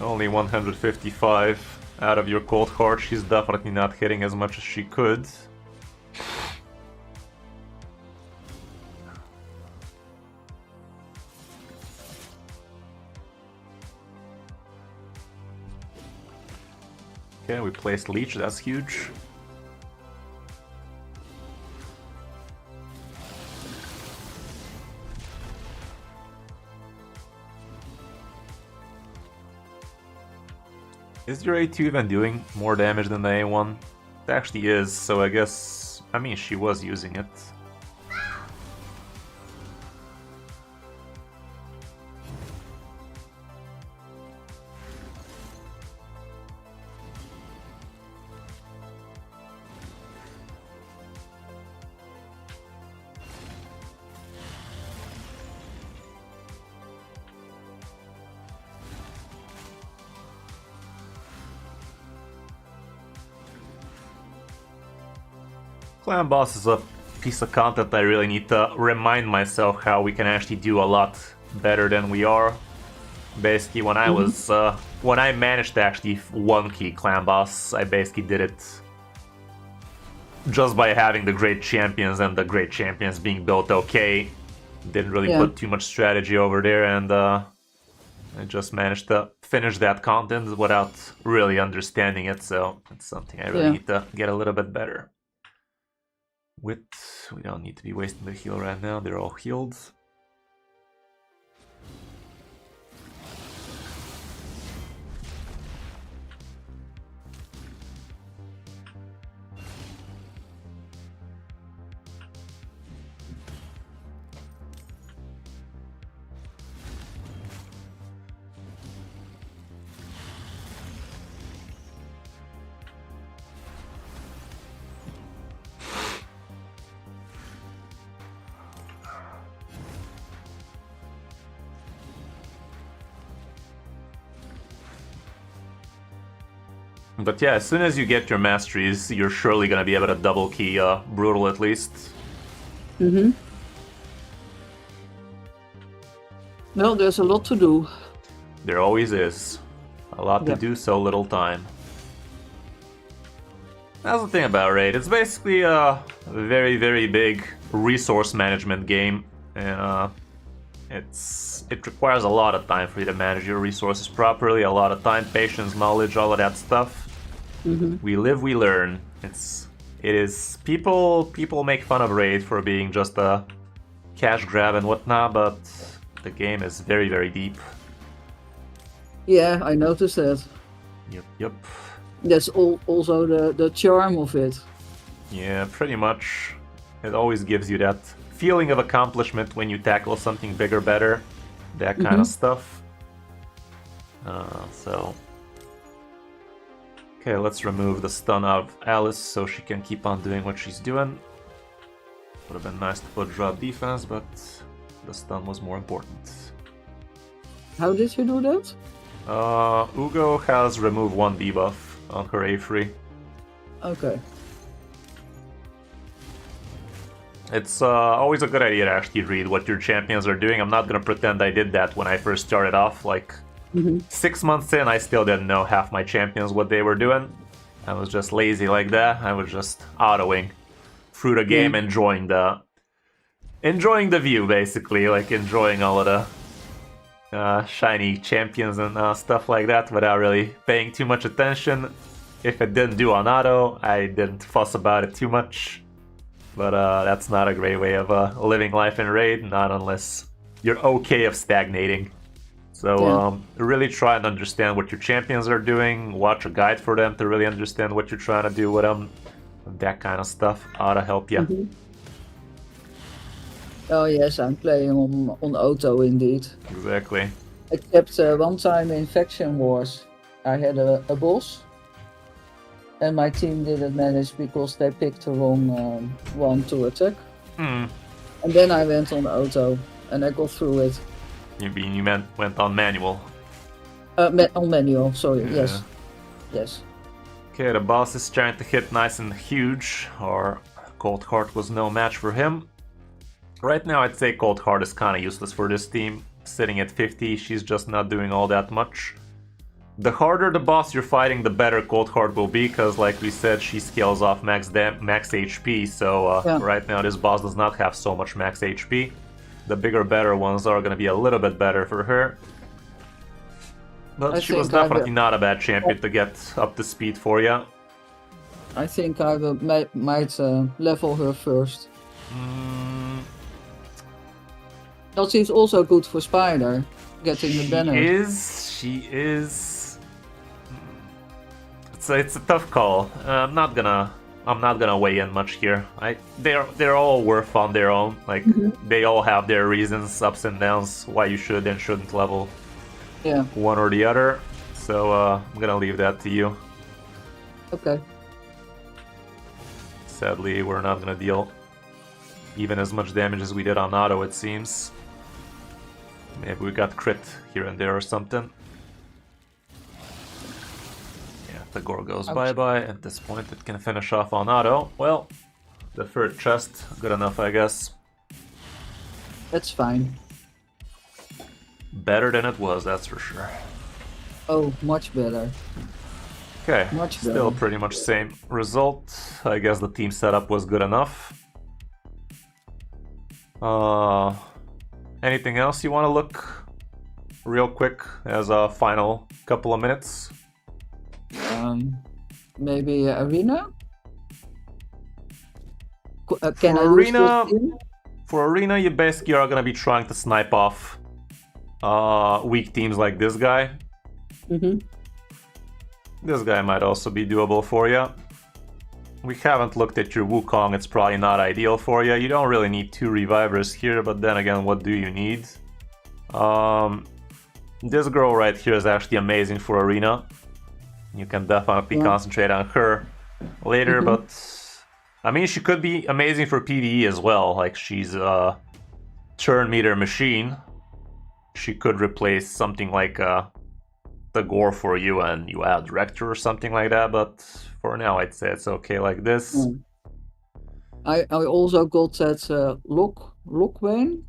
Only 155 out of your cold heart. She's definitely not hitting as much as she could. Okay, we placed Leech, that's huge. Is your A2 even doing more damage than the A1? It actually is, so I guess... I mean, she was using it. Clan Boss is a piece of content I really need to remind myself how we can actually do a lot better than we are. Basically, when I was when I managed to actually 1-key Clan Boss, I basically did it just by having the great champions, and the great champions being built okay. Didn't really put too much strategy over there, and I just managed to finish that content without really understanding it, so it's something I really need to get a little bit better. We don't need to be wasting the heal right now, they're all healed. But yeah, as soon as you get your masteries, you're surely gonna be able to double key Brutal at least. Well, there's a lot to do. There always is. A lot to do, so little time. That's the thing about Raid. It's basically a very, very big resource management game, and it requires a lot of time for you to manage your resources properly. A lot of time, patience, knowledge, all of that stuff. We live, we learn. It is people make fun of Raid for being just a cash grab and whatnot, but the game is very, very deep. Yeah, I noticed that. Yep. That's also the charm of it. Yeah, pretty much. It always gives you that feeling of accomplishment when you tackle something bigger, better, that kind of stuff. Okay, let's remove the stun of Alice so she can keep on doing what she's doing. Would have been nice to put drop defense, but the stun was more important. How did you do that? Ugo has removed 1 debuff on her A3. Okay. It's always a good idea to actually read what your champions are doing. I'm not gonna pretend I did that when I first started off. Like, 6 months in, I still didn't know half my champions what they were doing. I was just lazy like that. I was just autoing through the game, enjoying the view, basically, like enjoying all of the shiny champions and stuff like that without really paying too much attention. If it didn't do on auto, I didn't fuss about it too much. But that's not a great way of living life in Raid, not unless you're okay of stagnating. So really try and understand what your champions are doing, watch a guide for them to really understand what you're trying to do with them. That kind of stuff ought to help you. Mhm. Oh yes, I'm playing on auto indeed. Exactly. Except one time in Faction Wars, I had a boss, and my team didn't manage because they picked the wrong one to attack. Hmm. And then I went on auto, and I got through it. You mean you went on manual? On manual, sorry, Yeah. yes. Okay, the boss is trying to hit nice and huge. Our Cold Heart was no match for him. Right now I'd say Cold Heart is kinda useless for this team. Sitting at 50, she's just not doing all that much. The harder the boss you're fighting, the better Cold Heart will be, because like we said, she scales off max HP, so right now this boss does not have so much max HP. The bigger, better ones are gonna be a little bit better for her. But she was definitely not a bad champion to get up to speed for you. I think I might level her first. That seems also good for Spider, getting the banner. She is. It's a tough call. I'm not gonna weigh in much here. They're all worth on their own. Like they all have their reasons, ups and downs, why you should and shouldn't level one or the other. So I'm gonna leave that to you. Okay. Sadly, we're not gonna deal even as much damage as we did on auto, it seems. Maybe we got crit here and there or something. Yeah, the gore goes bye-bye. At this point, it can finish off on auto. Well, the third chest, good enough, I guess. That's fine. Better than it was, that's for sure. Oh, much better. Okay, still pretty much same result. I guess the team setup was good enough. Anything else you want to look real quick as a final couple of minutes? Maybe Arena? Can I use this team? For Arena, you basically are going to be trying to snipe off weak teams like this guy. This guy might also be doable for you. We haven't looked at your Wukong, it's probably not ideal for you. You don't really need 2 revivers here, but then again, what do you need? This girl right here is actually amazing for Arena. You can definitely concentrate on her later, but I mean, she could be amazing for PvE as well. Like, she's a turn meter machine. She could replace something like the gore for you and you add Rector or something like that, but for now I'd say it's okay like this. I also got that Lockwayne.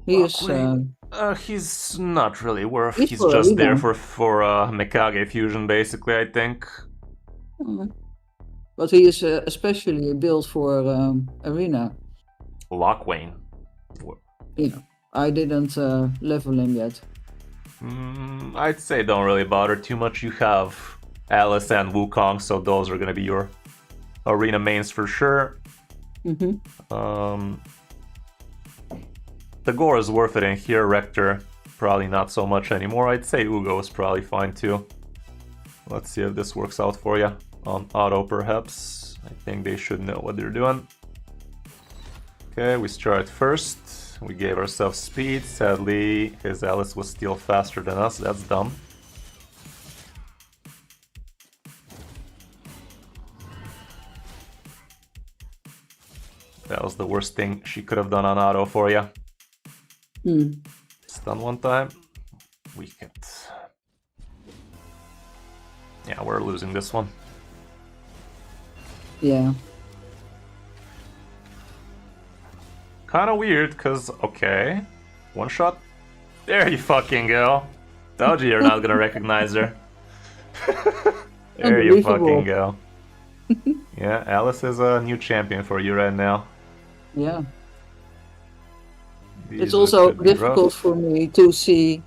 He's not really worth. He's just there for Mikage fusion, basically, I think. But he is especially built for Arena. Lockwayne. Yeah, I didn't level him yet. I'd say don't really bother too much. You have Alice and Wukong, so those are gonna be your Arena mains for sure. The gore is worth it in here. Rector, probably not so much anymore. I'd say Ugo is probably fine too. Let's see if this works out for you. On auto, perhaps. I think they should know what they're doing. Okay, we start first. We gave ourselves speed. Sadly, his Alice was still faster than us. That's dumb. That was the worst thing she could have done on auto for you. Stun one time. Weakened. Yeah, we're losing this one. Yeah. Kinda weird, cause, okay. One shot. There you fucking go. Told you you're not gonna recognize her. There you fucking go. Yeah, Alice is a new champion for you right now. Yeah. It's also difficult for me to see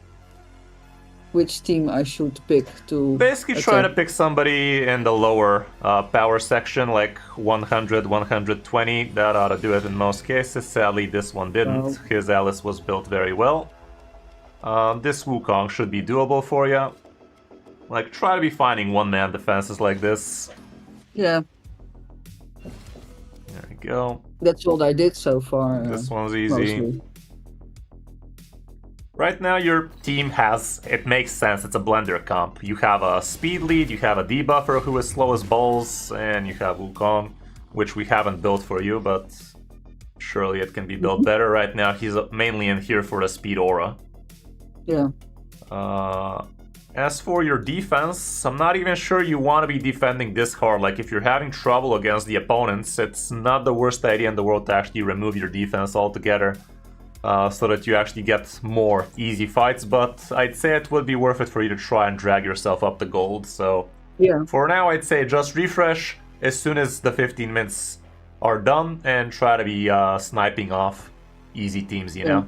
which team I should pick to Basically attack. try to pick somebody in the lower power section, like 100, 120. That ought to do it in most cases. Sadly, this one didn't. Wow. His Alice was built very well. This Wukong should be doable for you. Like, try to be finding one-man defenses like this. Yeah, There we go. that's what I did so far. This one's easy. Mostly. Right now your team has, it makes sense, it's a blender comp. You have a speed lead, you have a debuffer who is slow as balls, and you have Wukong, which we haven't built for you, but surely it can be built better. Right now he's mainly in here for the speed aura. Yeah. As for your defense, I'm not even sure you want to be defending this hard. Like, if you're having trouble against the opponents, it's not the worst idea in the world to actually remove your defense altogether. So that you actually get more easy fights, but I'd say it would be worth it for you to try and drag yourself up to gold. So Yeah. for now, I'd say just refresh as soon as the 15 minutes are done and try to be sniping off easy teams, you know.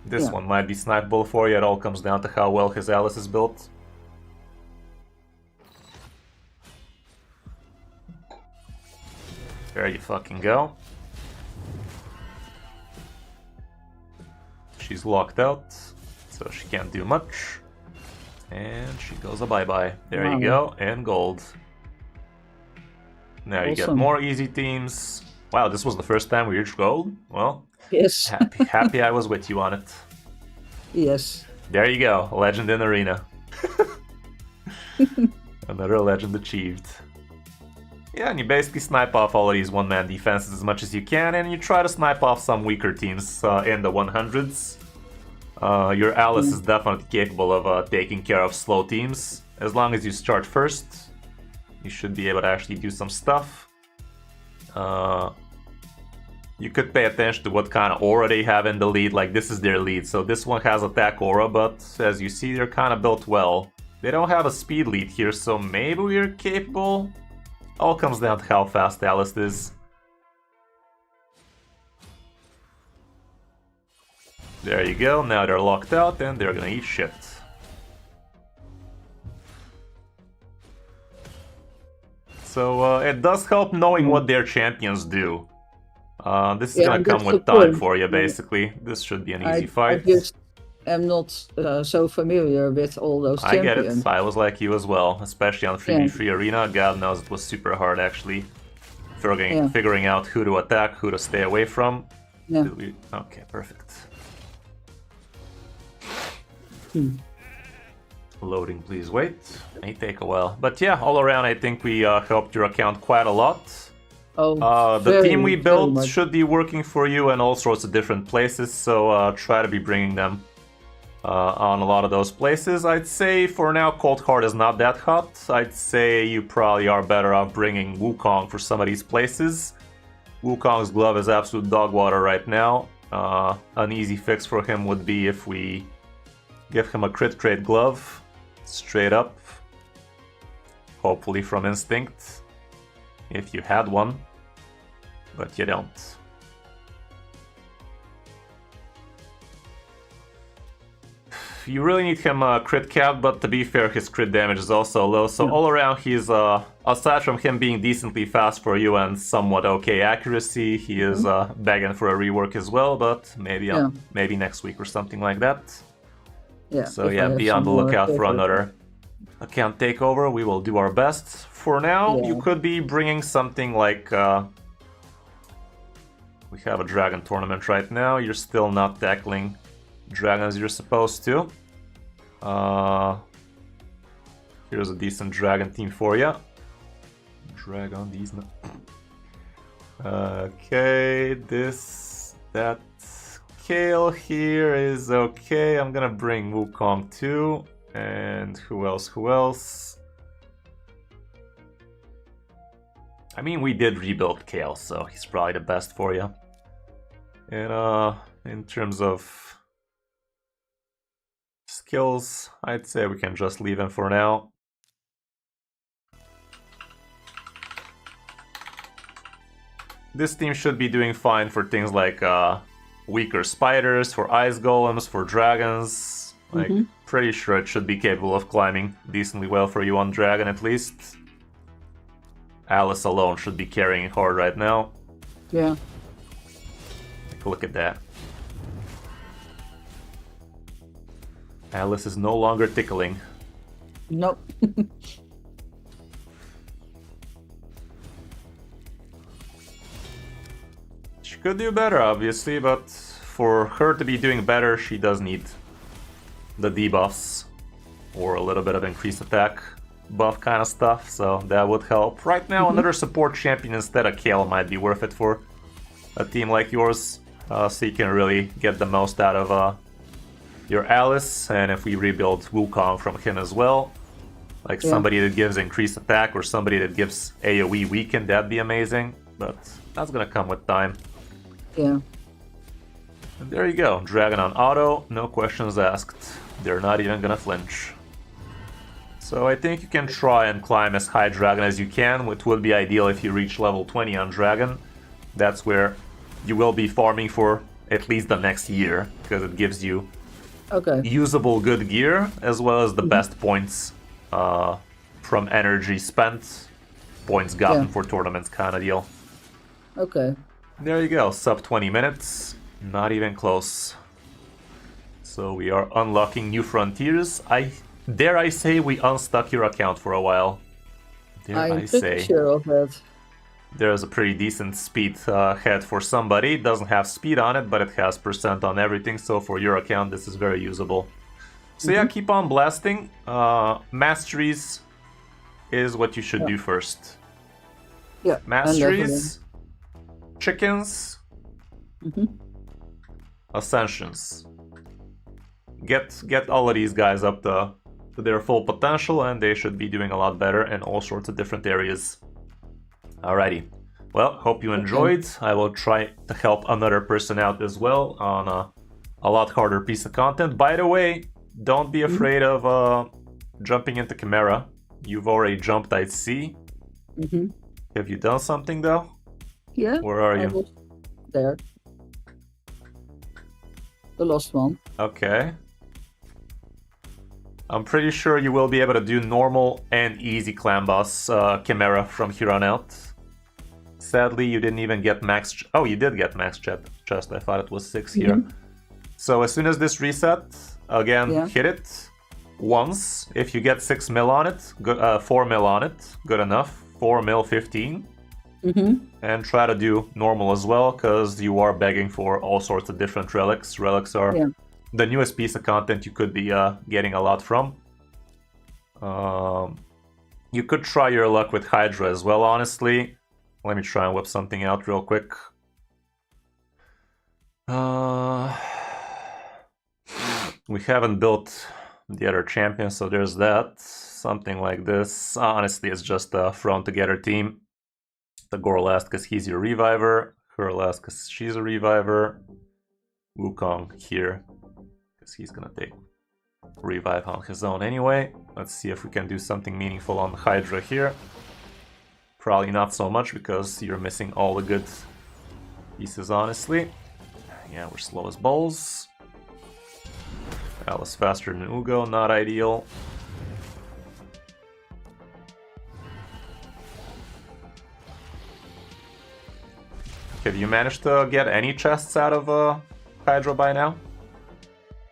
This Yeah. one might be snipeable for you. It all comes down to how well his Alice is built. There you fucking go. She's locked out, so she can't do much. And she goes a bye-bye. There you go, and gold. Now you get Awesome. more easy teams. Wow, this was the first time we reached gold? Well, Yes. happy I was with you on it. Yes. There you go, legend in arena. Another legend achieved. Yeah, and you basically snipe off all of these one-man defenses as much as you can, and you try to snipe off some weaker teams in the 100s. Your Alice is definitely capable of taking care of slow teams. As long as you start first, you should be able to actually do some stuff. You could pay attention to what kind of aura they have in the lead. Like, this is their lead, so this one has attack aura, but as you see, they're kind of built well. They don't have a speed lead here, so maybe we're capable. All comes down to how fast Alice is. There you go, now they're locked out and they're gonna eat shit. So it does help knowing what their champions do. This is gonna come with time for you, basically. This should be an easy fight. I just am not so familiar with all those champions. I get it. I was like you as well, especially on 3v3 Arena. God knows it was super hard, actually. Figuring out who to attack, who to stay away from. Yeah. Okay, perfect. Loading, please wait. May take a while. But yeah, all around I think we helped your account quite a lot. The team we built should be working for you in all sorts of different places, so try to be bringing them on a lot of those places. I'd say for now Cold Heart is not that hot. I'd say you probably are better off bringing Wukong for some of these places. Wukong's glove is absolute dog water right now. An easy fix for him would be if we give him a crit crate glove, straight up, hopefully from instinct, if you had one, but you don't. You really need him crit cap, but to be fair, his crit damage is also low, so all around he's, aside from him being decently fast for you and somewhat okay accuracy, he is begging for a rework as well, but maybe maybe next week or something like that. Yeah. So yeah, be on the lookout for another account takeover. We will do our best. For now, you could be bringing something like... we have a dragon tournament right now. You're still not tackling dragons you're supposed to. Here's a decent dragon team for you. Dragon, these... Okay, that... Kale here is okay. I'm gonna bring Wukong too. And who else? I mean, we did rebuild Kale, so he's probably the best for you. And in terms of skills, I'd say we can just leave him for now. This team should be doing fine for things like weaker spiders, for ice golems, for dragons. Like, pretty sure it should be capable of climbing decently well for you on Dragon at least. Alice alone should be carrying hard right now. Yeah. Like, look at that. Alice is no longer tickling. Nope. She could do better, obviously, but for her to be doing better, she does need the debuffs or a little bit of increased attack buff kind of stuff, so that would help. Right now, another support champion instead of Kale might be worth it for a team like yours, so you can really get the most out of your Alice, and if we rebuild Wukong from him as well, like somebody that gives increased attack or somebody that gives AoE weaken, that'd be amazing, but that's gonna come with time. Yeah. And there you go, Dragon on auto, no questions asked. They're not even gonna flinch. So I think you can try and climb as high Dragon as you can, which would be ideal if you reach level 20 on Dragon. That's where you will be farming for at least the next year, because it gives you usable good gear, as well as the best points from energy spent, points gotten for tournaments kind of deal. Okay. There you go, sub 20 minutes, not even close. So we are unlocking new frontiers. Dare I say we unstuck your account for a while. I'm pretty sure of that. There's a pretty decent speed head for somebody. It doesn't have speed on it, but it has percent on everything, so for your account this is very usable. So yeah, keep on blasting. Masteries is what you should do first. Yeah. Masteries, chickens, ascensions. Get all of these guys up to their full potential, and they should be doing a lot better in all sorts of different areas. Alrighty. Well, hope you enjoyed. I will try to help another person out as well on a lot harder piece of content. By the way, don't be afraid of jumping into Chimera. You've already jumped, I see. Have you done something though? Yeah. Where are you? There. The last one. Okay. I'm pretty sure you will be able to do normal and easy clan boss Chimera from here on out. Sadly, you didn't even get max... Oh, you did get max chest. I thought it was 6 here. So as soon as this resets, again, hit it once. If you get 6 mil on it, good, 4 mil on it, good enough. 4 mil 15. And try to do normal as well, because you are begging for all sorts of different relics. Relics are the newest piece of content you could be getting a lot from. You could try your luck with Hydra as well, honestly. Let me try and whip something out real quick. We haven't built the other champion, so there's that. Something like this. Honestly, it's just a thrown together team. The Gorlast because he's your reviver. Hurlast because she's a reviver. Wukong here because he's gonna take revive on his own anyway. Let's see if we can do something meaningful on Hydra here. Probably not so much because you're missing all the good pieces, honestly. Yeah, we're slow as balls. Alice faster than Ugo, not ideal. Have you managed to get any chests out of Hydra by now?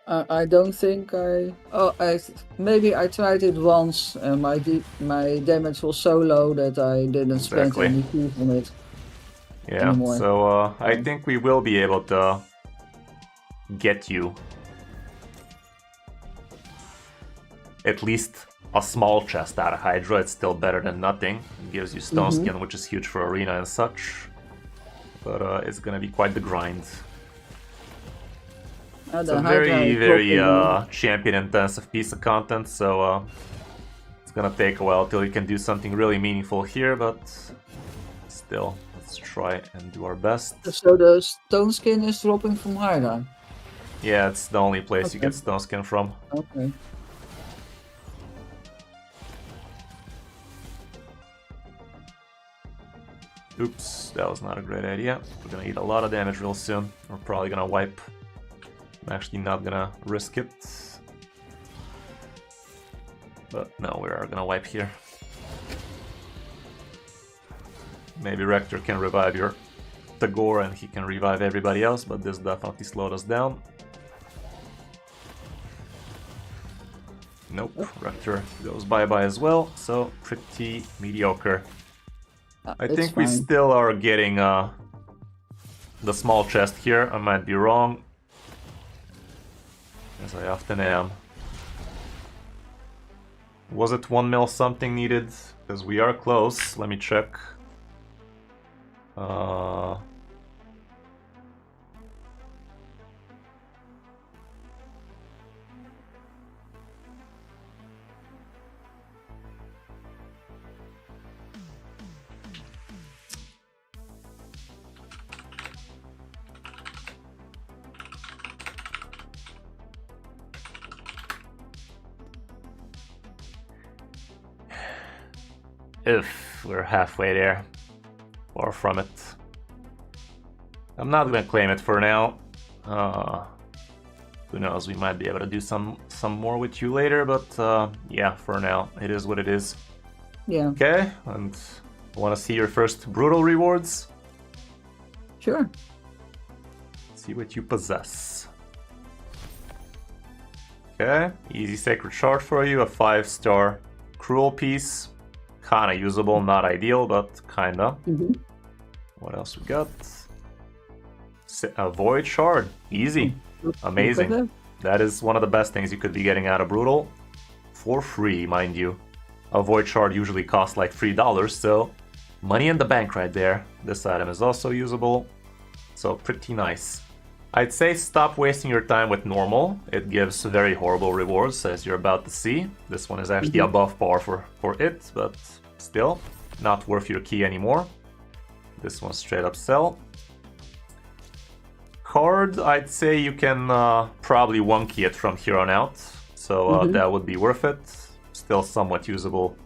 I don't think I... Oh, maybe I tried it once and my damage was so low that I didn't spend any keys on it. Yeah, anymore. So I think we will be able to get you at least a small chest out of Hydra. It's still better than nothing. It gives you stone skin, which is huge for arena and such. But it's gonna be quite the grind. It's a very champion intensive piece of content, so it's gonna take a while till you can do something really meaningful here, but still, let's try and do our best. So the stone skin is dropping from Hydra? Yeah, it's the only place you get stone skin from. Okay. Oops, that was not a great idea. We're gonna eat a lot of damage real soon. We're probably gonna wipe. I'm actually not gonna risk it. But no, we are gonna wipe here. Maybe Rector can revive your Tagore and he can revive everybody else, but this definitely slowed us down. Nope, Rector goes bye-bye as well, so pretty mediocre. I think we still are getting the small chest here. I might be wrong, as I often am. Was it 1 mil something needed? Because we are close. Let me check. If we're halfway there, far from it. I'm not gonna claim it for now. Who knows, we might be able to do some more with you later, but yeah, for now, it is what it is. Yeah. Okay, and want to see your first brutal rewards? Sure. See what you possess. Okay, easy sacred shard for you, a 5-star cruel piece. Kinda usable, not ideal, but kinda. What else we got? A void shard, easy, amazing. That is one of the best things you could be getting out of brutal, for free, mind you. A void shard usually costs like $3, so money in the bank right there. This item is also usable, so pretty nice. I'd say stop wasting your time with normal. It gives very horrible rewards, as you're about to see. This one is actually above par for it, but still not worth your key anymore. This one straight up sell. Card, I'd say you can probably 1-key it from here on out, so that would be worth it. Still somewhat usable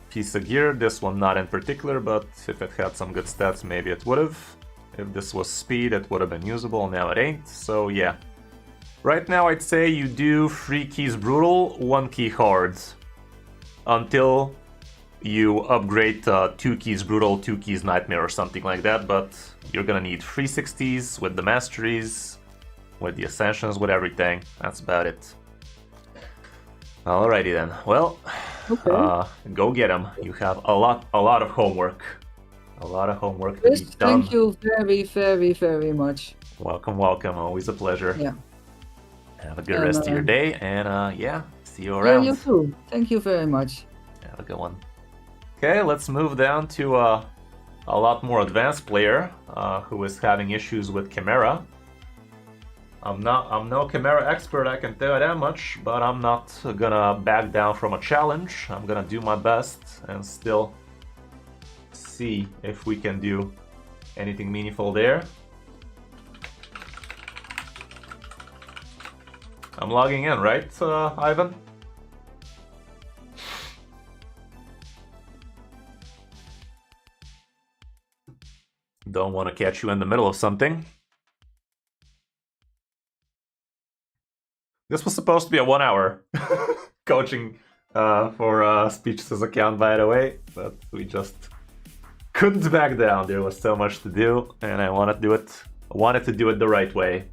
piece of gear. This one not in particular, but if it had some good stats, maybe it would have. If this was speed, it would have been usable. Now it ain't, so yeah. Right now, I'd say you do 3 keys brutal, 1-key cards, until you upgrade 2 keys brutal, 2 keys nightmare or something like that, but you're gonna need 360s with the masteries, with the ascensions, with everything. That's about it. Alrighty then. Well, go get them. You have a lot of homework. A lot of homework to be done. Thank you very, very, very much. Welcome, welcome. Always a pleasure. Yeah. Have a good rest of your day, and yeah, see you around. Yeah, you too. Thank you very much. Have a good one. Okay, let's move down to a lot more advanced player who is having issues with Chimera. I'm no Chimera expert, I can tell you that much, but I'm not gonna back down from a challenge. I'm gonna do my best and still see if we can do anything meaningful there. I'm logging in, right, Ivan? Don't want to catch you in the middle of something. This was supposed to be a 1-hour coaching for Speechless's account, by the way, but we just couldn't back down. There was so much to do, and I wanted to do it the right way.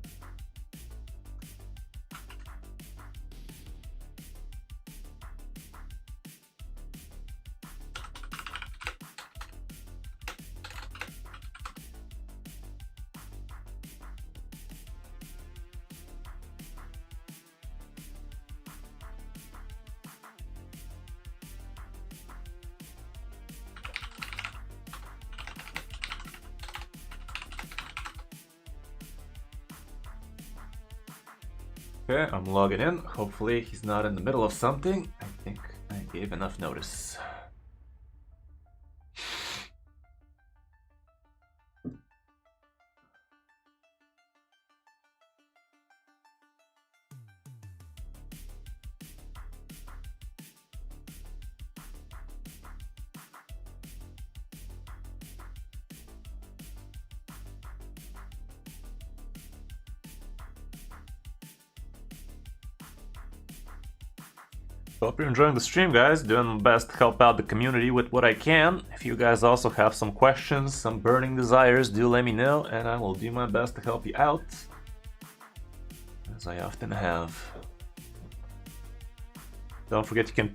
Okay, I'm logging in. Hopefully he's not in the middle of something. I think I gave enough notice. Hope you're enjoying the stream, guys. Doing my best to help out the community with what I can. If you guys also have some questions, some burning desires, do let me know, and I will do my best to help you out, as I often have. Don't forget you can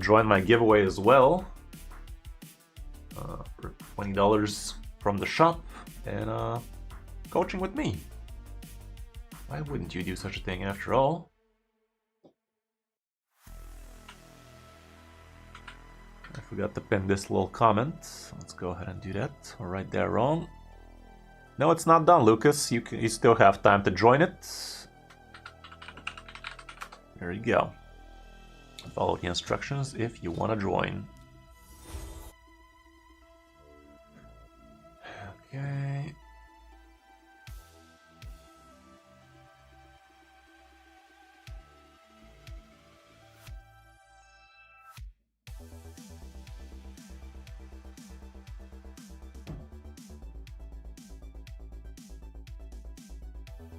join my giveaway as well for $20 from the shop, and coaching with me. Why wouldn't you do such a thing after all? I forgot to pin this little comment. Let's go ahead and do that. Or write that wrong. No, it's not done, Lucas. You still have time to join it. There you go. Follow the instructions if you want to join. Okay.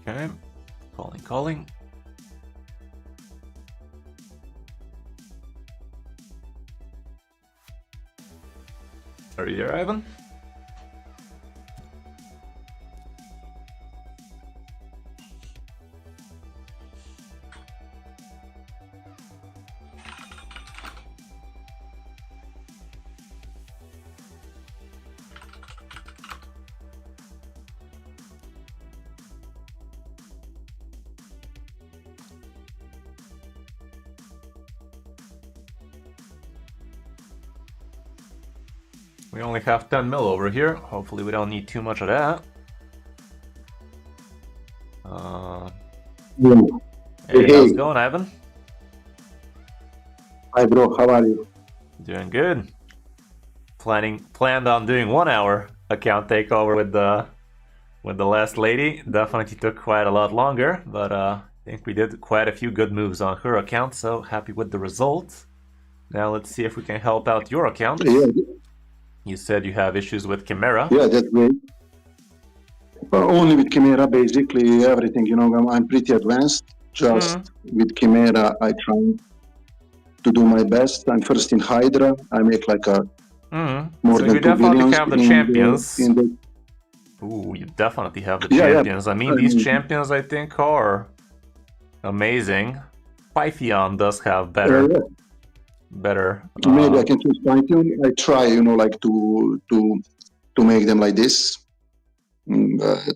Okay, calling. Are you there, Ivan? We only have 10 mil over here. Hopefully we don't need too much of that. Hey, how's it going, Ivan? Hi, bro. How are you? Doing good. Planned on doing 1 hour account takeover with the last lady. Definitely took quite a lot longer, but I think we did quite a few good moves on her account, so happy with the result. Now let's see if we can help out your account. Yeah. You said you have issues with Chimera. Yeah, that's great. Only with Chimera, basically everything. You know, I'm pretty advanced. Just with Chimera, I try to do my best. I'm first in Hydra. I make like a more so than you 2 definitely billions have the champions. Ooh, you definitely have the champions. I mean, these champions, I think, are amazing. Pythion does have better. Maybe I can choose Python. I try, you know, like to make them like this. But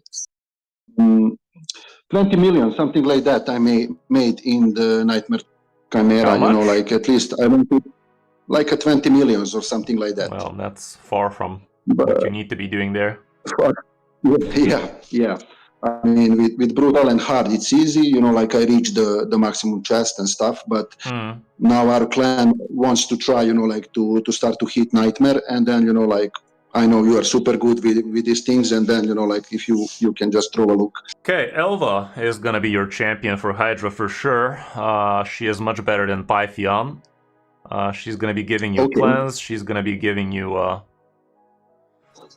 20 million, something like that, I made in the Nightmare Chimera. You know, like at least I want to like a 20 millions or something like that. Well, that's far from what you need to be doing there. Yeah. I mean, with brutal and hard, it's easy. You know, like I reach the maximum chest and stuff. But now our clan wants to try, you know, like to start to hit Nightmare, and then, you know, like I know you are super good with these things, and then, you know, like if you can just throw a look. Okay, Elva is gonna be your champion for Hydra for sure. She is much better than Pythion. She's gonna be giving you cleanse. She's gonna be giving you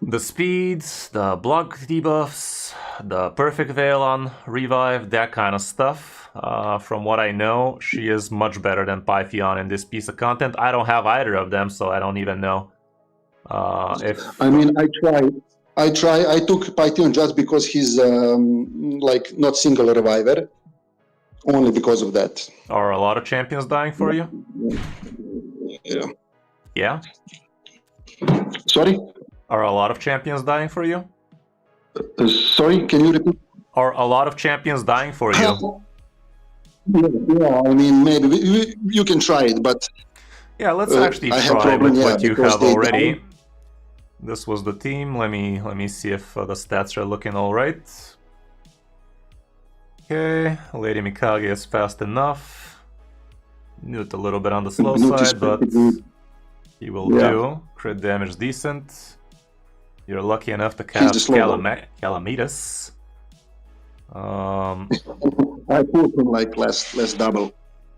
the speeds, the block debuffs, the perfect veil on revive, that kind of stuff. From what I know, she is much better than Pythion in this piece of content. I don't have either of them, so I don't even know if... I mean, I took Pythion just because he's like not single reviver. Only because of that. Are a lot of champions dying for you? Yeah. Yeah? Sorry? Are a lot of champions dying for you? Sorry, can you repeat? Are a lot of champions dying for you? Yeah, I mean, maybe you can try it, but... Yeah, let's actually try with what you have already. This was the team. Let me see if the stats are looking alright. Okay, Lady Mikage is fast enough. Newt a little bit on the slow side, but he will do. Crit damage decent. You're lucky enough to cast Calamitas. I put him like less double.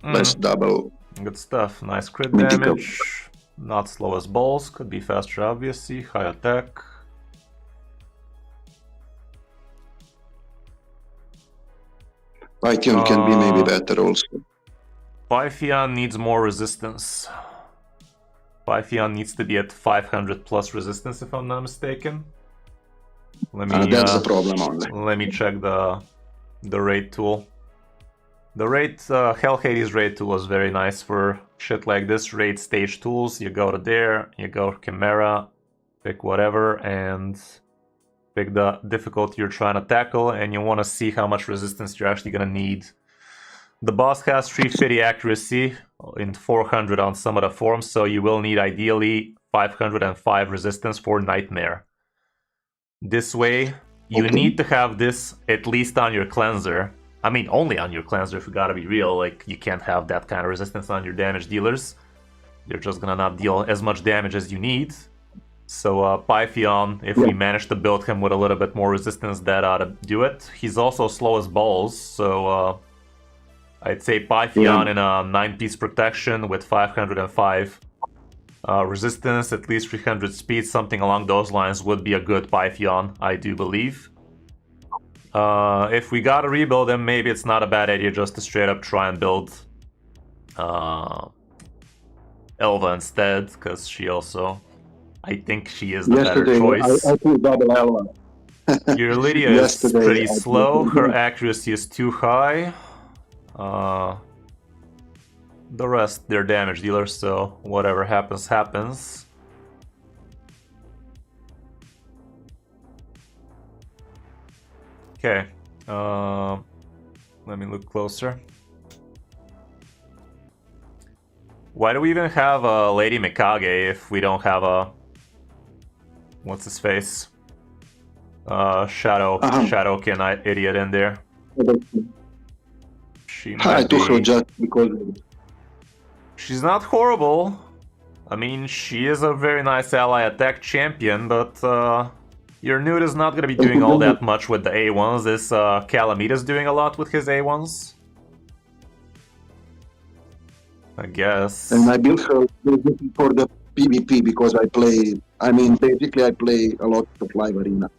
Less double. Good stuff. Nice crit damage. Not slow as balls. Could be faster, obviously. High attack. Pythion can be maybe better also. Pythian needs more resistance. Pythian needs to be at 500 plus resistance, if I'm not mistaken. Let me. That's the problem only. Let me check the raid tool. The raid Hell Hades raid tool is very nice for shit like this. Raid stage tools. You go to there, you go Chimera, pick whatever, and pick the difficulty you're trying to tackle, and you want to see how much resistance you're actually gonna need. The boss has 350 accuracy in 400 on some of the forms, so you will need ideally 505 resistance for Nightmare. This way, you need to have this at least on your cleanser. I mean, only on your cleanser if we gotta be real. Like, you can't have that kind of resistance on your damage dealers. You're just gonna not deal as much damage as you need. So Pythian, if we manage to build him with a little bit more resistance, that ought to do it. He's also slow as balls, so I'd say Pythian in a 9-piece protection with 505 resistance, at least 300 speed, something along those lines would be a good Pythian, I do believe. If we gotta rebuild him, maybe it's not a bad idea just to straight up try and build Elva instead, because she also, I think she is the better choice. I put double Elva. Your Lydia is pretty slow, her accuracy is too high. The rest, they're damage dealers, so whatever happens, happens. Okay, let me look closer. Why do we even have a Lady Mikage if we don't have a... What's his face? Shadowkin idiot in there. She might took her just because... She's not horrible. I mean, she is a very nice ally attack champion, but your Nude is not going to be doing all that much with the A1s. Is Calamitas doing a lot with his A1s? I guess. And I built her for the PvP because basically I play a lot of live arena.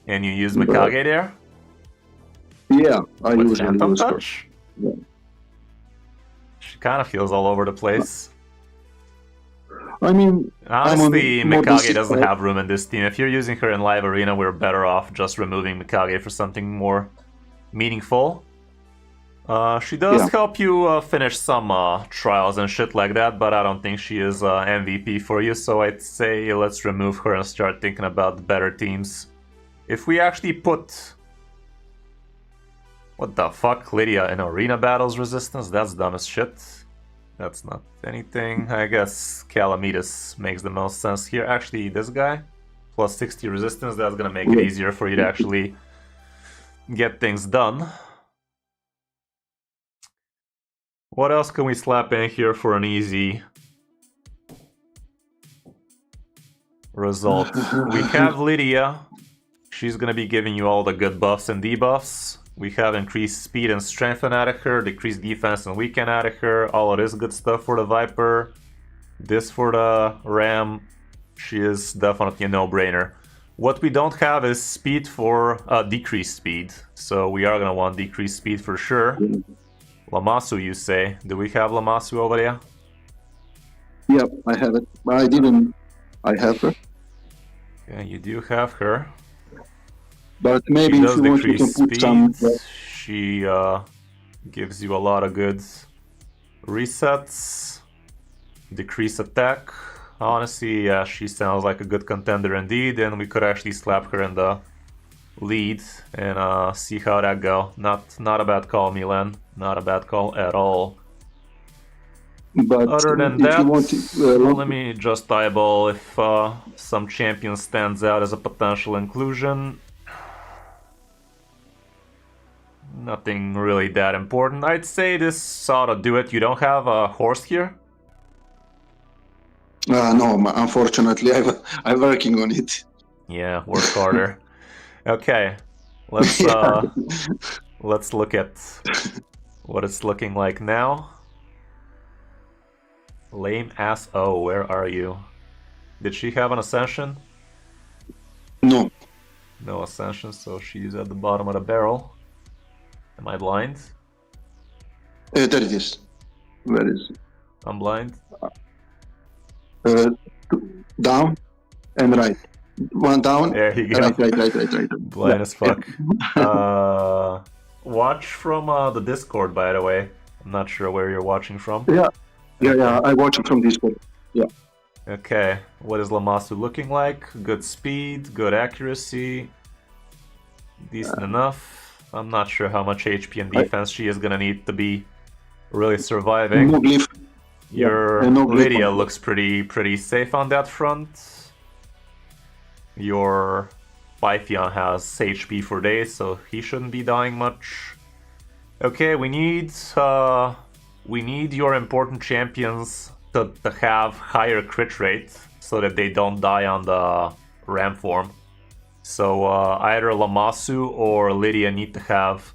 And you use Mikage there? Yeah, I with usually Phantom use her. Touch? Yeah. She kind of feels all over the place. I mean, honestly, Mikage doesn't have room in this team. If you're using her in live arena, we're better off just removing Mikage for something more meaningful. She does help you finish some trials and shit like that, but I don't think she is MVP for you, so I'd say let's remove her and start thinking about the better teams. If we actually put... What the fuck? Lydia in arena battles resistance? That's dumb as shit. That's not anything. I guess Calamitas makes the most sense here. Actually, this guy, plus 60 resistance, that's gonna make it easier for you to actually get things done. What else can we slap in here for an easy result? We have Lydia. She's gonna be giving you all the good buffs and debuffs. We have increased speed and strength out of her, decreased defense and weaken out of her. All of this good stuff for the Viper. This for the Ram. She is definitely a no-brainer. What we don't have is speed for decreased speed. So we are gonna want decreased speed for sure. Lammasu, you say? Do we have Lammasu over there? Yep, I have it. I have her. Yeah, you do have her. But maybe if you want, you can put some... She gives you a lot of good resets. Decrease attack. Honestly, yeah, she sounds like a good contender indeed, and we could actually slap her in the lead and see how that go. Not a bad call, Milan. Not a bad call at all. But other than that, let me just eyeball if some champion stands out as a potential inclusion. Nothing really that important. I'd say this ought to do it. You don't have a horse here? No, unfortunately, I'm working on it. Yeah, work harder. Okay, let's let's look at what it's looking like now. Lame ass O, where are you? Did she have an ascension? No. No ascension, so she's at the bottom of the barrel. Am I blind? There it is. Where is it? I'm blind. Down and right. One down. There you go. Right. Blind as fuck. Watch from the Discord, by the way. I'm not sure where you're watching from. Yeah. I watch it from Discord. Yeah. Okay, what is Lamasu looking like? Good speed, good accuracy, decent enough. I'm not sure how much HP and defense she is gonna need to be really surviving. No glyph. Your no glyph. Lydia looks pretty safe on that front. Your Pythion has HP for days, so he shouldn't be dying much. Okay, we need your important champions to have higher crit rate so that they don't die on the ram form. So either Lamasu or Lydia need to have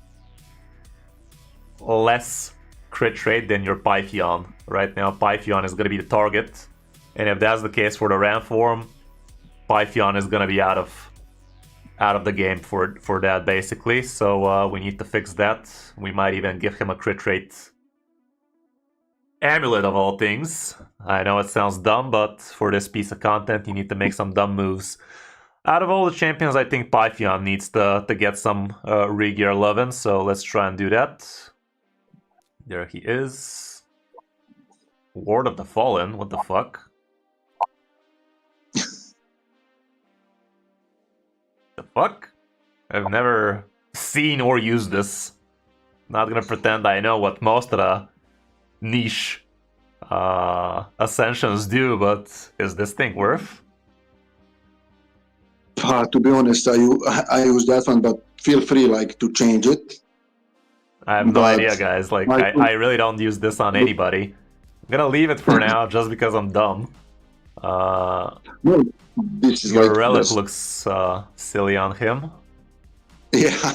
less crit rate than your Pythion. Right now Pythion is going to be the target, and if that's the case for the ram form, Pythion is going to be out of the game for that basically. So we need to fix that. We might even give him a crit rate amulet of all things. I know it sounds dumb, but for this piece of content you need to make some dumb moves. Out of all the champions, I think Pythion needs to get some re-gear loving, so let's try and do that. There he is. Ward of the Fallen, what the fuck? The fuck? I've never seen or used this. Not gonna pretend I know what most of the niche ascensions do, but is this thing worth? To be honest, I use that one, but feel free to change it. I have no idea, guys. I really don't use this on anybody. I'm gonna leave it for now just because I'm dumb. No, this is your relic looks silly on him. Yeah.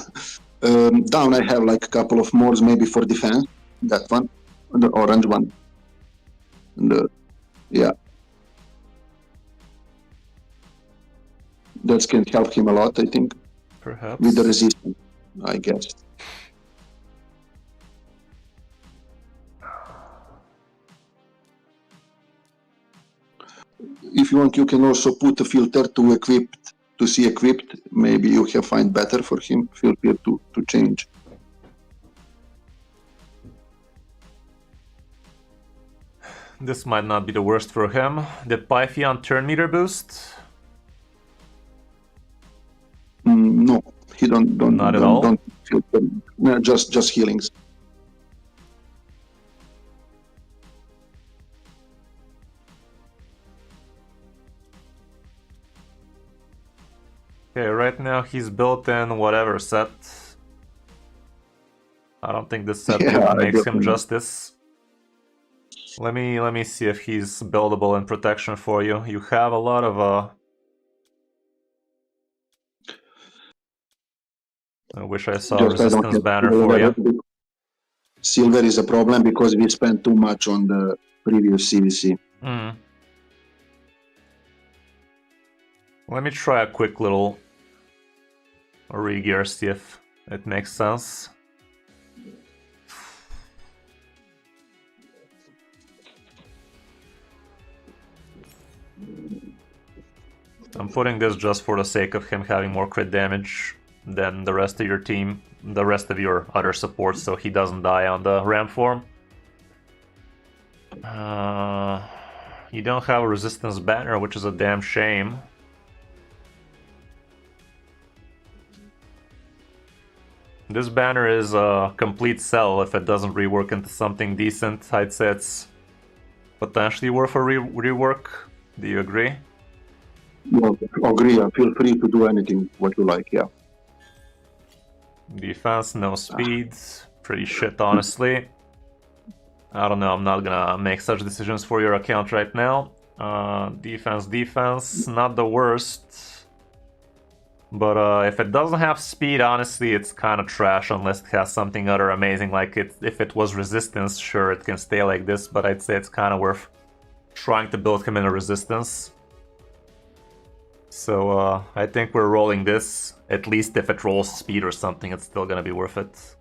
Down I have a couple of more maybe for defense. That one, the orange one. Yeah. That can help him a lot, I think. Perhaps. With the resistance, I guess. If you want, you can also put a filter to equipped, to see equipped. Maybe you can find better for him. Feel free to change. This might not be the worst for him. Did Pythion turn meter boost? No, he don't. Not at all. Don't feel no, just healings. Okay, right now he's built in whatever set. I don't think this set makes him justice. Let me see if he's buildable in protection for you. You have a lot of I wish I saw a resistance banner for you. Silver is a problem because we spent too much on the previous CVC. Let me try a quick little re-gear, see if it makes sense. I'm putting this just for the sake of him having more crit damage than the rest of your team, the rest of your other supports, so he doesn't die on the ram form. You don't have a resistance banner, which is a damn shame. This banner is a complete sell. If it doesn't rework into something decent, I'd say it's potentially worth a rework. Do you agree? Well, agree. Feel free to do anything what you like, yeah. Defense, no speed. Pretty shit, honestly. I don't know, I'm not gonna make such decisions for your account right now. Defense, not the worst. But if it doesn't have speed, honestly, it's kind of trash unless it has something other amazing. Like if it was resistance, sure, it can stay like this, but I'd say it's kind of worth trying to build him in a resistance. So I think we're rolling this. At least if it rolls speed or something, it's still gonna be worth it.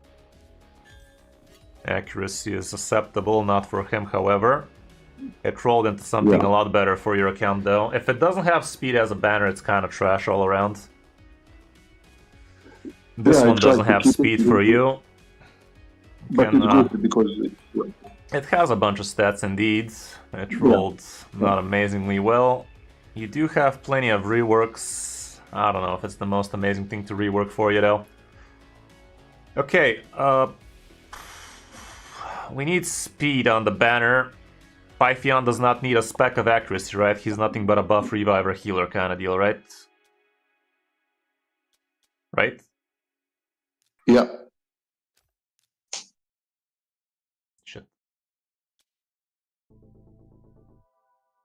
Accuracy is acceptable, not for him, however. It rolled into something a lot better for your account, though. If it doesn't have speed as a banner, it's kind of trash all around. This one doesn't have speed for you. But it's good because it has a bunch of stats indeed. It rolled not amazingly well. You do have plenty of reworks. I don't know if it's the most amazing thing to rework for you, though. Okay, we need speed on the banner. Pythion does not need a speck of accuracy, right? He's nothing but a buff, reviver, healer kind of deal, right? Right? Yeah. Shit.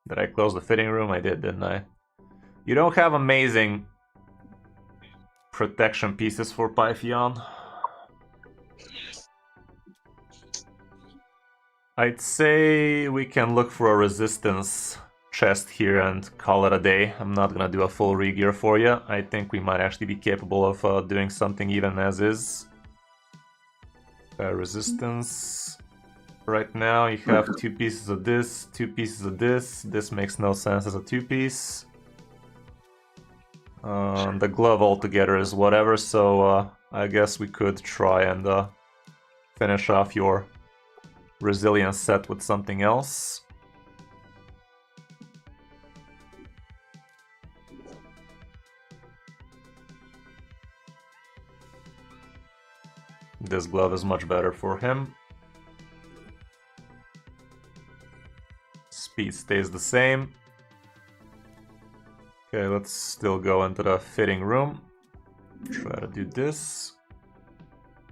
Did I close the fitting room? I did, didn't I? You don't have amazing protection pieces for Pythion. I'd say we can look for a resistance chest here and call it a day. I'm not gonna do a full regear for you. I think we might actually be capable of doing something even as is. Resistance. Right now you have 2 pieces of this, 2 pieces of this. This makes no sense as a 2-piece. The glove altogether is whatever, so I guess we could try and finish off your resilience set with something else. This glove is much better for him. Speed stays the same. Okay, let's still go into the fitting room. Try to do this.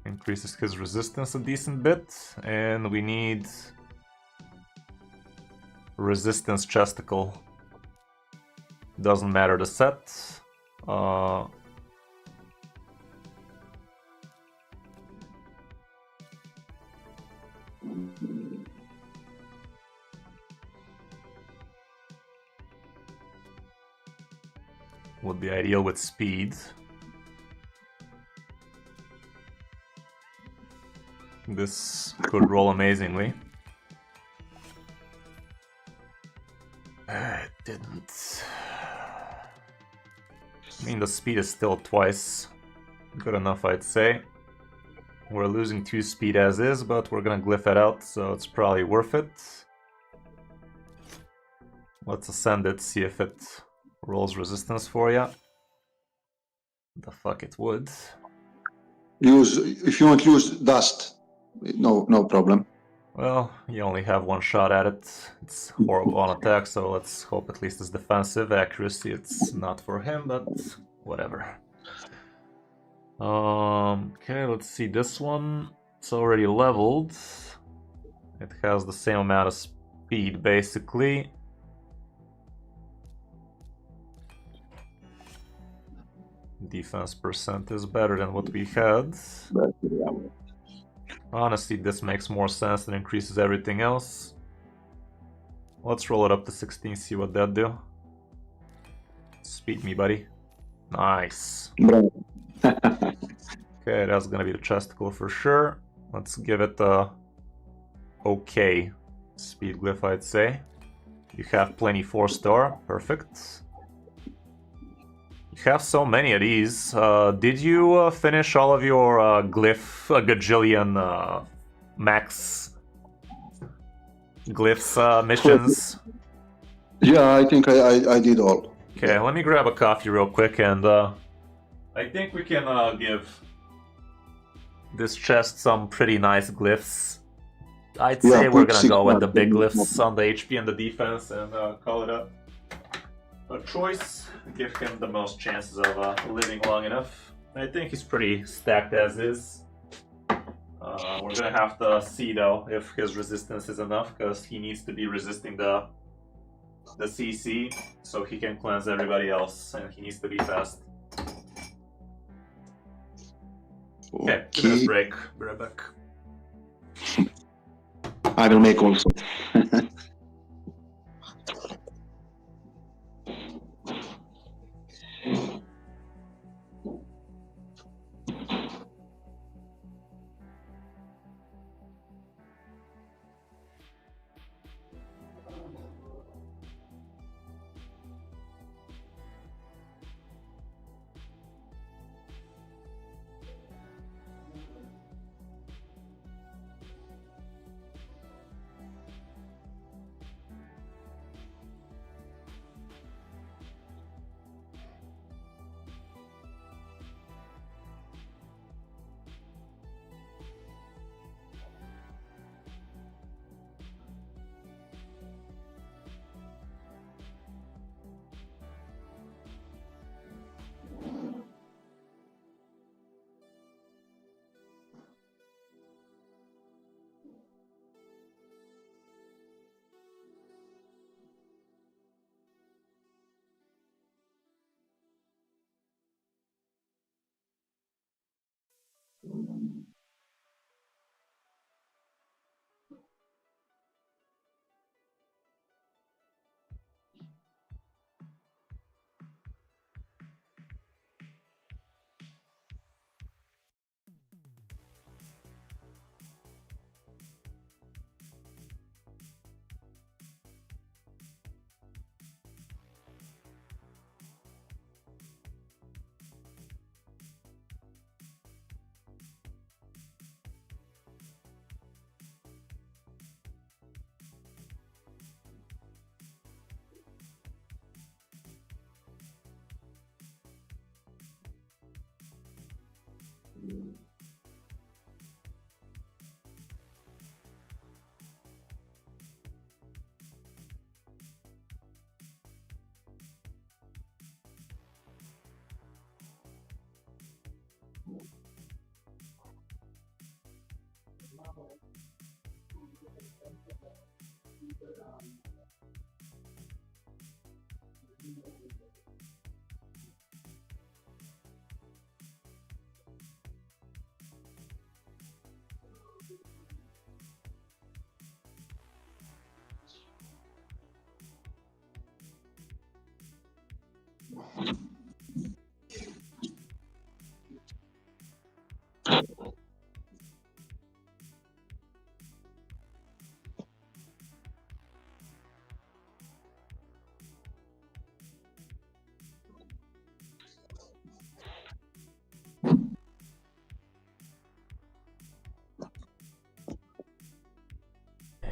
Increases his resistance a decent bit. And we need resistance chesticle. Doesn't matter the set. Would be ideal with speed. This could roll amazingly. It didn't. I mean, the speed is still twice good enough, I'd say. We're losing 2 speed as is, but we're gonna glyph it out, so it's probably worth it. Let's ascend it, see if it rolls resistance for you. The fuck it would. If you want to use dust, no problem. Well, you only have 1 shot at it. It's horrible on attack, so let's hope at least it's defensive. Accuracy, it's not for him, but whatever. Okay, let's see this one. It's already leveled. It has the same amount of speed, basically. Defense percent is better than what we had. Honestly, this makes more sense and increases everything else. Let's roll it up to 16, see what that do. Speed me, buddy. Nice. Okay, that's gonna be the chesticle for sure. Let's give it a okay speed glyph, I'd say. You have plenty 4-star, perfect. You have so many of these. Did you finish all of your glyph gajillion max glyphs missions? Yeah, I think I did all. Okay, let me grab a coffee real quick, and I think we can give this chest some pretty nice glyphs. I'd say we're gonna go with the big glyphs on the HP and the defense and call it a choice. Give him the most chances of living long enough. I think he's pretty stacked as is. We're gonna have to see though if his resistance is enough, because he needs to be resisting the CC so he can cleanse everybody else, and he needs to be fast. Okay, 2 minutes break. Be right back. I will make also.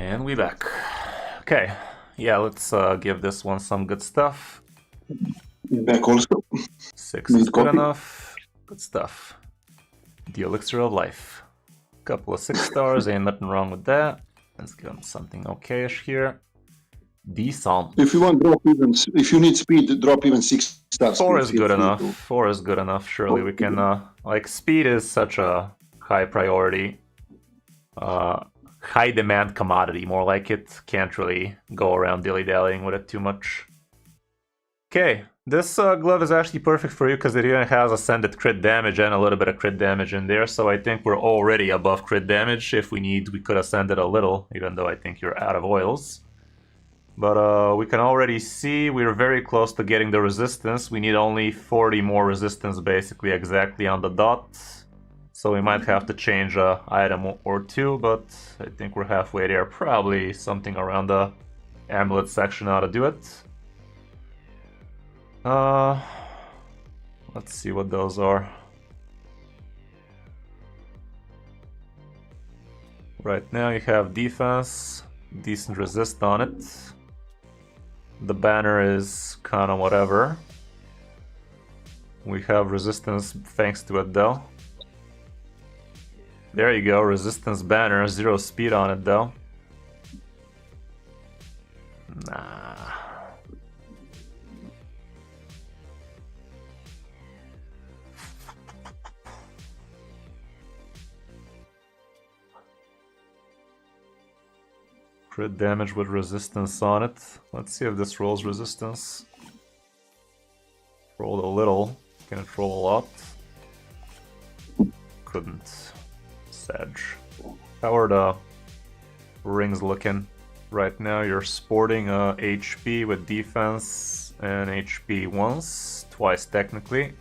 And we back. Okay, yeah, let's give this one some good stuff. Back also. 6 is good enough. Good stuff. The elixir of life. Couple of 6 stars, ain't nothing wrong with that. Let's give him something okayish here. Decent. If you want drop even, if you need speed, drop even 6 stars. 4 is good enough. 4 is good enough. Surely we can. Like, speed is such a high priority, high demand commodity. More like it. Can't really go around dilly dallying with it too much. Okay, this glove is actually perfect for you because it even has ascended crit damage and a little bit of crit damage in there. So I think we're already above crit damage. If we need, we could ascend it a little, even though I think you're out of oils. But we can already see we're very close to getting the resistance. We need only 40 more resistance, basically exactly on the dot. So we might have to change an item or two, but I think we're halfway there. Probably something around the amulet section ought to do it. Let's see what those are. Right now you have defense, decent resist on it. The banner is kinda whatever. We have resistance thanks to it though. There you go, resistance banner, 0 speed on it though. Nah. Crit damage with resistance on it. Let's see if this rolls resistance. Rolled a little. Can it roll a lot? Couldn't. Sag. How are the rings looking? Right now you're sporting HP with defense and HP once, twice technically.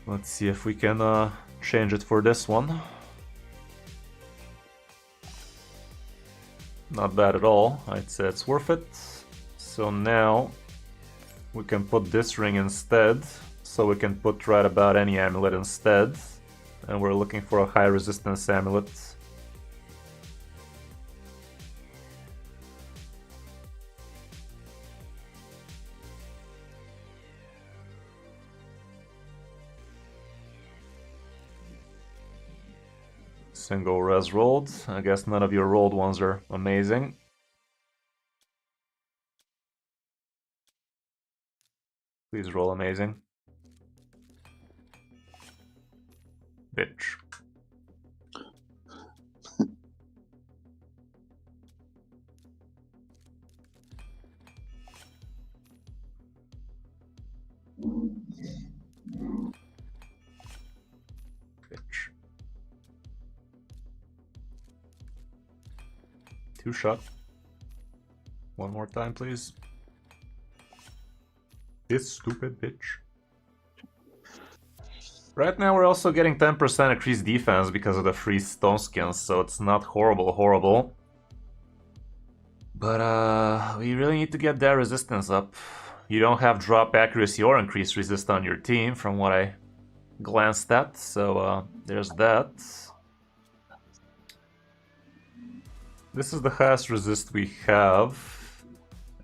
Let's see if we can change it for this one. Not bad at all, I'd say it's worth it. So now we can put this ring instead, so we can put right about any amulet instead. And we're looking for a high resistance amulet. Single res rolled. I guess none of your rolled ones are amazing. Please roll amazing. Bitch. 2-shot. One more time, please. This stupid bitch. Right now we're also getting 10% increased defense because of the free stone skins, so it's not horrible. But we really need to get that resistance up. You don't have drop accuracy or increased resist on your team from what I glanced at, so there's that. This is the highest resist we have,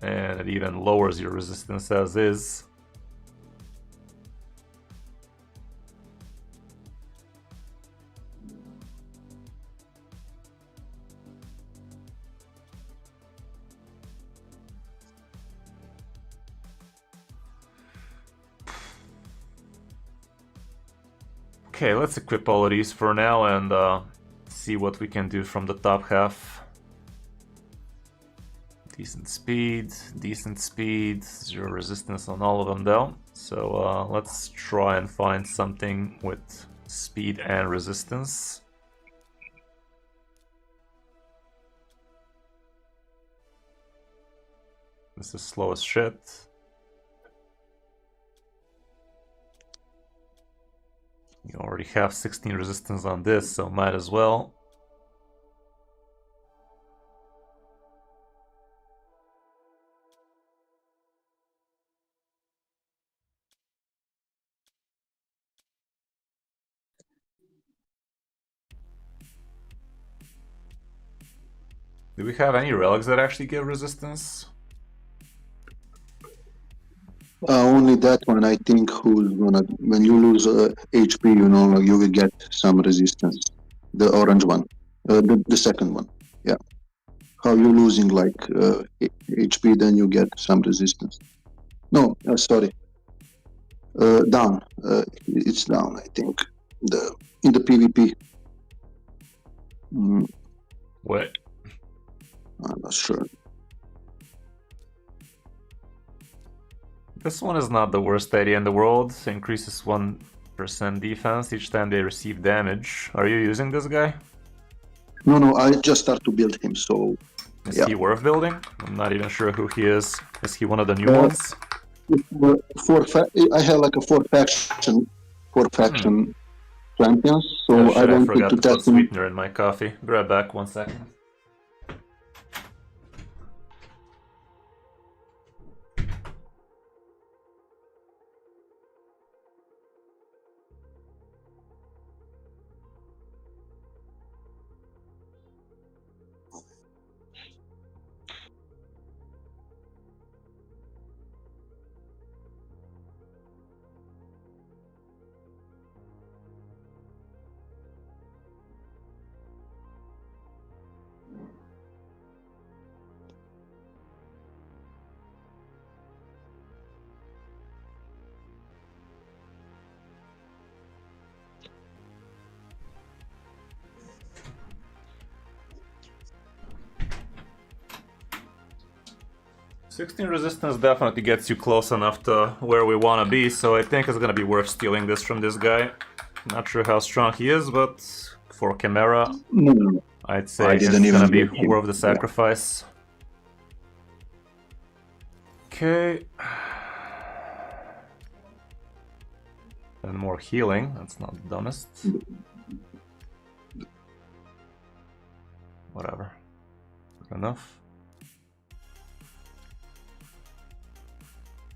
and it even lowers your resistance as is. Okay, let's equip all of these for now and see what we can do from the top half. Decent speed, 0 resistance on all of them though. So let's try and find something with speed and resistance. This is slow as shit. You already have 16 resistance on this, so might as well. Do we have any relics that actually give resistance? Only that one, I think, who's gonna, when you lose HP, you know, like you will get some resistance. The orange one, the second one, yeah. How you losing like HP, then you get some resistance. No, sorry. Down. It's down, I think. In the PvP. What? I'm not sure. This one is not the worst idea in the world. Increases 1% defense each time they receive damage. Are you using this guy? No, I just start to build him, so... Is he worth building? I'm not even sure who he is. Is he one of the new ones? I have like a four faction champions, so Oh, shit, I I wanted forgot to to put test him. sweetener in my coffee. Grab back 1 second. "16 resistance definitely gets you close enough to where we want to be, so I think it's gonna be worth stealing this from this guy. Not sure how strong he is, but for Chimera, I'd say it's gonna be worth the sacrifice." Okay. And more healing, that's not the dumbest. Whatever. Good enough.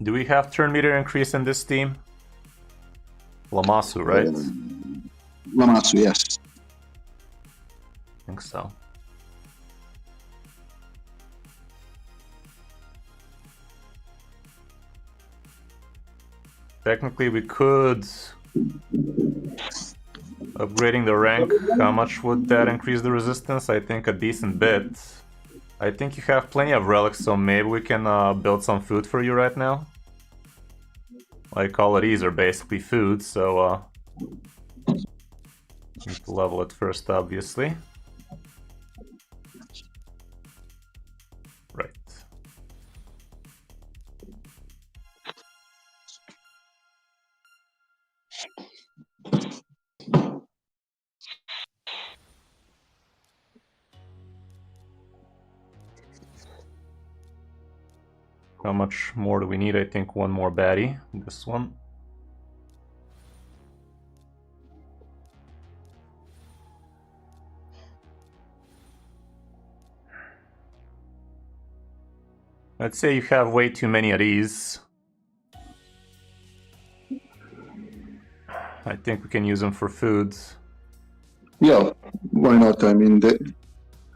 Do we have turn meter increase in this team? Lamasu, right? Lamasu, yes. I think so. Technically, we could... Upgrading the rank, how much would that increase the resistance? I think a decent bit. I think you have plenty of relics, so maybe we can build some food for you right now. Like, all of these are basically food, so need to level it first, obviously. Right. How much more do we need? I think one more baddie. This one. I'd say you have way too many of these. I think we can use them for food. Yeah, why not? I mean,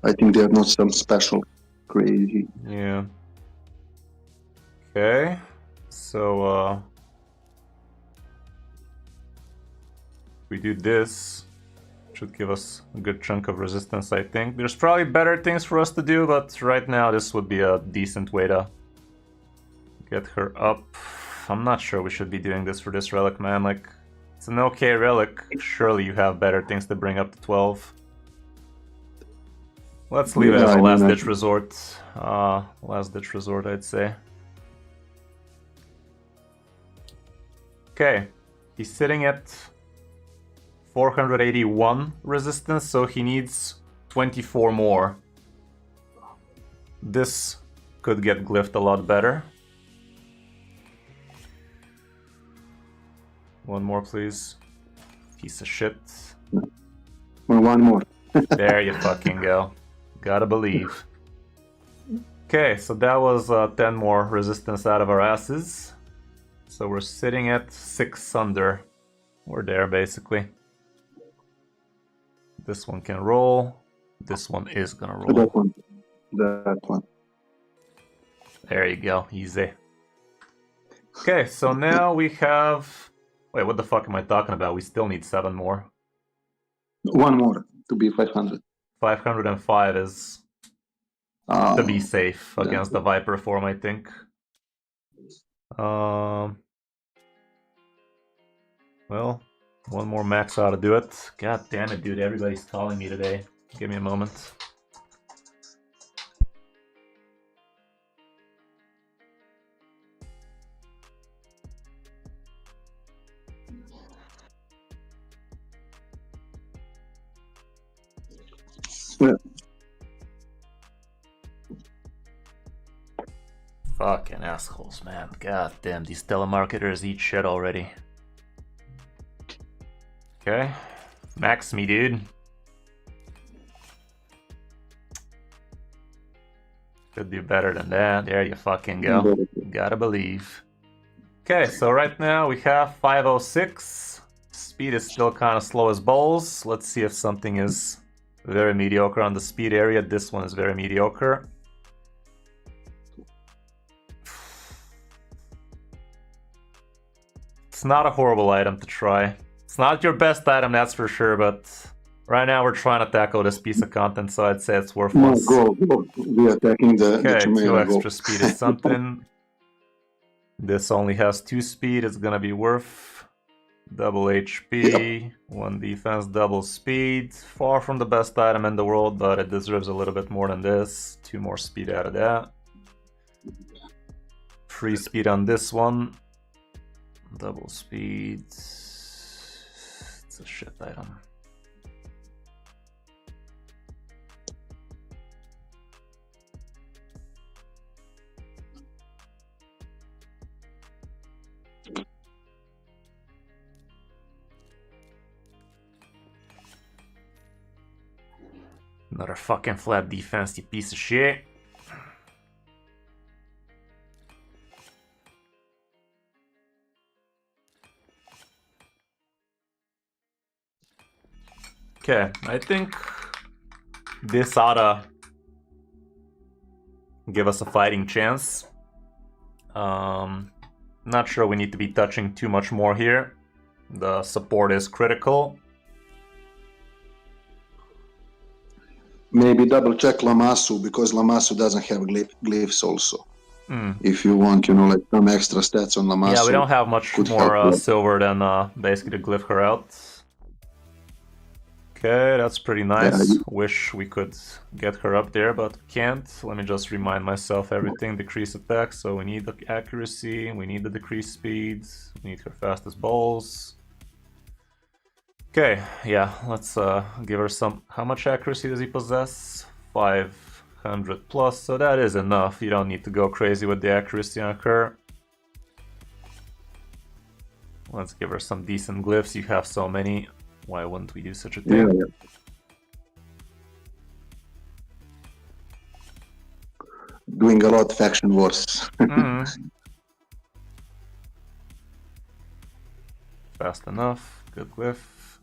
I think they're not some special crazy. Yeah. Okay. So, we do this. Should give us a good chunk of resistance, I think. There's probably better things for us to do, but right now this would be a decent way to get her up. I'm not sure we should be doing this for this relic, man. Like, it's an okay relic. Surely you have better things to bring up to 12. Let's leave it as a last-ditch resort. Last-ditch resort, I'd say. Okay. He's sitting at 481 resistance, so he needs 24 more. This could get glyphed a lot better. One more, please. Piece of shit. One more. There you fucking go. Gotta believe. Okay, so that was 10 more resistance out of our asses. So we're sitting at 6 under. We're there, basically. This one can roll. This one is gonna roll. That one. That one. There you go. Easy. Okay, so now we have... Wait, what the fuck am I talking about? We still need 7 more. One more to be 500. 505 is to be safe against the Viper form, I think. Well, one more max ought to do it. God damn it, dude. Everybody's calling me today. Give me a moment. Yeah. Fucking assholes, man. God damn, these telemarketers eat shit already. Okay. Max me, dude. Could do better than that. There you fucking go. Gotta believe. Okay, so right now we have 506. Speed is still kind of slow as balls. Let's see if something is very mediocre on the speed area. This one is very mediocre. It's not a horrible item to try. It's not your best item, that's for sure, but right now we're trying to tackle this piece of content, so I'd say it's worth it. Go. We're attacking the Okay, 2 Chimera, extra speed is something. This only has 2 speed, it's gonna be worth double HP, 1 defense, double speed. Far from the best item in the world, but it deserves a little bit more than this. 2 more speed out of that. Free speed on this one. Double speed. It's a shit item. Another fucking flat defense, you piece of shit. Okay, I think this oughta give us a fighting chance. Not sure we need to be touching too much more here. The support is critical. Maybe double check Lamassu, because Lamassu doesn't have glyphs also. If you want, like some extra stats on Lamassu. Yeah, we don't have much more silver than basically to glyph her out. Okay, that's pretty nice. Yeah, wish we could get her up there, but can't. Let me just remind myself everything. Decrease attack, so we need the accuracy, we need the decreased speed, we need her fastest balls. Okay, yeah, let's give her some... How much accuracy does he possess? 5. 100 plus, so that is enough. You don't need to go crazy with the accuracy on her. Let's give her some decent glyphs. You have so many. Why wouldn't we do such a thing? Yeah. Doing a lot faction wars. Fast enough. Good glyph.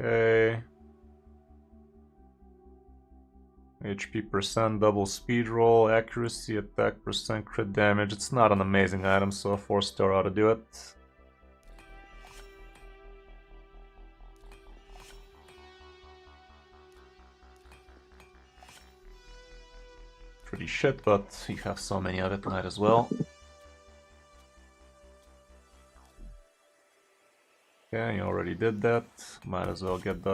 Okay. HP percent, double speed roll, accuracy, attack percent, crit damage. It's not an amazing item, so a 4-star ought to do it. Pretty shit, but you have so many of it, might as well. Okay, you already did that. Might as well get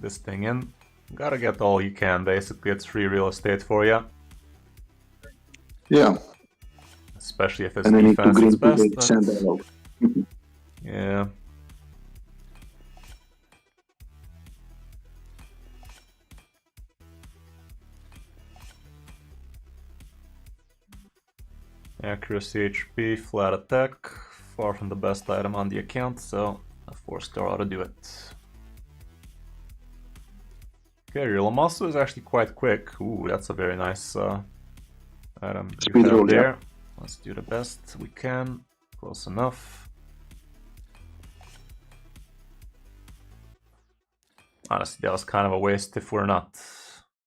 this thing in. Gotta get all you can, basically. It's free real estate for you. Yeah. Especially if it's and defense, it's I need best. to green But... yeah. Accuracy, HP, flat attack. Far from the best item on the account, so a 4-star ought to do it. Okay, your Lamasu is actually quite quick. Ooh, that's a very nice item. Speed roll there. yeah. Let's do the best we can. Close enough. Honestly, that was kind of a waste if we're not...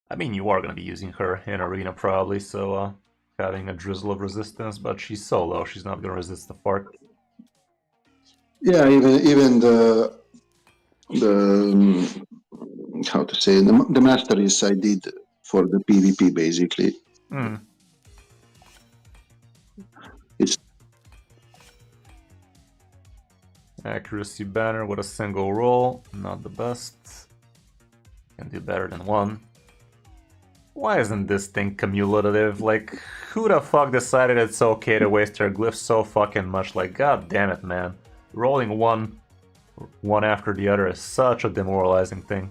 I mean, you are going to be using her in Arena probably, so having a drizzle of resistance, but she's so low, she's not going to resist the fart. Yeah, even the how to say, the masteries I did for the PvP basically. It's accuracy banner with a single roll, not the best. Can do better than one. Why isn't this thing cumulative? Like, who the fuck decided it's okay to waste their glyphs so fucking much? Like, god damn it, man. Rolling one after the other is such a demoralizing thing.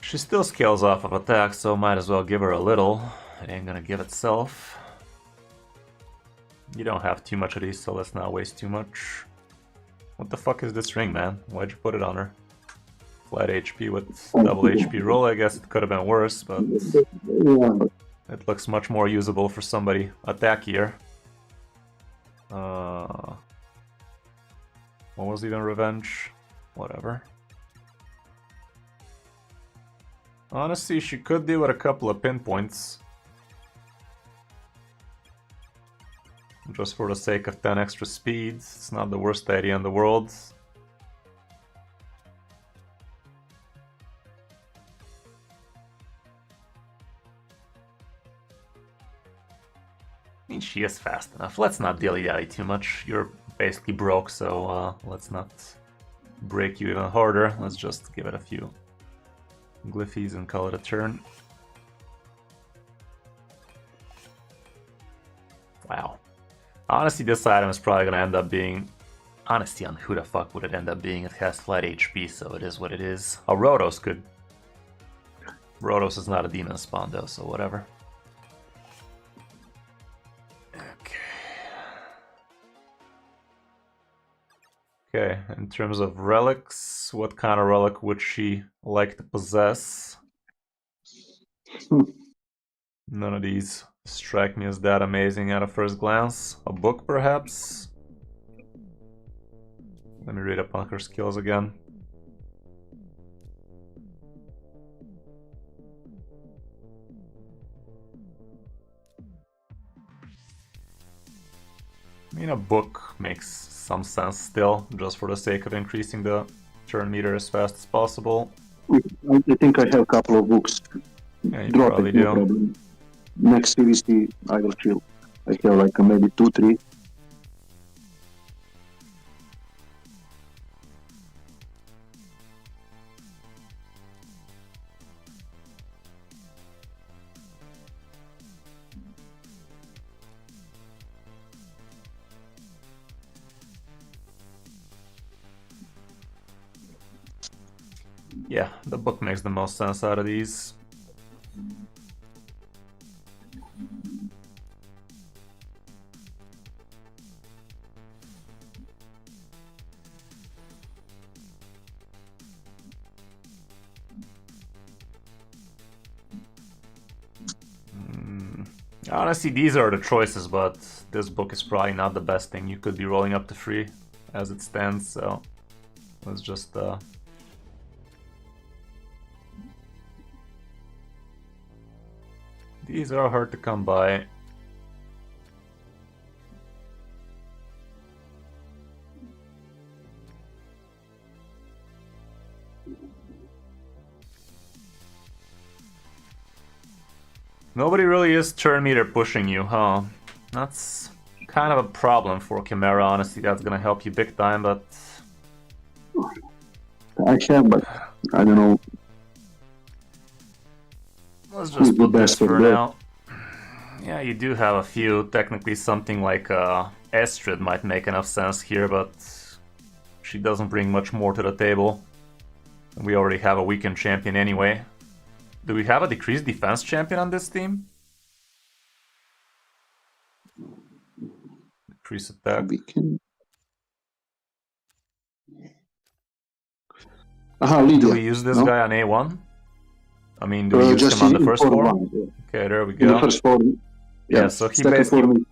She still scales off of attack, so might as well give her a little. It ain't gonna give itself. You don't have too much of these, so let's not waste too much. What the fuck is this ring, man? Why'd you put it on her? Flat HP with double HP roll, I guess it could have been worse, but it looks much more usable for somebody attackier. What was even revenge? Whatever. Honestly, she could do with a couple of pinpoints. Just for the sake of 10 extra speed, it's not the worst idea in the world. I mean, she is fast enough. Let's not dilly-dally too much. You're basically broke, so let's not break you even harder. Let's just give it a few glyphies and call it a turn. Wow. Honestly, this item is probably going to end up being... Honestly, on who the fuck would it end up being? It has flat HP, so it is what it is. Oh, Rotos could... Rotos is not a demon spawn, though, so whatever. Okay, in terms of relics, what kind of relic would she like to possess? None of these strike me as that amazing at a first glance. A book, perhaps? Let me read up on her skills again. I mean, a book makes some sense still, just for the sake of increasing the turn meter as fast as possible. I think I have a couple of books. Yeah, you Drop probably it, no do. problem. Next CVC, I will chill. I have like maybe 2, 3. Yeah, the book makes the most sense out of these. Honestly, these are the choices, but this book is probably not the best thing. You could be rolling up to 3 as it stands, so let's just these are hard to come by. Nobody really is turn meter pushing you, huh? That's kind of a problem for Chimera, honestly. That's gonna help you big time, but... I have, but I don't know. Let's just put this for now. Yeah, you do have a few. Technically, something like Estrid might make enough sense here, but she doesn't bring much more to the table. We already have a weakened champion anyway. Do we have a decreased defense champion on this team? Decrease attack. We can... Lydia. Do we use this guy on A1? I mean, do we use him on the first floor? Okay, there we go. In the first floor. Yeah, so he basically...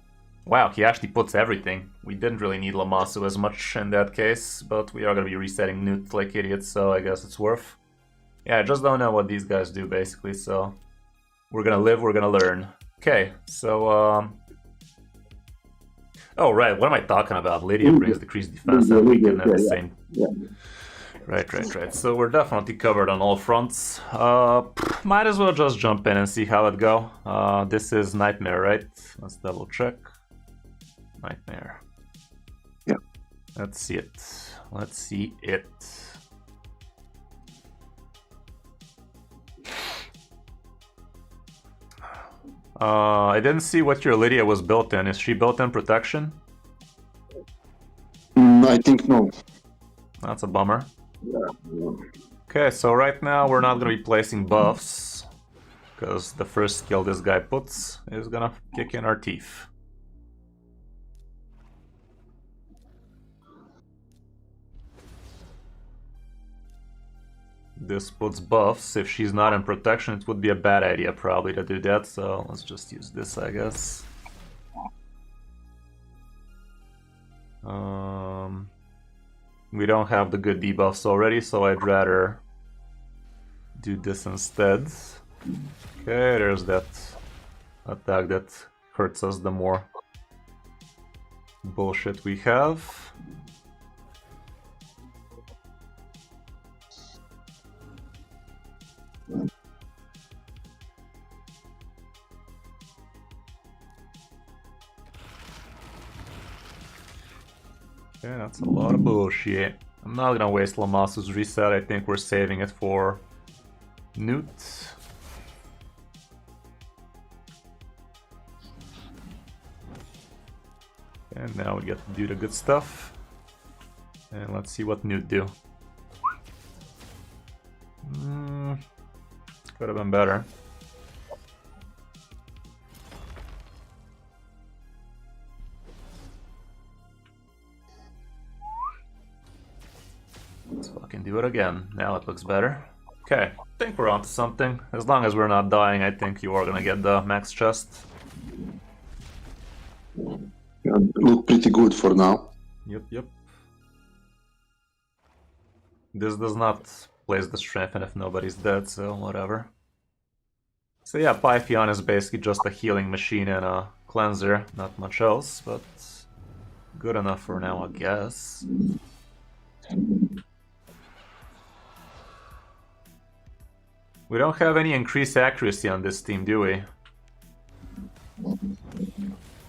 Wow, he actually puts everything. We didn't really need Lamasu as much in that case, but we are going to be resetting Newt like idiots, so I guess it's worth. Yeah, I just don't know what these guys do, basically, so... We're gonna live, we're gonna learn. Okay, so, Oh, right, what am I talking about? Lydia brings decreased defense and we can have the same... Right. So we're definitely covered on all fronts. Might as well just jump in and see how it go. This is Nightmare, right? Let's double check. Nightmare. Yeah. Let's see it. I didn't see what your Lydia was built in. Is she built in protection? I think no. That's a bummer. Okay, so right now we're not gonna be placing buffs, because the first skill this guy puts is gonna kick in our teeth. This puts buffs. If she's not in protection, it would be a bad idea probably to do that, so let's just use this, I guess. We don't have the good debuffs already, so I'd rather do this instead. Okay, there's that attack that hurts us the more bullshit we have. Okay, that's a lot of bullshit. I'm not gonna waste Lamasu's reset, I think we're saving it for Newt. And now we get to do the good stuff. And let's see what Newt do. Could have been better. Let's fucking do it again. Now it looks better. Okay, I think we're onto something. As long as we're not dying, I think you are gonna get the max chest. Yeah, look pretty good for now. Yep. This does not place the strength if nobody's dead, so whatever. So yeah, Pythion is basically just a healing machine and a cleanser, not much else, but good enough for now, I guess. We don't have any increased accuracy on this team, do we?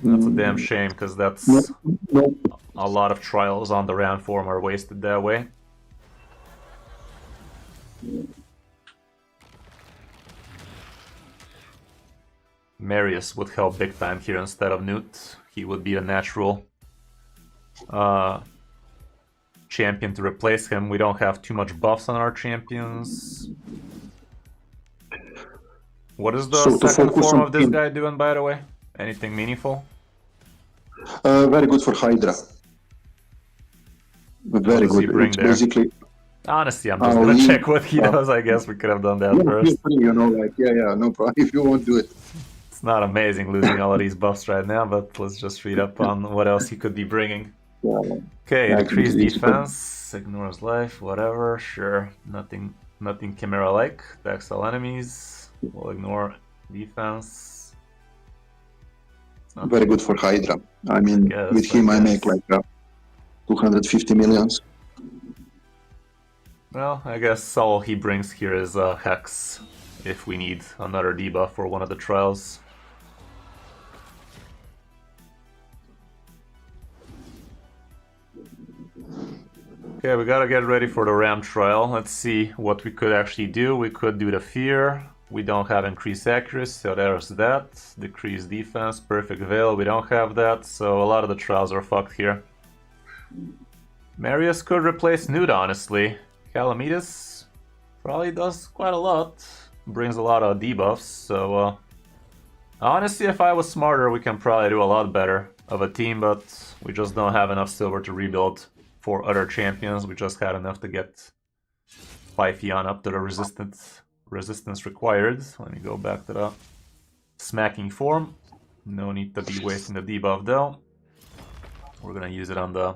That's a damn shame, because that's a lot of trials on the round form are wasted that way. Marius would help big time here instead of Newt. He would be a natural champion to replace him. We don't have too much buffs on our champions. What is the second form of this guy doing, by the way? Anything meaningful? Very good for Hydra. Very good. It's basically. Honestly, I'm just gonna check what he does. I guess we could have done that first. You know, like yeah, no problem. If you won't do it. It's not amazing losing all of these buffs right now, but let's just read up on what else he could be bringing. Yeah. Okay, decrease defense, ignores life, whatever, sure. Nothing Chimera-like. Attacks all enemies. We'll ignore defense. Very good for Hydra. I mean, with him I make like 250 millions. Well, I guess all he brings here is Hex, if we need another debuff for one of the trials. Okay, we gotta get ready for the Ram trial. Let's see what we could actually do. We could do the Fear. We don't have increased accuracy, so there's that. Decreased defense, perfect veil, we don't have that, so a lot of the trials are fucked here. Marius could replace Nude, honestly. Calamitas probably does quite a lot. Brings a lot of debuffs, so honestly, if I was smarter, we can probably do a lot better of a team, but we just don't have enough silver to rebuild for other champions. We just had enough to get Pythion up to the resistance required. Let me go back to the smacking form. No need to be wasting the debuff though. We're gonna use it on the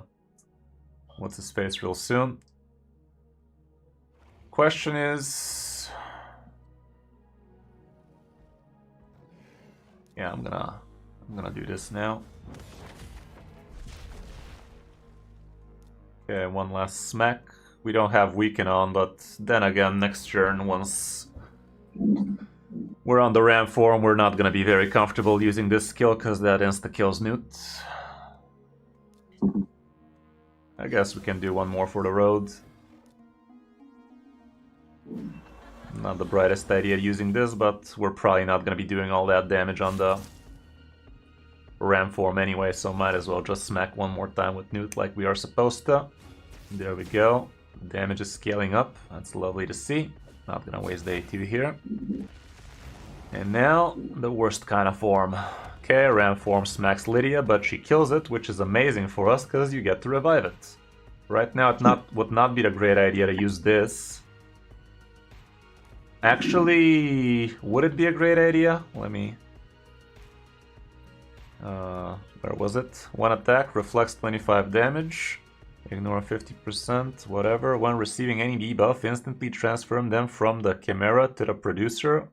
what's his face real soon. Question is, yeah, I'm gonna do this now. Okay, one last smack. We don't have weaken on, but then again, next turn, once we're on the Ram form, we're not gonna be very comfortable using this skill because that insta-kills Newt. I guess we can do one more for the road. Not the brightest idea using this, but we're probably not gonna be doing all that damage on the Ram form anyway, so might as well just smack one more time with Newt like we are supposed to. There we go. Damage is scaling up. That's lovely to see. Not gonna waste the A2 here. And now, the worst kind of form. Okay, Ram form smacks Lydia, but she kills it, which is amazing for us, because you get to revive it. Right now, it would not be a great idea to use this. Actually, would it be a great idea? Let me... where was it? One attack, reflects 25 damage. Ignore 50%, whatever. When receiving any debuff, instantly transform them from the Chimera to the producer.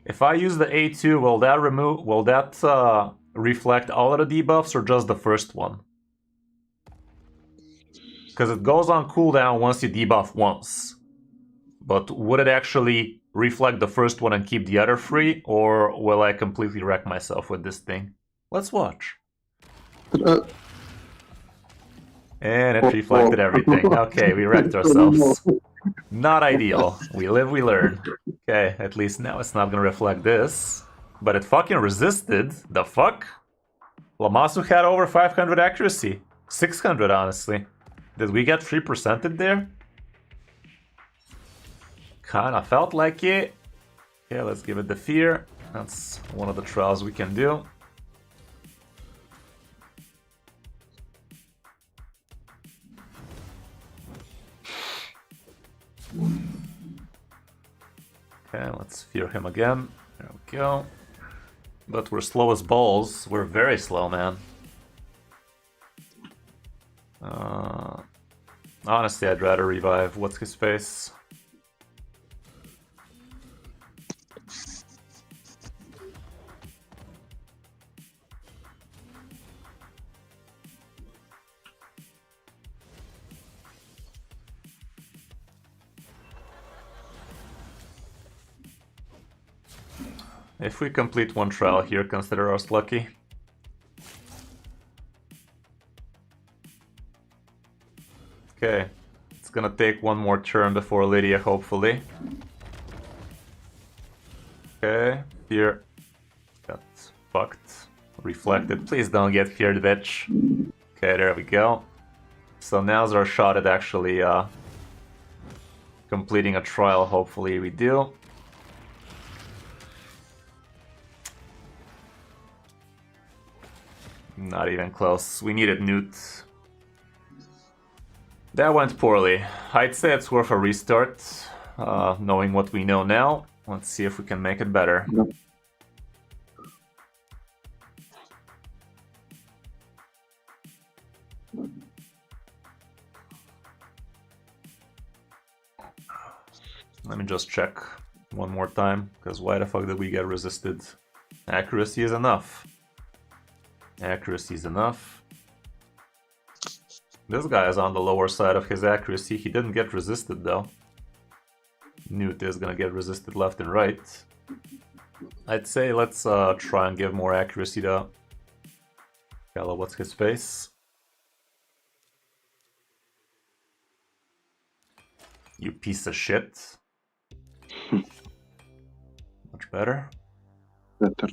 If I use the A2, will that reflect all of the debuffs or just the first one? Because it goes on cooldown once you debuff once. But would it actually reflect the first one and keep the other free? Or will I completely wreck myself with this thing? Let's watch. And it reflected everything. Okay, we wrecked ourselves. Not ideal. We live, we learn. Okay, at least now it's not gonna reflect this. But it fucking resisted. The fuck? Lamasu had over 500 accuracy. 600, honestly. Did we get 3%ed there? Kinda felt like it. Okay, let's give it the Fear. That's one of the trials we can do. Okay, let's Fear him again. There we go. But we're slow as balls. We're very slow, man. Honestly, I'd rather revive what's his face. If we complete one trial here, consider us lucky. Okay, it's gonna take one more turn before Lydia, hopefully. Okay, Fear got fucked. Reflected. Please don't get feared, bitch. Okay, there we go. So now's our shot at actually completing a trial. Hopefully we do. Not even close. We needed Newt. That went poorly. I'd say it's worth a restart, knowing what we know now. Let's see if we can make it better. Yep. Let me just check one more time, because why the fuck did we get resisted? Accuracy is enough. Accuracy is enough. This guy is on the lower side of his accuracy. He didn't get resisted though. Newt is gonna get resisted left and right. I'd say let's try and give more accuracy to Gala, what's his face? You piece of shit. Much better. Better.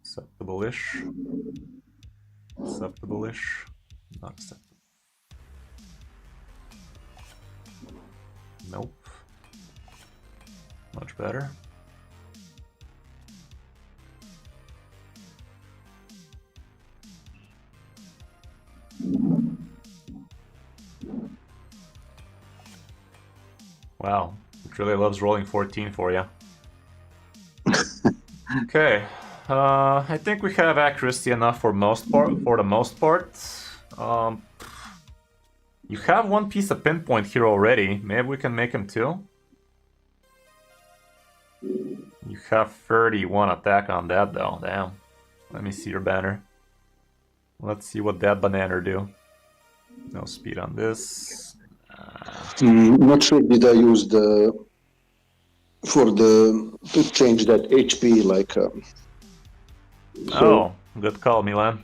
Acceptable-ish. Acceptable-ish. Not acceptable. Nope. Much better. Wow, it really loves rolling 14 for you. Okay, I think we have accuracy enough for the most part. You have one piece of pinpoint here already. Maybe we can make him two. You have 31 attack on that though. Damn. Let me see your banner. Let's see what that banana do. No speed on this. Not sure did I use to change that HP like. Oh, good call, Milan.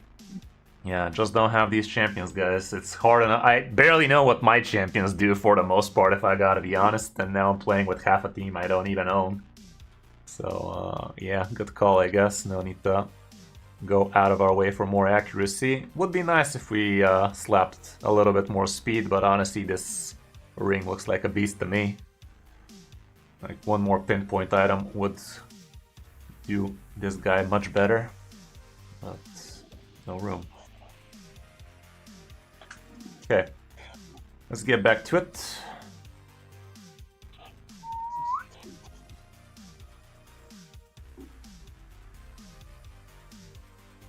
Yeah, just don't have these champions, guys. It's hard enough. I barely know what my champions do for the most part, if I gotta be honest. And now I'm playing with half a team I don't even own. So, yeah, good call, I guess. No need to go out of our way for more accuracy. Would be nice if we slapped a little bit more speed, but honestly, this ring looks like a beast to me. Like, one more pinpoint item would do this guy much better. But no room. Okay, let's get back to it.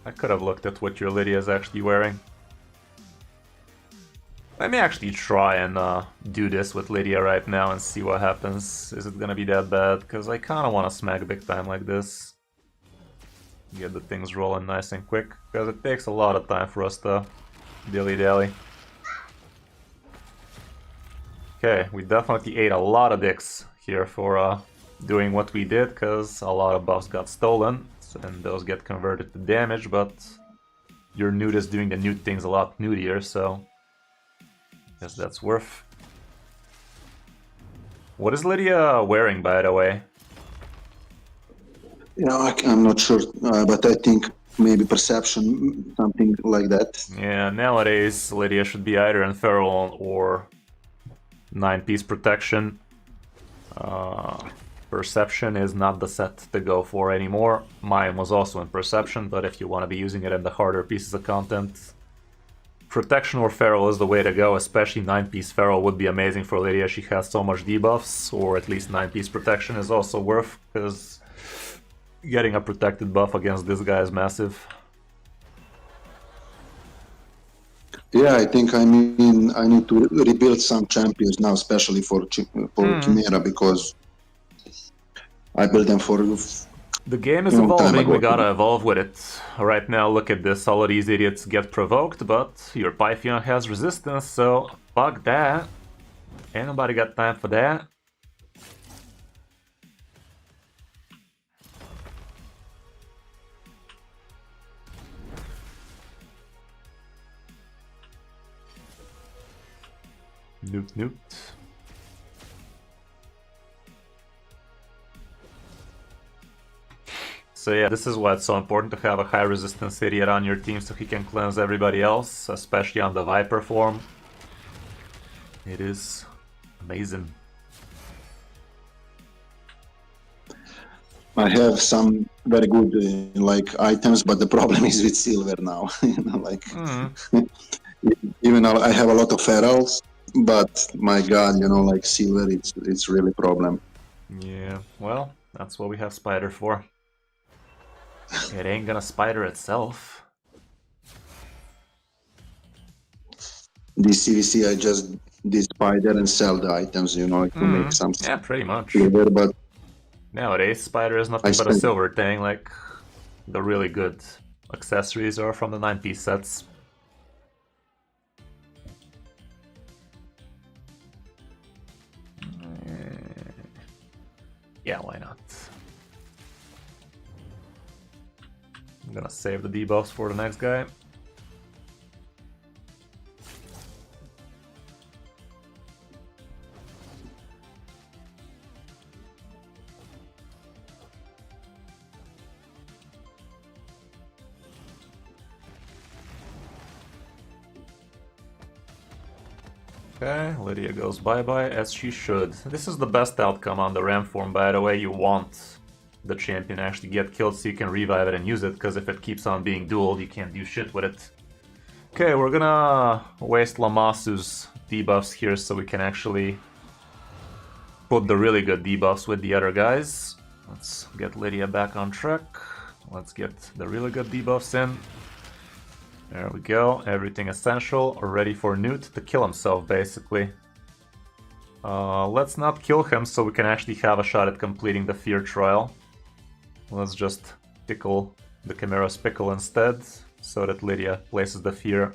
I could have looked at what your Lydia is actually wearing. Let me actually try and do this with Lydia right now and see what happens. Is it gonna be that bad? Because I kind of want to smack big time like this. Get the things rolling nice and quick, because it takes a lot of time for us to dilly-dally. Okay, we definitely ate a lot of dicks here for doing what we did, because a lot of buffs got stolen, and those get converted to damage, but your Newt is doing the Newt things a lot newtier, so guess that's worth. What is Lydia wearing, by the way? Yeah, I'm not sure, but I think maybe perception, something like that. Yeah, nowadays Lydia should be either in Feral or 9-piece protection. Perception is not the set to go for anymore. Mine was also in Perception, but if you want to be using it in the harder pieces of content, Protection or Feral is the way to go, especially 9-piece Feral would be amazing for Lydia. She has so much debuffs, or at least 9-piece Protection is also worth, because getting a protected buff against this guy is massive. Yeah, I think I need to rebuild some champions now, especially for Chimera, because I built them for. The game is evolving, we gotta evolve with it. Right now, look at this, all of these idiots get provoked, but your Pythian has resistance, so fuck that. Ain't nobody got time for that. Newt. So yeah, this is why it's so important to have a high resistance idiot on your team so he can cleanse everybody else, especially on the Viper form. It is amazing. I have some very good like items, but the problem is with silver now. You know, like even though I have a lot of ferals, but my god, you know, like silver, it's really a problem. Yeah, well, that's what we have Spider for. It ain't gonna spider itself. This CVC, I just did spider and sell the items, you know, like to make some. Yeah, pretty much. Silver, but nowadays, Spider is nothing but a silver thing. Like the really good accessories are from the 9-piece sets. Yeah, why not? I'm gonna save the debuffs for the next guy. Okay, Lydia goes bye-bye, as she should. This is the best outcome on the Ram form, by the way. You want the champion actually get killed so you can revive it and use it, because if it keeps on being dueled, you can't do shit with it. Okay, we're gonna waste Lamasu's debuffs here so we can actually put the really good debuffs with the other guys. Let's get Lydia back on track. Let's get the really good debuffs in. There we go, everything essential, ready for Newt to kill himself, basically. Let's not kill him so we can actually have a shot at completing the Fear Trial. Let's just pickle the Chimera's Pickle instead, so that Lydia places the Fear.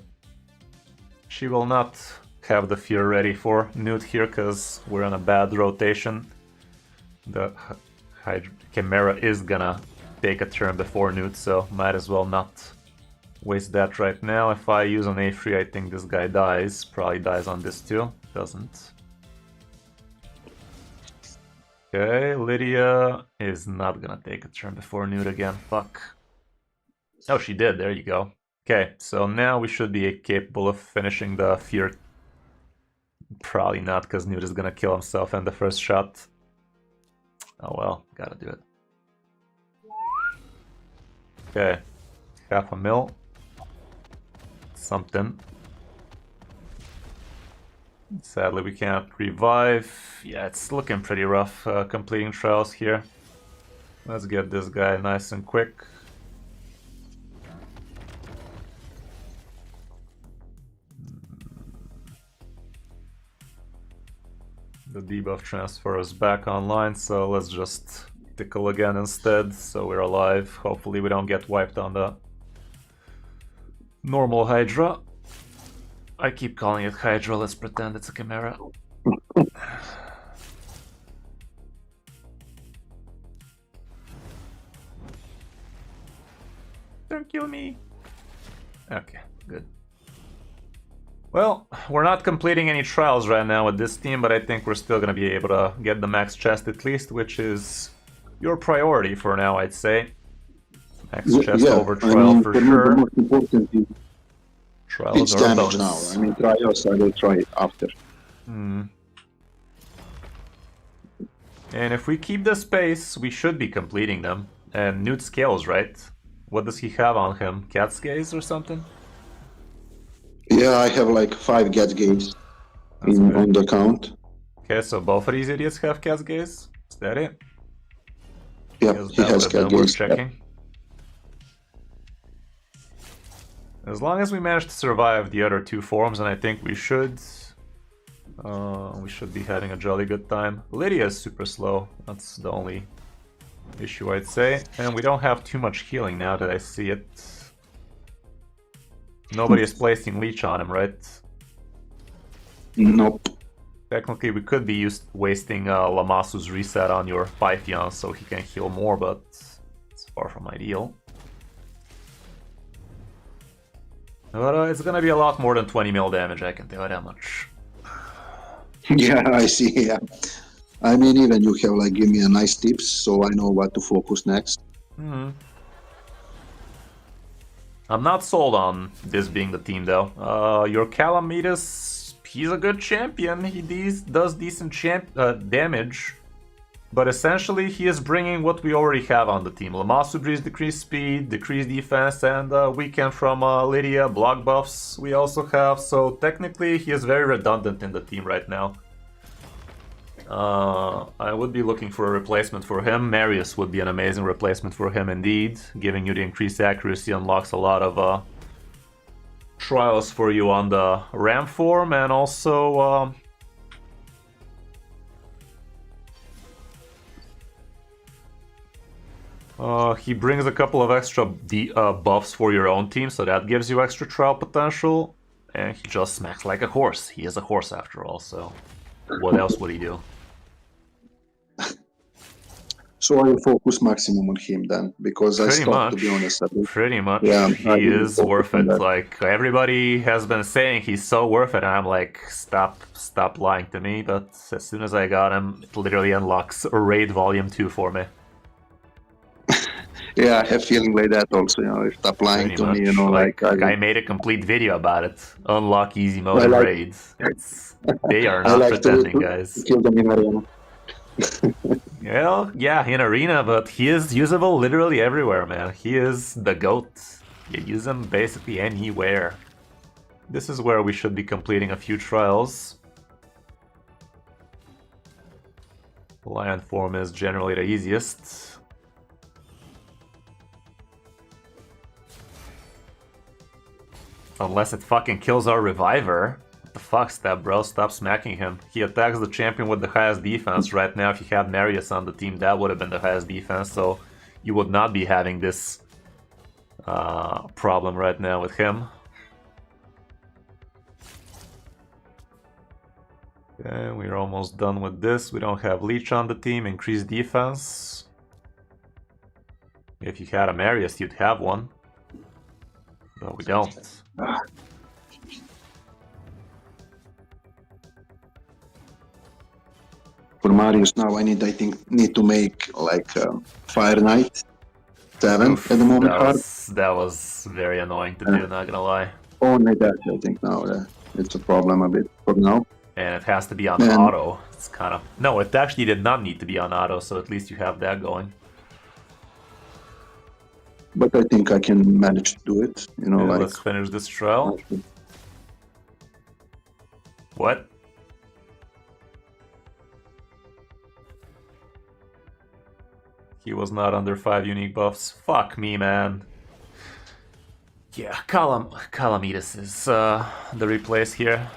She will not have the Fear ready for Newt here, because we're on a bad rotation. The Chimera is gonna take a turn before Newt, so might as well not waste that right now. If I use an A3, I think this guy dies. Probably dies on this too. Doesn't. Okay, Lydia is not gonna take a turn before Newt again. Fuck. Oh, she did. There you go. Okay, so now we should be capable of finishing the Fear. Probably not, because Newt is gonna kill himself in the first shot. Oh well, gotta do it. Okay, 500,000. Something. Sadly, we can't revive. Yeah, it's looking pretty rough completing trials here. Let's get this guy nice and quick. The debuff transfer is back online, so let's just tickle again instead, so we're alive. Hopefully we don't get wiped on the normal Hydra. I keep calling it Hydra, let's pretend it's a Chimera. Don't kill me. Okay, good. Well, we're not completing any trials right now with this team, but I think we're still gonna be able to get the max chest at least, which is your priority for now, I'd say. Max chest over trial for sure. The most important is trials it's are damage bonus. now. I mean, trials I will try after. And if we keep the space, we should be completing them. And Newt scales, right? What does he have on him? Cat's Gaze or something? Yeah, I have like 5 Gat Gates on the count. Okay, so both of these idiots have Cat's Gaze? Is that it? Yeah, Because he that has would have Gat been worth Gaze. checking. As long as we manage to survive the other 2 forms, and I think we should be having a jolly good time. Lydia is super slow, that's the only issue I'd say. And we don't have too much healing now that I see it. Nobody is placing Leech on him, right? Nope. Technically, we could be wasting Lamasu's reset on your Pythion so he can heal more, but it's far from ideal. But it's gonna be a lot more than 20 mil damage, I can tell you that much. Yeah, I see, yeah. I mean, even you have like give me a nice tips, so I know what to focus next. I'm not sold on this being the team, though. Your Calamitas, he's a good champion. He does decent damage. But essentially, he is bringing what we already have on the team. Lamasu breeds decreased speed, decreased defense, and weekend from Lydia, block buffs we also have. So technically, he is very redundant in the team right now. I would be looking for a replacement for him. Marius would be an amazing replacement for him indeed. Giving you the increased accuracy unlocks a lot of trials for you on the Ram form, and also he brings a couple of extra buffs for your own team, so that gives you extra trial potential. And he just smacks like a horse. He is a horse after all, so what else would he do? So I will focus maximum on him then, because I stopped, to be honest. Pretty much, yeah, he is worth it. Like, everybody has been saying he's so worth it, and I'm like, stop lying to me. But as soon as I got him, it literally unlocks Raid Volume 2 for me. Yeah, I have feeling like that also, you know, stop lying Pretty to much. me, you know, like I made a complete video about it. Unlock easy mode in raids. They are not pretending, guys. Kill them in arena. Well, yeah, in arena, but he is usable literally everywhere, man. He is the GOAT. You use him basically anywhere. This is where we should be completing a few trials. Lion form is generally the easiest. Unless it fucking kills our Reviver. What the fuck, Stab, bro? Stop smacking him. He attacks the champion with the highest defense. Right now, if you had Marius on the team, that would have been the highest defense, so you would not be having this problem right now with him. Okay, we're almost done with this. We don't have Leech on the team. Increased defense. If you had a Marius, you'd have one. But we don't. For Marius now, I think to make like Fire Knight 7 at the moment. That was very annoying to do, not gonna lie. Only that, I think now it's a problem a bit for now. And it has to be on auto. It's kind of... No, it actually did not need to be on auto, so at least you have that going. But I think I can manage to do it, you know, like... Let's finish this trial. What? He was not under 5 unique buffs. Fuck me, man. Yeah, Calamitas is the replace here.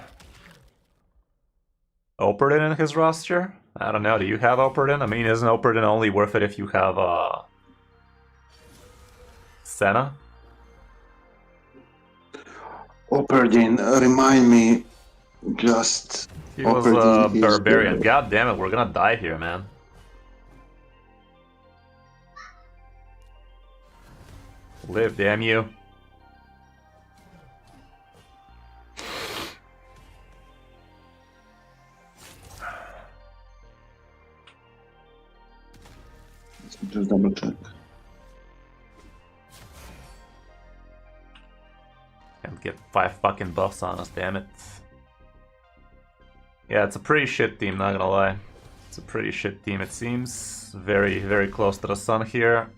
Operdin in his roster? I don't know, do you have Operdin? I mean, isn't Operdin only worth it if you have Senna? Operdin, remind me, just... He was a barbarian. God damn it, we're gonna die here, man. Live, damn you. Just double check. Can't get 5 fucking buffs on us, damn it. Yeah, it's a pretty shit team, not gonna lie. It's a pretty shit team, it seems. Very, very close to the sun here.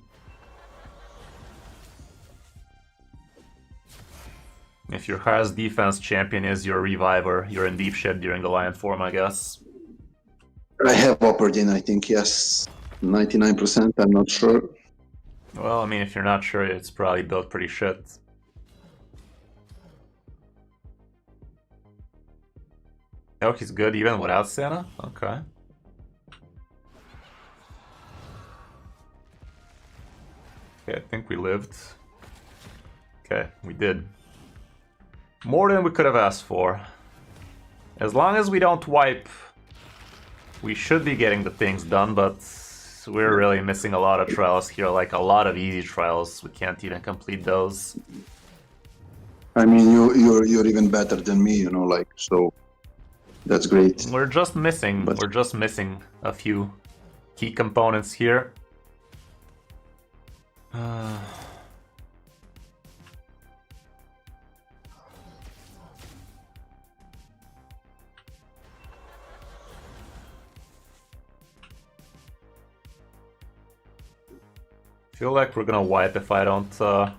If your highest defense champion is your Reviver, you're in deep shit during the Lion form, I guess. I have Operdin, I think, yes. 99%, I'm not sure. Well, I mean, if you're not sure, it's probably built pretty shit. Oh, he's good even without Senna? Okay. Okay, I think we lived. Okay, we did. More than we could have asked for. As long as we don't wipe, we should be getting the things done, but we're really missing a lot of trials here, like a lot of easy trials. We can't even complete those. I mean, you're even better than me, you know, like, so that's great. We're just missing a few key components here. Feel like we're gonna wipe if I don't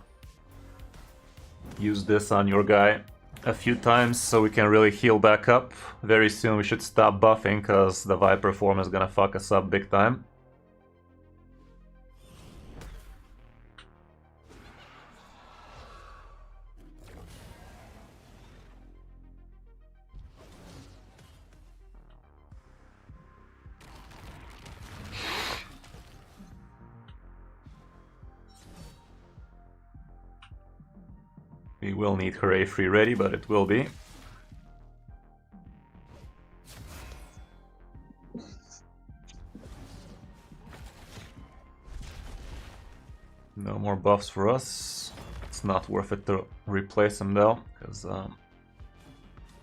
use this on your guy a few times so we can really heal back up. Very soon we should stop buffing because the Viper form is gonna fuck us up big time. We will need Hooray Free ready, but it will be. No more buffs for us. It's not worth it to replace them though, because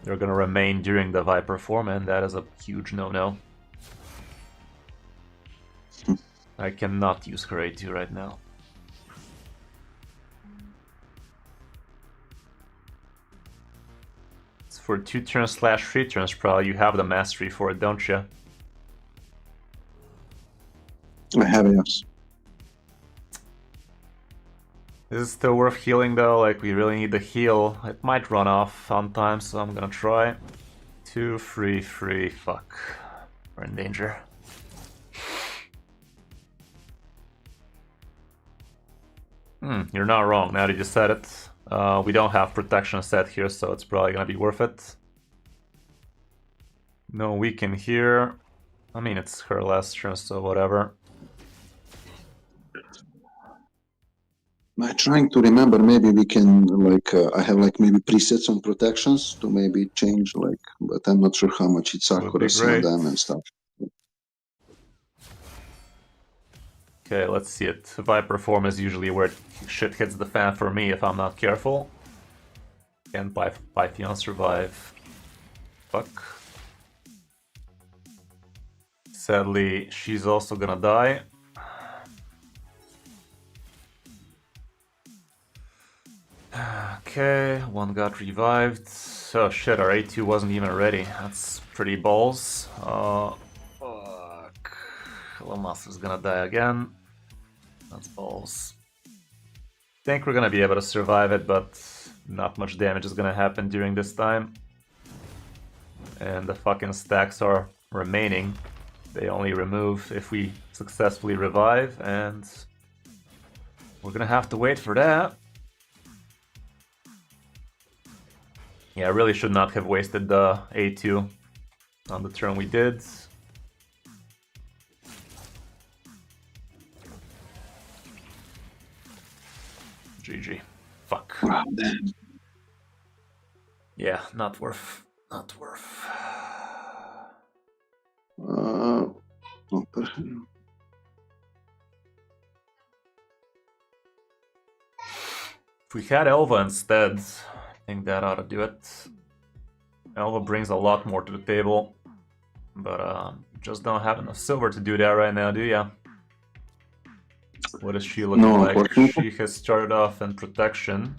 they're gonna remain during the Viper form, and that is a huge no-no. I cannot use Hooray 2 right now. For 2 turns / 3 turns, probably you have the mastery for it, don't you? I have it, yes. Is it still worth healing though? Like, we really need the heal. It might run off on time, so I'm gonna try. 2, 3, 3, fuck. We're in danger. You're not wrong, now that you said it. We don't have protection set here, so it's probably gonna be worth it. No weaken here. I mean, it's her last turn, so whatever. I'm trying to remember, maybe we can, like, I have, like, maybe presets on protections to maybe change, like, but I'm not sure how much it's accuracy on them and stuff. Okay, let's see it. Viper form is usually where shit hits the fan for me if I'm not careful. Can Pythion survive? Fuck. Sadly, she's also gonna die. Okay, one got revived. Oh shit, our A2 wasn't even ready. That's pretty balls. Fuck. Lamas gonna die again. That's balls. Think we're gonna be able to survive it, but not much damage is gonna happen during this time. And the fucking stacks are remaining. They only remove if we successfully revive, and we're gonna have to wait for that. Yeah, I really should not have wasted the A2 on the turn we did. GG. Fuck. Wow, damn. Yeah, not worth. Not worth. If we had Elva instead, I think that ought to do it. Elva brings a lot more to the table, but just don't have enough silver to do that right now, do ya? What is she looking like? She has started off in protection.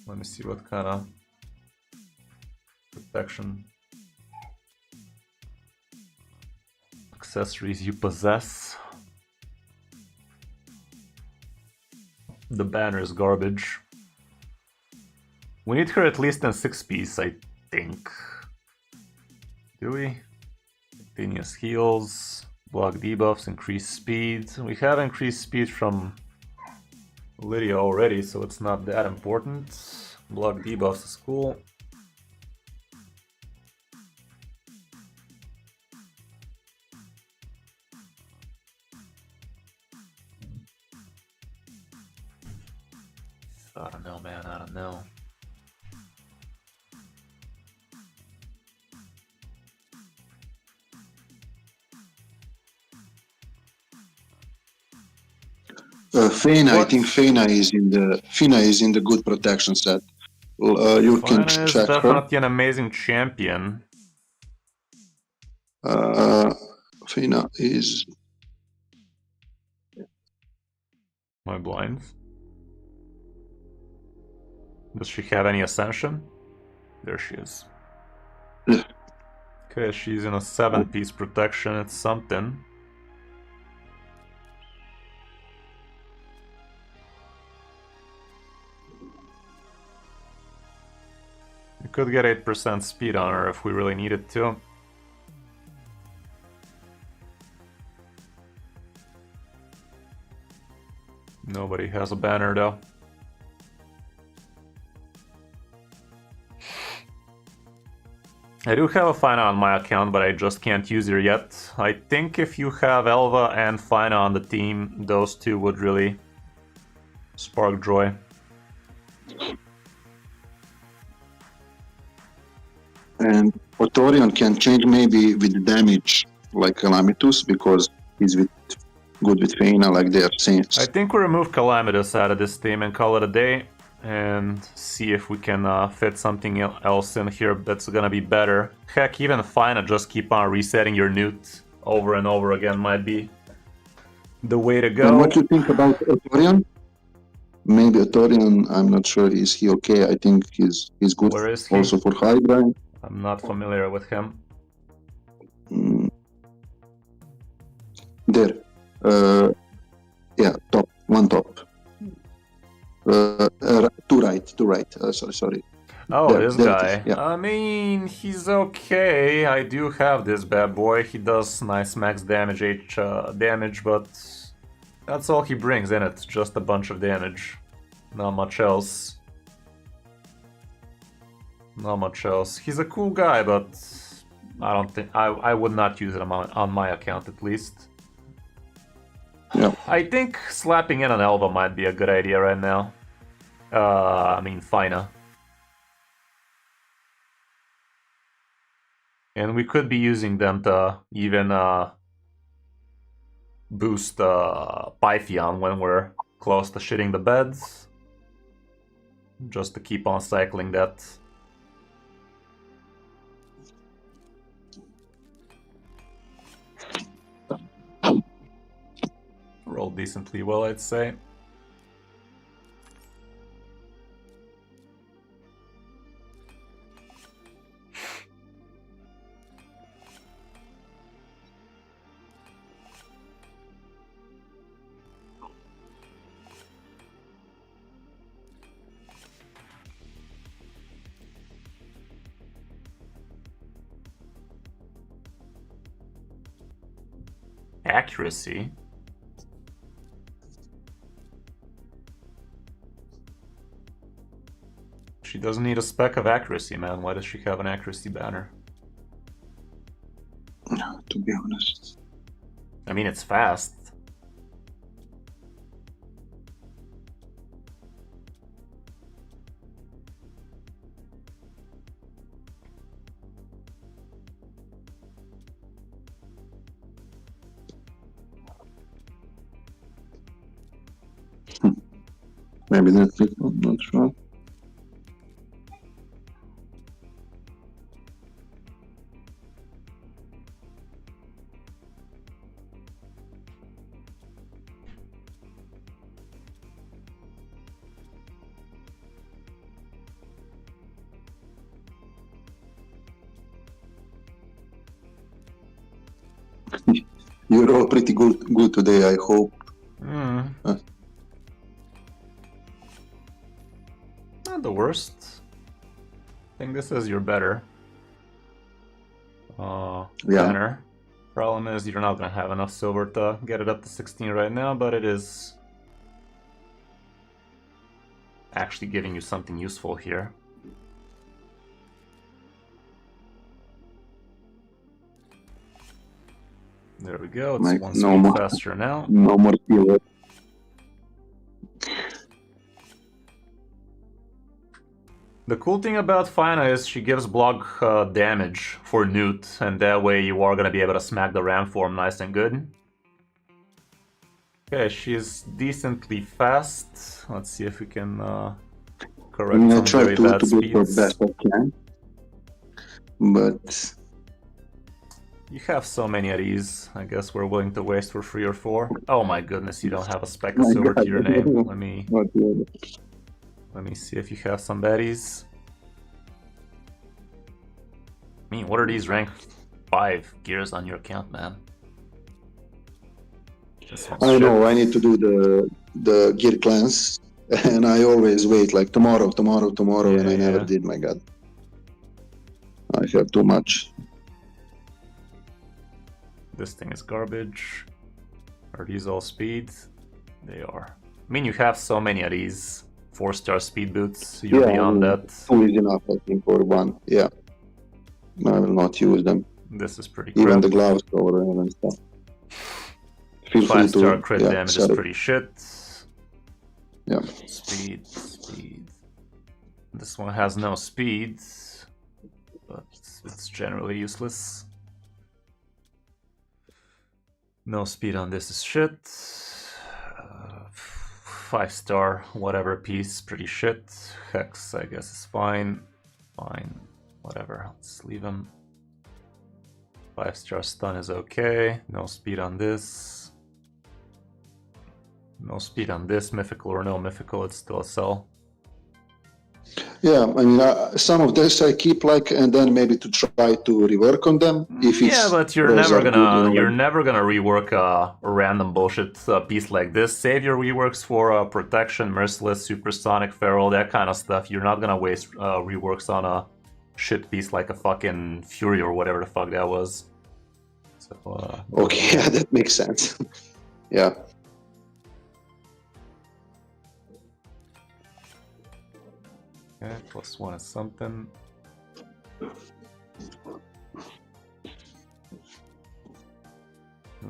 Let me see what kind of protection accessories you possess. The banner is garbage. We need her at least in 6-piece, I think. Do we? Continuous heals, block debuffs, increase speed. We have increased speed from Lydia already, so it's not that important. Block debuffs is cool. I don't know, man, I don't know. Fena, I think Fena is in the good protection set. You can check her. Definitely an amazing champion. Fina is... My blind. Does she have any ascension? There she is. Yeah. Okay, she's in a 7-piece protection. It's something. We could get 8% speed on her if we really needed to. Nobody has a banner though. I do have a Fina on my account, but I just can't use her yet. I think if you have Elva and Fina on the team, those two would really spark joy. And Otorion can change maybe with damage like Calamitus because he's good with Fina, like they are saints. I think we remove Calamitus out of this team and call it a day, and see if we can fit something else in here that's gonna be better. Heck, even Fina, just keep on resetting your newt over and over again might be the way to go. And what do you think about Otorion? Maybe Otorion, I'm not sure, is he okay? I think he's good. Where is he? Also for Hydra. I'm not familiar with him. There. Yeah, top. One top. Two right. Sorry. Oh, there, this there guy. yeah. I mean, he's okay. I do have this bad boy. He does nice max damage, damage, but that's all he brings in it. Just a bunch of damage. Not much else. Not much else. He's a cool guy, but I don't think I would not use him on my account at least. Yeah. I think slapping in an Elva might be a good idea right now. I mean, Fina. And we could be using them to even boost Pythion when we're close to shitting the beds. Just to keep on cycling that. Rolled decently well, I'd say. Accuracy? She doesn't need a speck of accuracy, man. Why does she have an accuracy banner? To be honest. I mean, it's fast. Maybe that's it, I'm not sure. You're all pretty good today, I hope. Not the worst. I think this is your better banner. Problem is you're not gonna have enough silver to get it up to 16 right now, but it is actually giving you something useful here. There we go, it's Like, one no speed more, faster now. No more silver. The cool thing about Fina is she gives block damage for Newt, and that way you are gonna be able to smack the ram form nice and good. Okay, she's decently fast. Let's see if we can correct some very bad speeds. Best I can, but You have so many of these. I guess we're willing to waste for 3 or 4. Oh my goodness, you don't have a speck of silver to your name. Let me see if you have some baddies. I mean, what are these rank 5 gears on your account, man? I know, I need to do the gear cleanse, and I always wait like tomorrow, Yeah, and I never did, my god. I have too much. This thing is garbage. Are these all speed? They are. I mean, you have so many of these 4-star speed boots. You're beyond that. 2 is enough, I think, for 1. Yeah. I will not use them. This is pretty crap. Even the gloves over and stuff. Feel free to. 5-star crit damage is pretty shit. Yeah. Speed. This one has no speed, but it's generally useless. No speed on this is shit. 5-star whatever piece, pretty shit. Hex, I guess, is fine. Fine, whatever. Let's leave him. 5-star stun is okay. No speed on this. No speed on this. Mythical or no mythical, it's still a sell. Yeah, I mean, some of this I keep and then maybe to try to rework on them. But you're never gonna rework a random bullshit piece like this. Save your reworks for protection, merciless, supersonic, feral, that kind of stuff. You're not gonna waste reworks on a shit piece like a fucking Fury or whatever the fuck that was. So, okay, yeah, that makes sense. Yeah. Okay, +1 is something.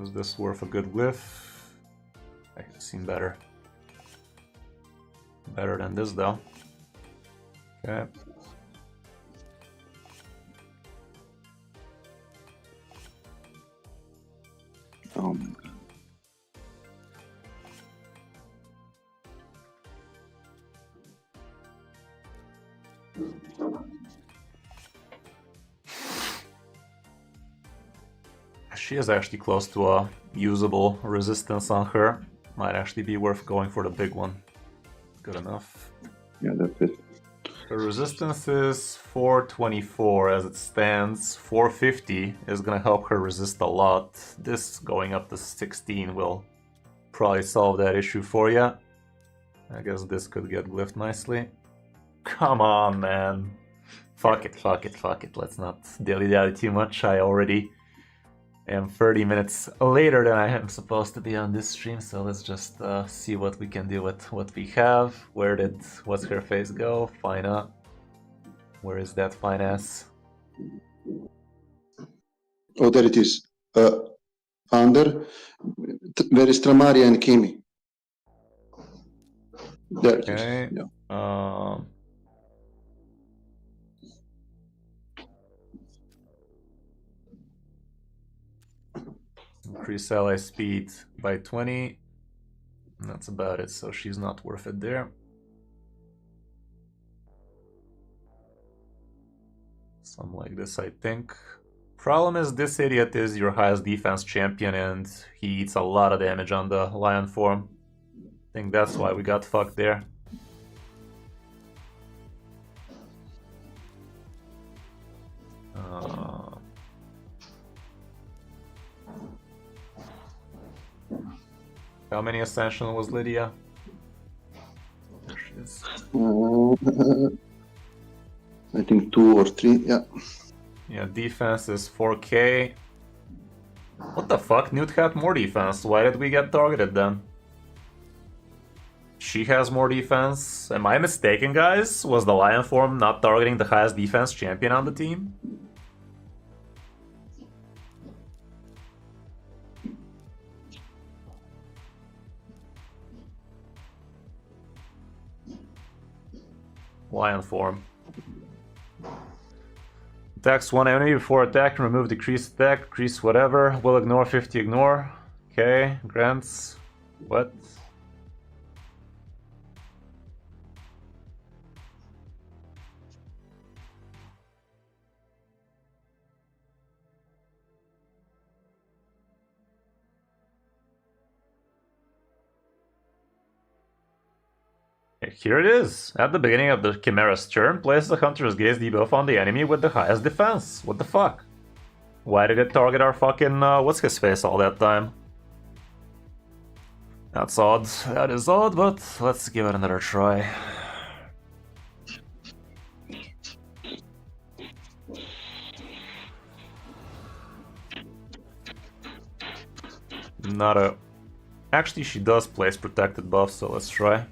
Is this worth a good glyph? I could have seen better. Better than this though. Okay. Oh my god. She is actually close to a usable resistance on her. Might actually be worth going for the big one. Good enough. Yeah, that's it. The resistance is 424 as it stands. 450 is gonna help her resist a lot. This going up to 16 will probably solve that issue for you. I guess this could get glyphed nicely. Come on, man. Fuck it. Let's not dilly-dally too much. I already am 30 minutes later than I am supposed to be on this stream, so let's just see what we can do with what we have. What's her face go? Fina. Where is that fine ass? Oh, there it is. Under. Where is Tramaria and Kimi? There it Okay. is. Yeah. Increase ally speed by 20. And that's about it, so she's not worth it there. Something like this, I think. Problem is, this idiot is your highest defense champion and he eats a lot of damage on the lion form. I think that's why we got fucked there. How many Ascension was Lydia? There she is. I think 2 or 3, yeah. Yeah, defense is 4k. What the fuck? Newt had more defense. Why did we get targeted then? She has more defense. Am I mistaken, guys? Was the lion form not targeting the highest defense champion on the team? Lion form. Attacks one enemy before attack and remove decreased attack, decrease whatever. Will ignore 50 ignore. Okay, grants. What? Here it is. At the beginning of the Chimera's turn, place the Hunter's Gaze debuff on the enemy with the highest defense. What the fuck? Why did it target our fucking what's-his-face all that time? That's odd. That is odd, but let's give it another try. Not a... Actually, she does place protected buffs, so let's try.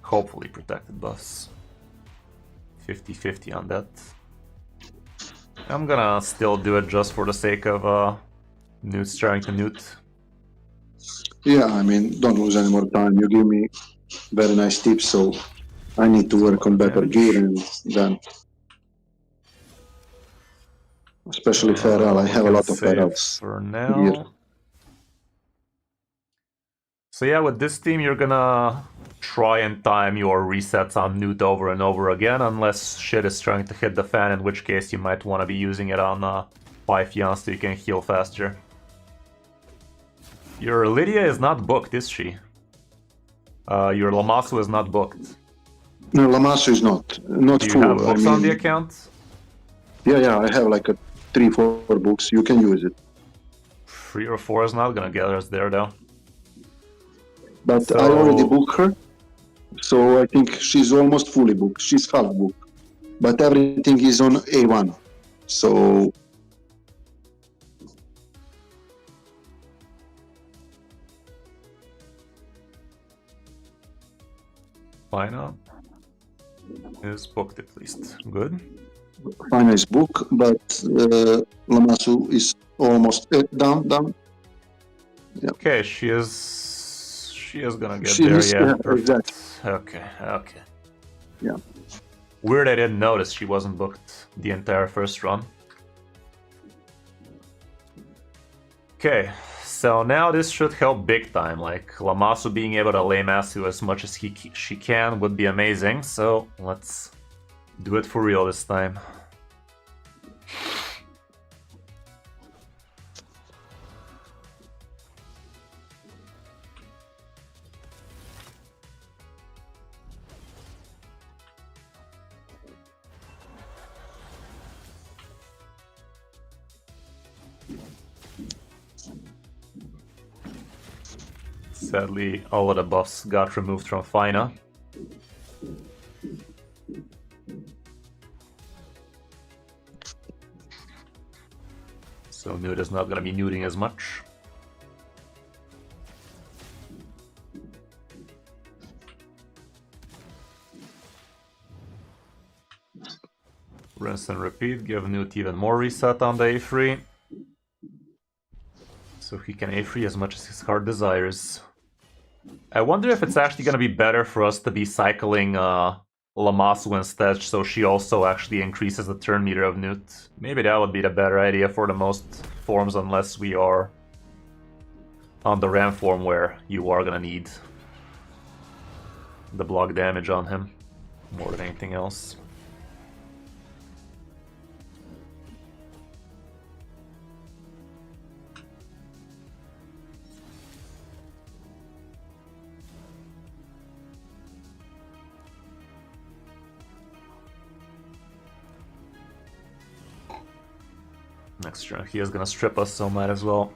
Hopefully protected buffs. 50-50 on that. I'm gonna still do it just for the sake of Newt's trying to Newt. Yeah, I mean, don't lose any more time. You give me very nice tips, so I need to work on better gear, and then... Especially Feral, I have a lot of Ferals for now. here. So yeah, with this team you're gonna try and time your resets on Newt over and over again, unless shit is trying to hit the fan, in which case you might want to be using it on Pythion so you can heal faster. Your Lydia is not booked, is she? Your Lamasu is not booked. No, Lamasu is not Do you full. have books on the mean, account? yeah, I have like 3-4 books. You can use it. 3 or 4 is not gonna get us there though. But So- I already booked her, so I think she's almost fully booked. She's half booked, but everything is on A1. So Fina is booked at least. Good. Fina is booked, but Lamasu is almost down. Okay, she is gonna get She there, is, yeah. yeah, Perfect. exactly. Okay. Yeah. Weird I didn't notice she wasn't booked the entire first run. Okay, so now this should help big time, like Lamasu being able to lay Masu as much as she can would be amazing, so let's do it for real this time. Sadly, all of the buffs got removed from Fina. So Newt is not gonna be newting as much. Rinse and repeat, give Newt even more reset on the A3. So he can A3 as much as his heart desires. I wonder if it's actually going to be better for us to be cycling Lamasu instead, so she also actually increases the turn meter of Newt. Maybe that would be the better idea for the most forms, unless we are on the Ram form where you are going to need the block damage on him more than anything else. Next turn he is gonna strip us, so might as well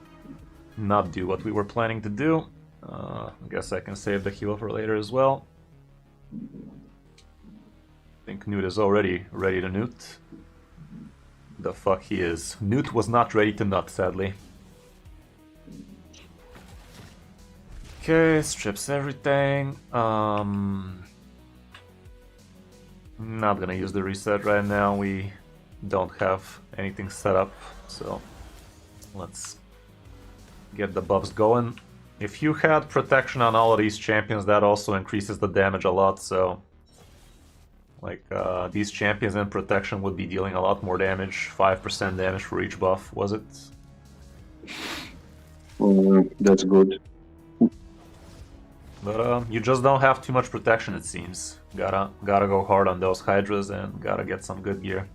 not do what we were planning to do. I guess I can save the heal for later as well. I think Newt is already ready to newt. The fuck he is. Newt was not ready to nut, sadly. Okay, strips everything. Not gonna use the reset right now. We don't have anything set up, so let's get the buffs going. If you had protection on all of these champions, that also increases the damage a lot, so like these champions in protection would be dealing a lot more damage. 5% damage for each buff, was it? That's good. But you just don't have too much protection, it seems. Gotta go hard on those Hydras and gotta get some good gear.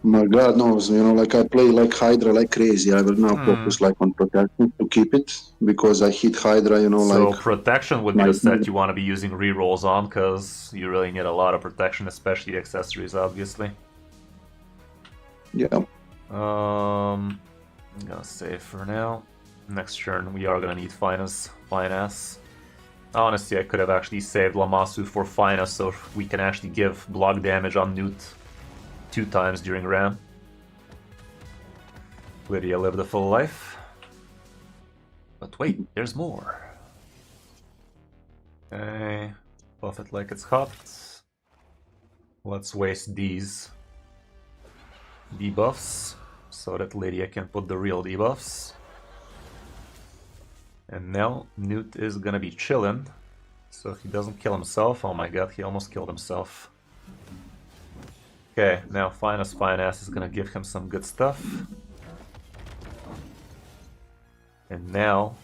My God knows, you know, like I play like Hydra like crazy. I will now focus like on protection to keep it because I hit Hydra, you know, so like. protection would be the set you want to be using rerolls on, because you really need a lot of protection, especially accessories, obviously. Yeah. I'm gonna save for now. Next turn we are gonna need Finesse. Honestly, I could have actually saved Lammasu for Finesse so we can actually give block damage on Newt 2 times during Ram. Lydia lived a full life. But wait, there's more. Okay, buff it like it's hot. Let's waste these debuffs so that Lydia can put the real debuffs. And now Newt is gonna be chillin', so if he doesn't kill himself, oh my god, he almost killed himself. Okay, now Finesse is gonna give him some good stuff. And now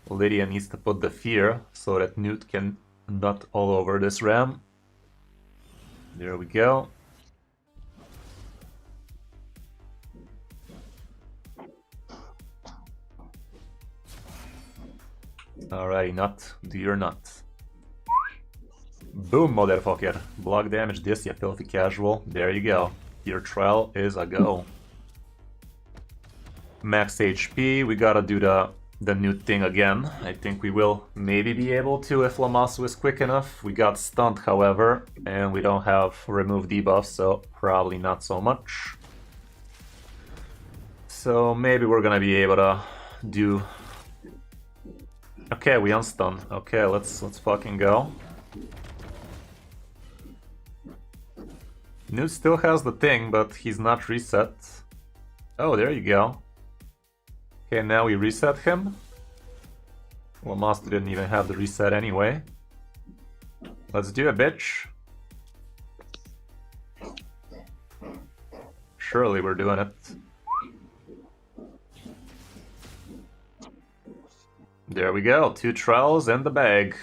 Lydia needs to put the fear so that Newt can nut all over this Ram. There we go. Alrighty, nut. Do your nut. Boom, motherfucker. Block damage this, you filthy casual. There you go. Your trial is a go. Max HP, we gotta do the new thing again. I think we will maybe be able to if Lammasu is quick enough. We got stunned, however, and we don't have remove debuffs, so probably not so much. So maybe we're gonna be able to do... Okay, we unstun. Okay, let's fucking go. Newt still has the thing, but he's not reset. Oh, there you go. Okay, now we reset him. Lammasu didn't even have the reset anyway. Let's do it, bitch. Surely we're doing it. There we go, 2 trials and the bag.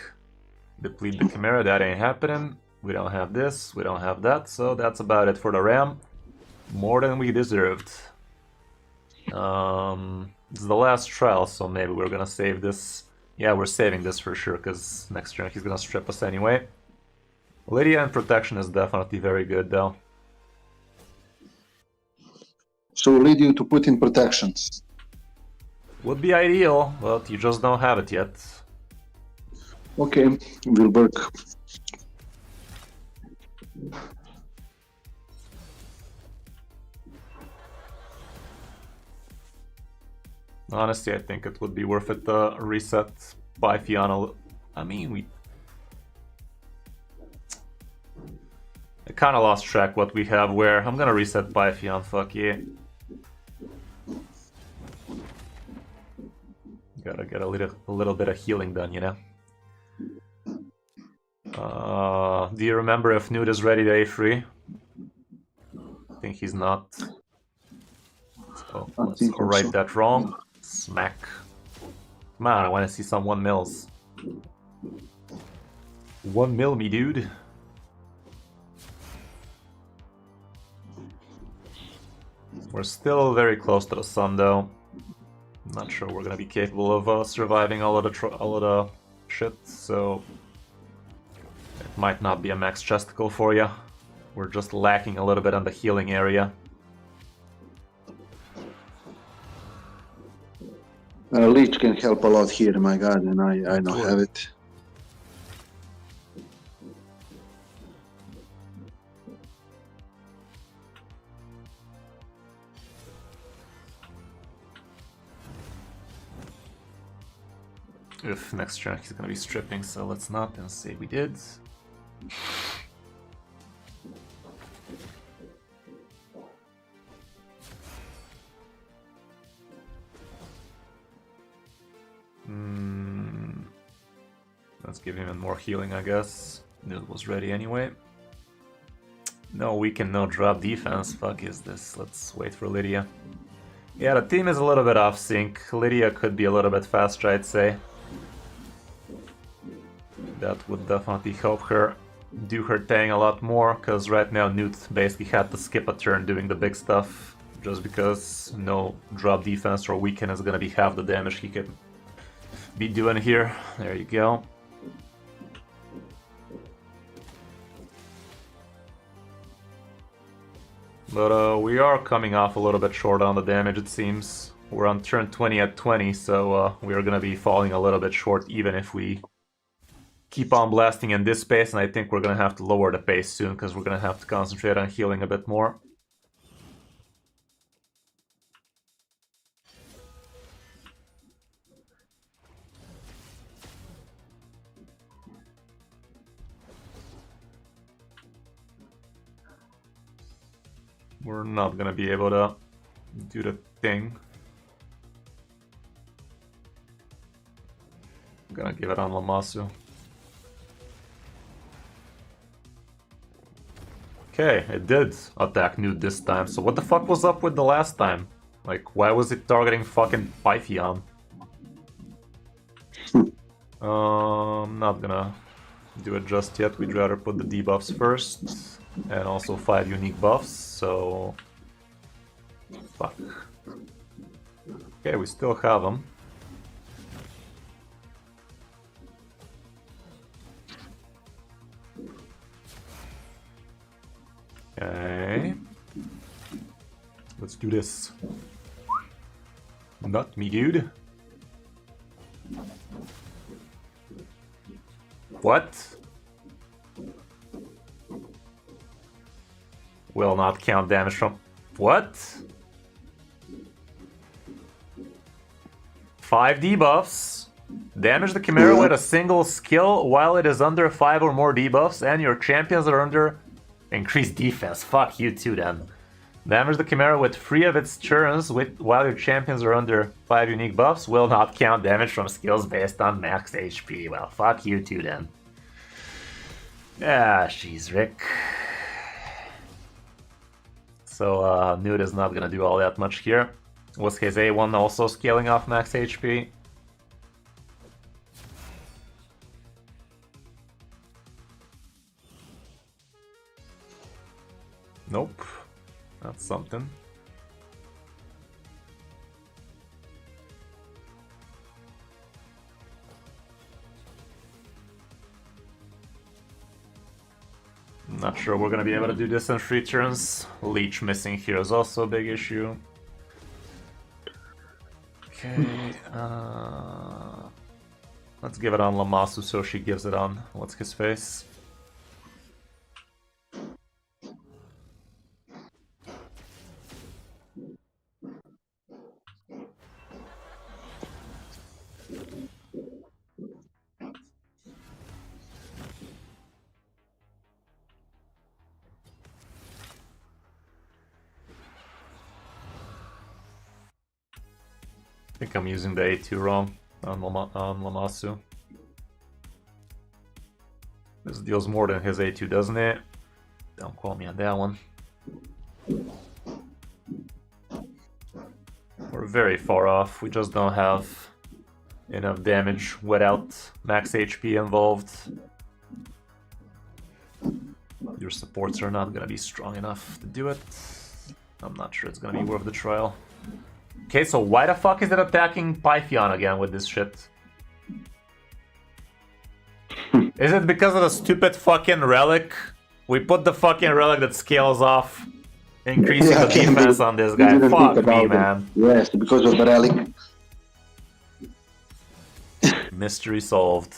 Deplete the Chimera, that ain't happening. We don't have this, we don't have that, so that's about it for the Ram. More than we deserved. It's the last trial, so maybe we're gonna save this. Yeah, we're saving this for sure, because next turn he's gonna strip us anyway. Lydia and protection is definitely very good, though. So lead you to put in protections. Would be ideal, but you just don't have it yet. Okay, will work. Honestly, I think it would be worth it to reset Pythion. I mean, I kinda lost track what we have where. I'm gonna reset Pythion, fuck yeah. Gotta get a little bit of healing done, you know? Do you remember if Newt is ready to A3? I think he's not. So let's write that wrong. Smack. Come on, I want to see some 1 mils. 1 mil me, dude. We're still very close to the sun, though. Not sure we're gonna be capable of surviving all of the shit, so it might not be a max chesticle for you. We're just lacking a little bit on the healing area. Leech can help a lot here, my god, and I don't have it. If next turn he's gonna be stripping, so let's not and say we did. Let's give him more healing, I guess. Newt was ready anyway. No weaken, no drop defense. Fuck is this? Let's wait for Lydia. Yeah, the team is a little bit off sync. Lydia could be a little bit faster, I'd say. That would definitely help her. do her thing a lot more, because right now Newt basically had to skip a turn doing the big stuff, just because no drop defense or weaken is gonna be half the damage he could be doing here. There you go. But we are coming off a little bit short on the damage, it seems. We're on turn 20 at 20, so we are gonna be falling a little bit short even if we keep on blasting in this pace, and I think we're gonna have to lower the pace soon because we're gonna have to concentrate on healing a bit more. We're not gonna be able to do the thing. I'm gonna give it on Lammasu. Okay, it did attack Newt this time, so what the fuck was up with the last time? Like, why was it targeting fucking Pythion? I'm not gonna do it just yet, we'd rather put the debuffs first. And also 5 unique buffs, so... Fuck. Okay, we still have them. Okay. Let's do this. Not me, dude. What? Will not count damage from... What? 5 debuffs. Damage the Chimera with a single skill while it is under 5 or more debuffs and your champions are under increased defense. Fuck you too then. Damage the Chimera with 3 of its turns while your champions are under 5 unique buffs. Will not count damage from skills based on max HP. Well, fuck you too then. Ah, jeez, Rick. So Newt is not gonna do all that much here. Was his A1 also scaling off max HP? Nope. That's something. Not sure we're gonna be able to do this in 3 turns. Leech missing here is also a big issue. Okay, let's give it on Lammasu so she gives it on what's his face. I think I'm using the A2 wrong on Lammasu. This deals more than his A2, doesn't it? Don't quote me on that one. We're very far off. We just don't have enough damage without max HP involved. Your supports are not gonna be strong enough to do it. I'm not sure it's gonna be worth the trial. Okay, so why the fuck is it attacking Pythion again with this shit? Is it because of the stupid fucking relic? We put the fucking relic that scales off, increasing the defense on this guy. Fuck me, man. Yes, because of the relic. Mystery solved.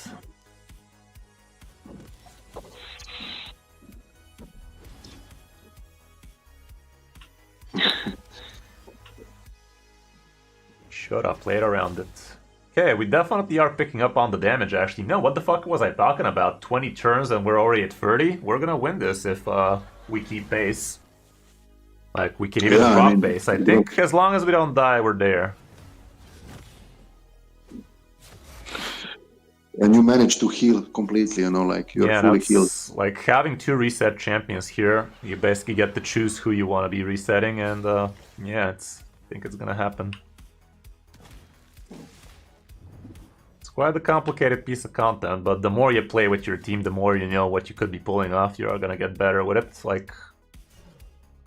Should have played around it. Okay, we definitely are picking up on the damage actually. No, what the fuck was I talking about? 20 turns and we're already at 30? We're gonna win this if we keep pace. Like, we can even drop pace. I think as long as we don't die, we're there. And you manage to heal completely, you know, like you're fully healed. Like having 2 reset champions here, you basically get to choose who you want to be resetting, and yeah, I think it's gonna happen. Let's quite a complicated piece of content, but the more you play with your team, the more you know what you could be pulling off. You're gonna get better with it. Like,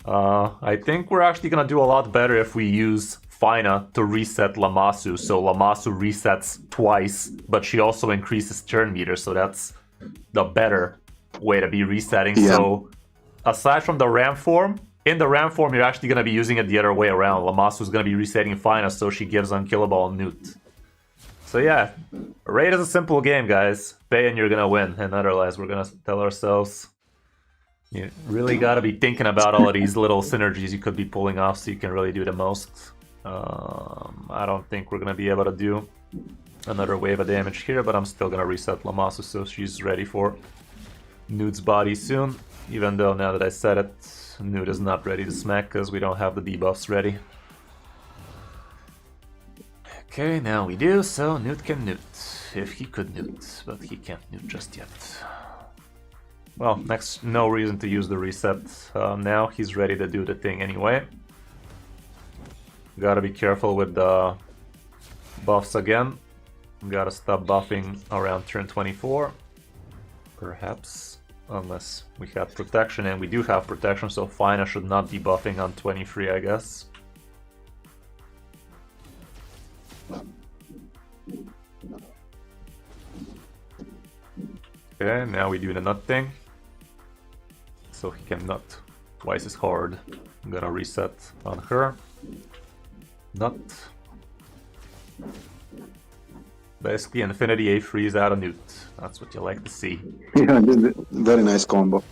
I think we're actually gonna do a lot better if we use Fina to reset Lammasu, so Lammasu resets twice, but she also increases turn meter, so that's the better way to be resetting. Yeah. So, aside from the ram form, in the ram form, you're actually going to be using it the other way around. Lammasu is going to be resetting Fina, so she gives unkillable on Newt. So yeah, Raid is a simple game, guys. Pay and you're going to win, and otherwise we're going to tell ourselves you really got to be thinking about all of these little synergies you could be pulling off so you can really do the most. I don't think we're going to be able to do another wave of damage here, but I'm still going to reset Lammasu so she's ready for Newt's body soon. Even though now that I said it, Newt is not ready to smack because we don't have the debuffs ready. Okay, now we do, so Newt can Newt. If he could Newt, but he can't Newt just yet. Well, next, no reason to use the reset. Now he's ready to do the thing anyway. Gotta be careful with the buffs again. Gotta stop buffing around turn 24. Perhaps, unless we have protection, and we do have protection, so Fina should not be buffing on 23, I guess. Okay, now we do the nut thing. So he can nut twice as hard. I'm gonna reset on her. Nut. Basically, Infinity A freeze out of Newt. That's what you like to see. Yeah, very nice combo.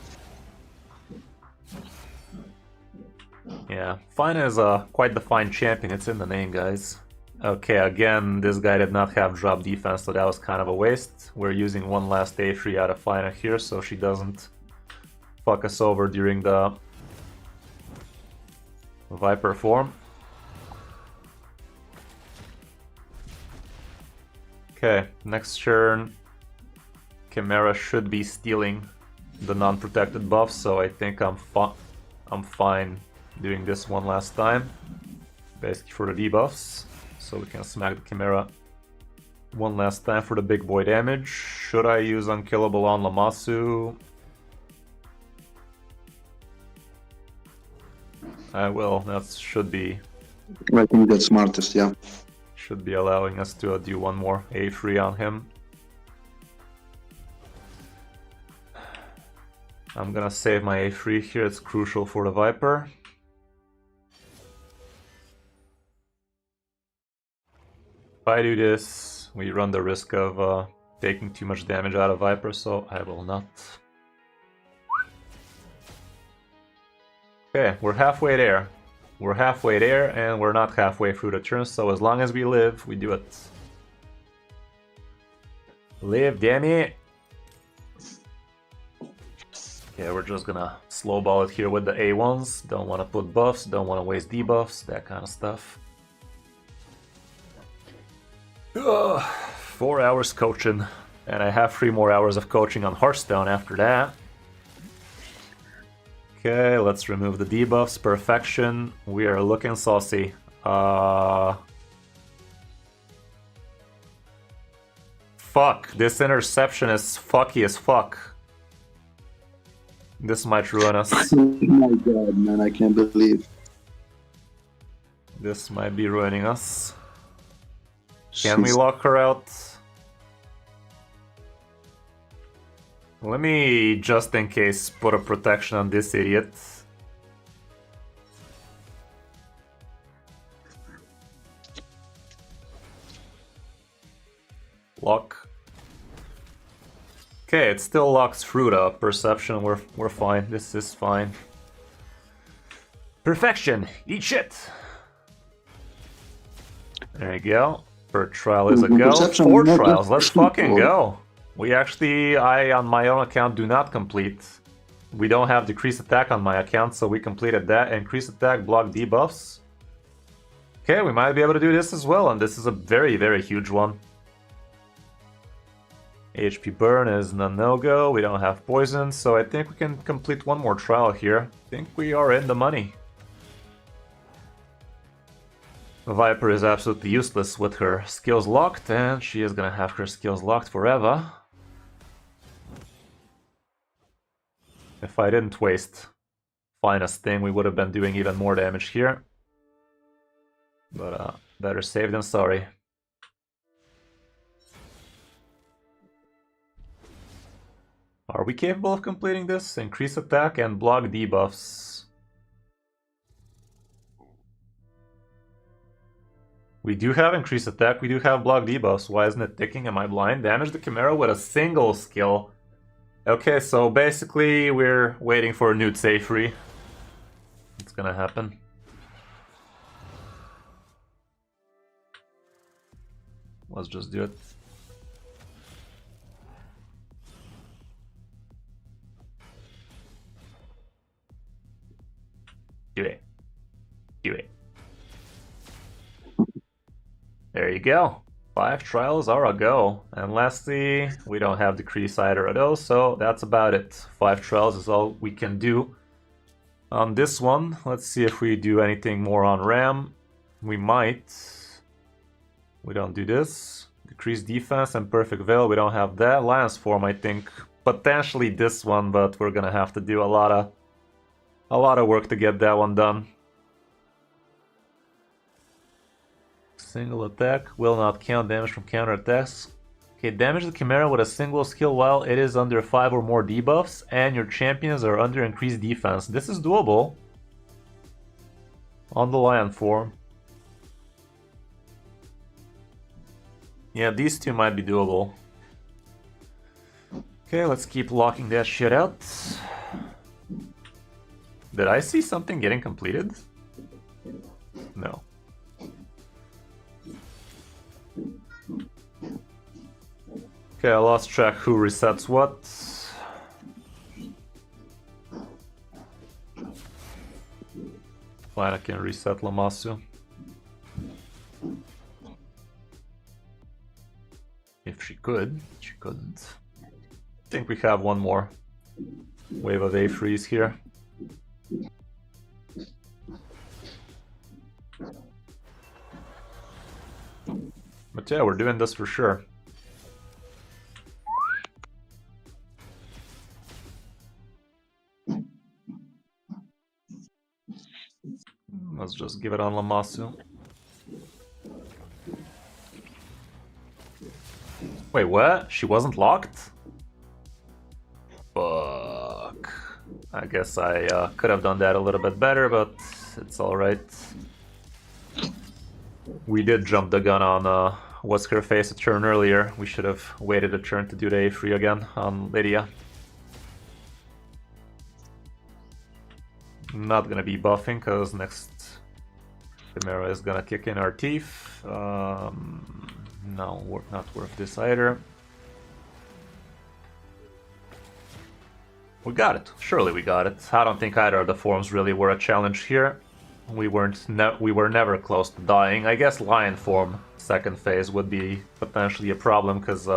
Yeah, Fina is a quite defined champion. It's in the name, guys. Okay, again, this guy did not have drop defense, so that was kind of a waste. We're using one last A free out of Fina here, so she doesn't fuck us over during the Viper form. Okay, next turn, Chimera should be stealing the non-protected buff, so I think I'm fine doing this one last time, basically for the debuffs, so we can smack the Chimera one last time for the big boy damage. Should I use Unkillable on Lammasu? I will. That should be. I think that's smartest, yeah. Should be allowing us to do one more A free on him. I'm gonna save my A free here. It's crucial for the Viper. If I do this, we run the risk of taking too much damage out of Viper, so I will not. Okay, we're halfway there. We're halfway there, and we're not halfway through the turn, so as long as we live, we do it. Live, damn it! Okay, we're just gonna slowball it here with the A1s. Don't want to put buffs, don't want to waste debuffs, that kind of stuff. Ugh, 4 hours coaching, and I have 3 more hours of coaching on Hearthstone after that. Okay, let's remove the debuffs. Perfection. We are looking saucy. Fuck. This interception is fucky as fuck. This might ruin us. Oh my god, man, I can't believe. This might be ruining us. Can we lock her out? Let me, just in case, put a protection on this idiot. Lock. Okay, it still locks through the perception. We're fine. This is fine. Perfection. Eat shit. There you go. Per trial is a go. 4 trials. Let's fucking go. We actually, I on my own account do not complete. We don't have decreased attack on my account, so we completed that. Increased attack, block debuffs. Okay, we might be able to do this as well, and this is a very, very huge one. HP burn is no-go, we don't have poison, so I think we can complete one more trial here. I think we are in the money. Viper is absolutely useless with her skills locked, and she is gonna have her skills locked forever. If I didn't waste Finest Thing, we would have been doing even more damage here. But better safe than sorry. Are we capable of completing this? Increase attack and block debuffs. We do have increased attack, we do have block debuffs. Why isn't it ticking? Am I blind? Damage the Chimera with a single skill. Okay, so basically we're waiting for a Newt Safari. It's gonna happen. Let's just do it. Do it. Do it. There you go. 5 trials are a go. And lastly, we don't have decrease either of those, so that's about it. 5 trials is all we can do on this one. Let's see if we do anything more on RAM. We might. We don't do this. Decrease defense and perfect veil, we don't have that. Lion's form, I think potentially this one, but we're gonna have to do a lot of work to get that one done. Single attack will not count damage from counter attacks. Okay, damage the Chimera with a single skill while it is under 5 or more debuffs, and your champions are under increased defense. This is doable on the Lion form. Yeah, these two might be doable. Okay, let's keep locking that shit out. Did I see something getting completed? No. Okay, I lost track who resets what. Fine, I can reset Lamasu. If she could, she couldn't. I think we have one more wave of A-freeze here. But yeah, we're doing this for sure. Let's just give it on Lamasu. Wait, what? She wasn't locked? Fuck. I guess I could have done that a little bit better, but it's alright. We did jump the gun on what's her face a turn earlier. We should have waited a turn to do the A3 again on Lydia. Not gonna be buffing because next Chimera is gonna kick in our teeth. No, not worth this either. We got it. Surely we got it. I don't think either of the forms really were a challenge here. We were never close to dying. I guess Lion form second phase would be potentially a problem because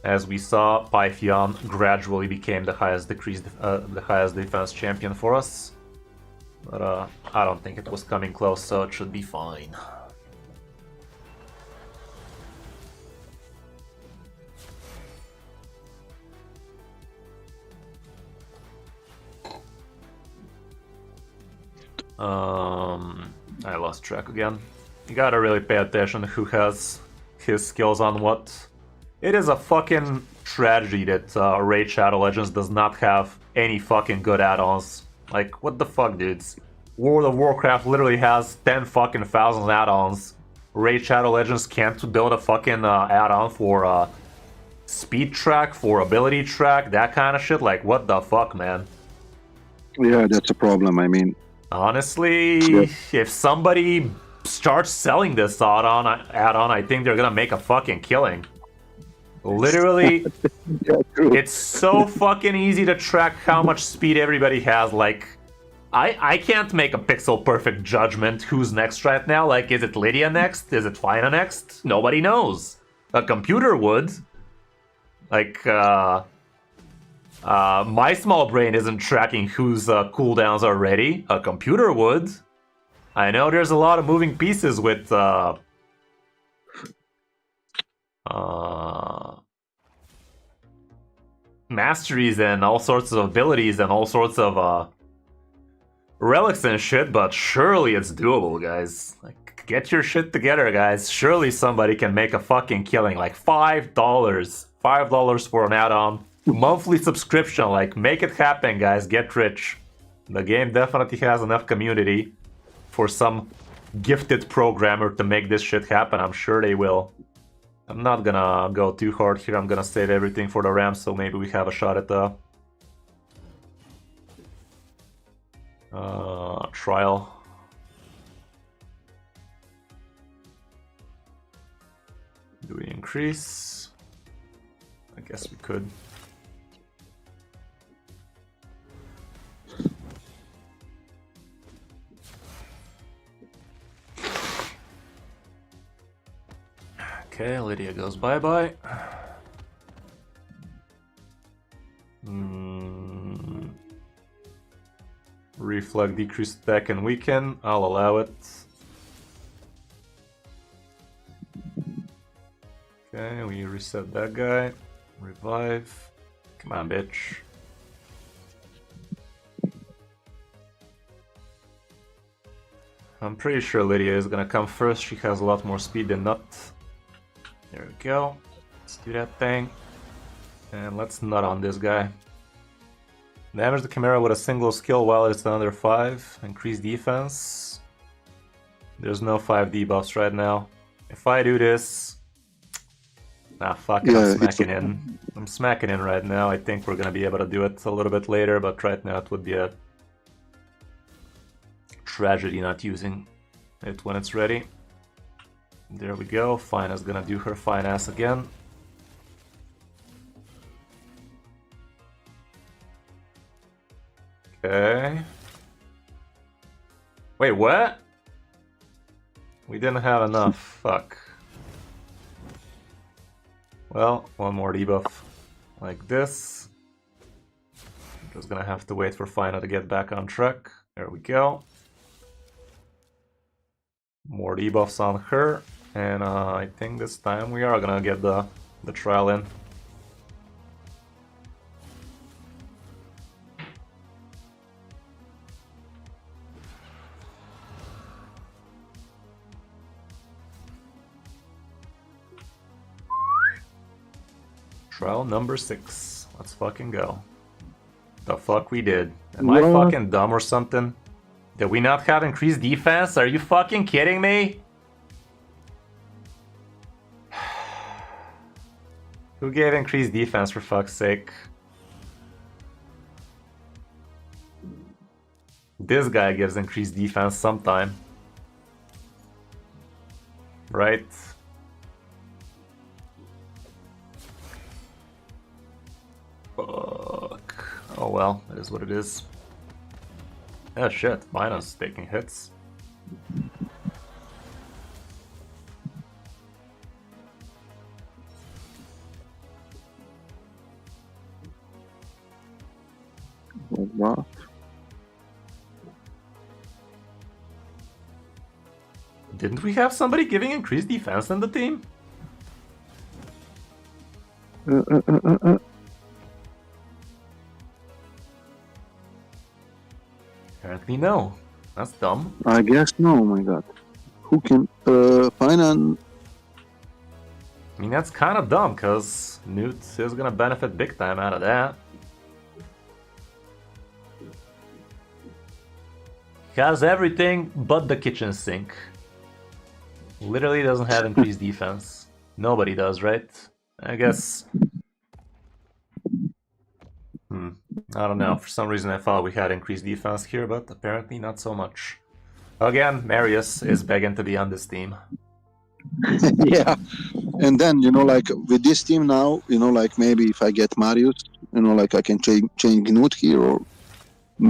as we saw, Pythion gradually became the highest defense champion for us. But I don't think it was coming close, so it should be fine. I lost track again. You gotta really pay attention to who has his skills on what. It is a fucking tragedy that Raid Shadow Legends does not have any fucking good add-ons. Like, what the fuck, dudes? World of Warcraft literally has 10 fucking thousand add-ons. Raid Shadow Legends can't build a fucking add-on for speed track, for ability track, that kind of shit. Like, what the fuck, man? Yeah, that's a problem. I mean, honestly, if somebody starts selling this add-on, I think they're gonna make a fucking killing. Literally, yeah, it's so fucking easy to track how much speed everybody has. Like, I can't make a pixel perfect judgment who's next right now. Like, is it Lydia next? Is it Fina next? Nobody knows. A computer would. Like, my small brain isn't tracking whose cooldowns are ready. A computer would. I know there's a lot of moving pieces with masteries and all sorts of abilities and all sorts of relics and shit, but surely it's doable, guys. Like, get your shit together, guys. Surely somebody can make a fucking killing. Like $5. $5 for an add-on. Monthly subscription. Like, make it happen, guys. Get rich. The game definitely has enough community for some gifted programmer to make this shit happen. I'm sure they will. I'm not gonna go too hard here. I'm gonna save everything for the Rams, so maybe we have a shot at the trial. Do we increase? I guess we could. Okay, Lydia goes bye-bye. Reflect, decrease attack and weaken. I'll allow it. Okay, we reset that guy. Revive. Come on, bitch. I'm pretty sure Lydia is gonna come first. She has a lot more speed than Nut. There we go. Let's do that thing. And let's nut on this guy. Damage the Chimera with a single skill while it's under 5. Increase defense. There's no 5 debuffs right now. If I do this... Nah, fuck it, Yeah, I'm smacking in. I'm smacking in right now. I think we're gonna be able to do it a little bit later, but right now it would be a tragedy not using it when it's ready. There we go. Fina's gonna do her fine ass again. Okay. Wait, what? We didn't have enough. Fuck. Well, one more debuff. Like this. I'm just gonna have to wait for Fina to get back on track. There we go. More debuffs on her. And I think this time we are gonna get the trial in. Trial number 6. Let's fucking go. The fuck we did. Am I fucking dumb or something? Did we not have increased defense? Are you fucking kidding me? Who gave increased defense, for fuck's sake? This guy gives increased defense sometime. Right? Fuck. Oh well, that is what it is. Oh shit, Fina's taking hits. What? Didn't we have somebody giving increased defense in the team? Apparently no. That's dumb. I guess no, oh my god. Who can... Fine. I mean, that's kind of dumb, because Newt is gonna benefit big time out of that. He has everything but the kitchen sink. Literally doesn't have increased defense. Nobody does, right? I guess... I don't know, for some reason I thought we had increased defense here, but apparently not so much. Again, Marius is begging to be on this team. Yeah. And then, you know, like, with this team now, you know, like, maybe if I get Marius, you know, like, I can change Gnut here, or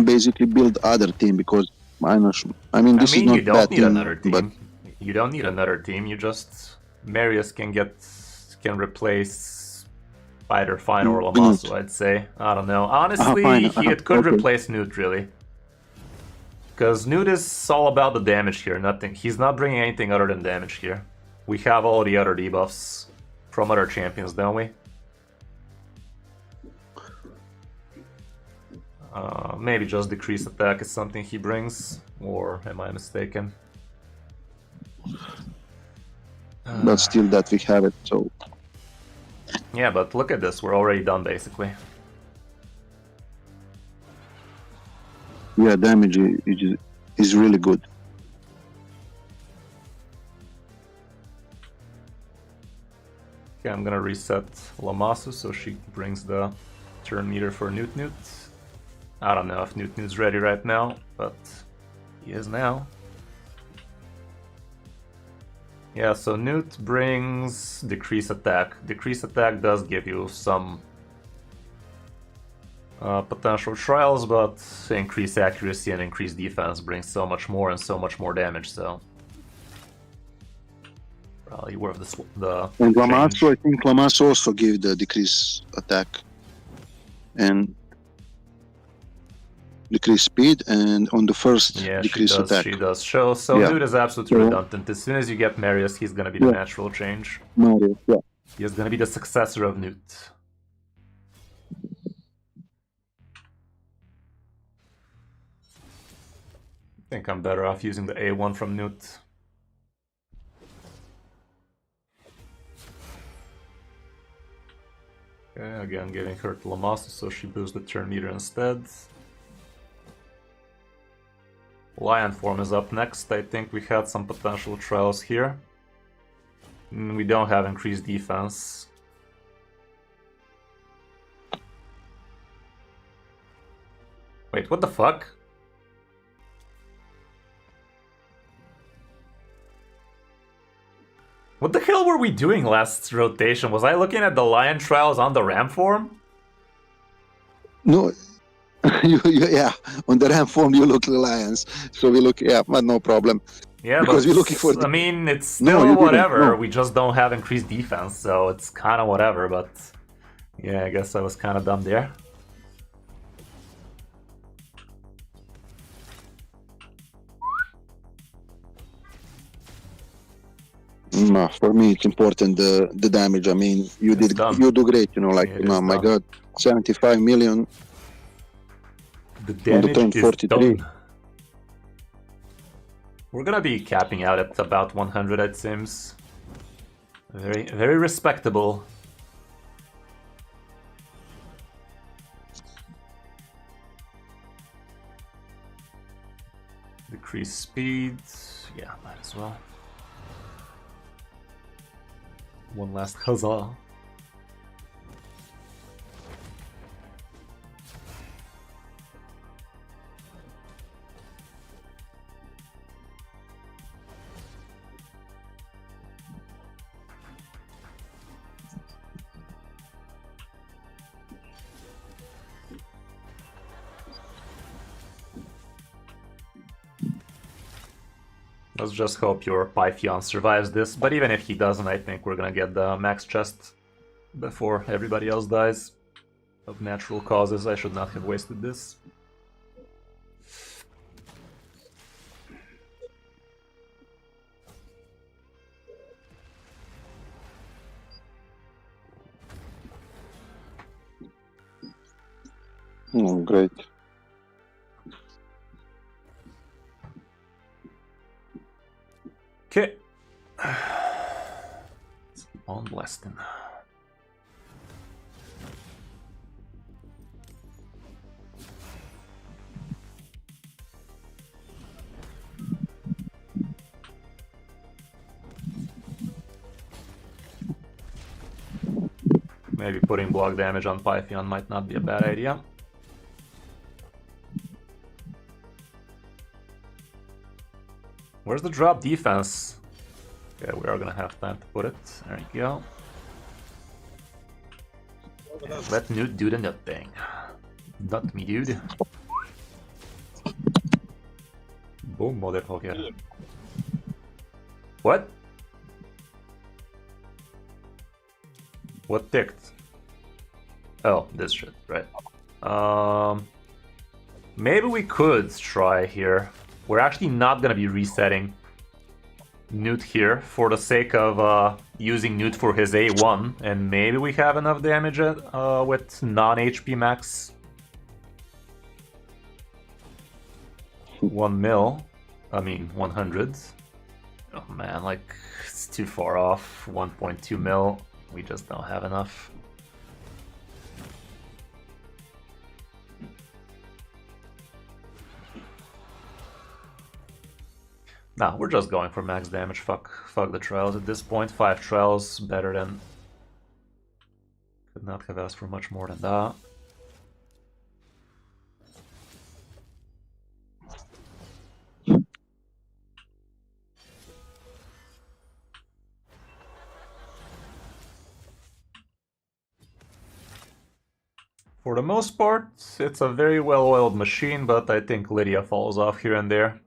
basically build other team, because I'm not sure. I mean, this is not you don't bad need team, another team. but... You don't need another team, you just... Marius can replace either Fine or Lamasu, I'd say. I don't know. Honestly, Fine. it could Okay. replace Newt, really. Because Newt is all about the damage here, nothing. He's not bringing anything other than damage here. We have all the other debuffs from other champions, don't we? Maybe just decreased attack is something he brings, or am I mistaken? But still that we have it, so... Yeah, but look at this, we're already done basically. Yeah, damage is really good. Okay, I'm gonna reset Lamasu so she brings the turn meter for Newt. I don't know if Newt's ready right now, but he is now. Yeah, so Newt brings decrease attack. Decrease attack does give you some potential trials, but increased accuracy and increased defense brings so much more and so much more damage, so... Probably worth the And change. Lamasu, I think Lamasu also gave the decrease attack. And decrease speed, and on the first decrease attack. She does. So Newt is absolutely redundant. As soon as you get Marius, he's gonna be the natural change. Marius, yeah. He is gonna be the successor of Newt. I think I'm better off using the A1 from Newt. Okay, again giving her to Lamasu so she boosts the turn meter instead. Lion form is up next. I think we had some potential trials here. We don't have increased defense. Wait, what the fuck? What the hell were we doing last rotation? Was I looking at the Lion trials on the Ram form? No, yeah, on the Ram form you look Lions, so we look, but no problem. Yeah, because but we're looking for. I mean, it's still whatever. We just don't have increased defense, so it's kind of whatever. But yeah, I guess I was kind of dumb there. No, for me it's important the damage. I mean, you do great. You know, like my God, 75 million. The damage on the turn 43. Done. We're gonna be capping out at about 100, it seems. Very respectable. Decrease speed. Yeah, might as well. One last huzzah. Let's just hope your Pythion survives this, but even if he doesn't, I think we're gonna get the max chest before everybody else dies. Of natural causes, I should not have wasted this. Oh, great. Okay. On blasting. Maybe putting block damage on Pythion might not be a bad idea. Where's the drop defense? Okay, we are gonna have time to put it. There you go. And let Newt do the nut thing. Nut me, dude. Boom, motherfucker. What? What ticked? Oh, this shit, right. Maybe we could try here. We're actually not gonna be resetting Newt here for the sake of using Newt for his A1, and maybe we have enough damage with non-HP max. 1 mil. I mean, 100. Oh man, like, it's too far off. 1.2 mil. We just don't have enough. Nah, we're just going for max damage. Fuck the trials at this point. 5 trials, better than... Could not have asked for much more than that. For the most part, it's a very well-oiled machine, but I think Lydia falls off here and there.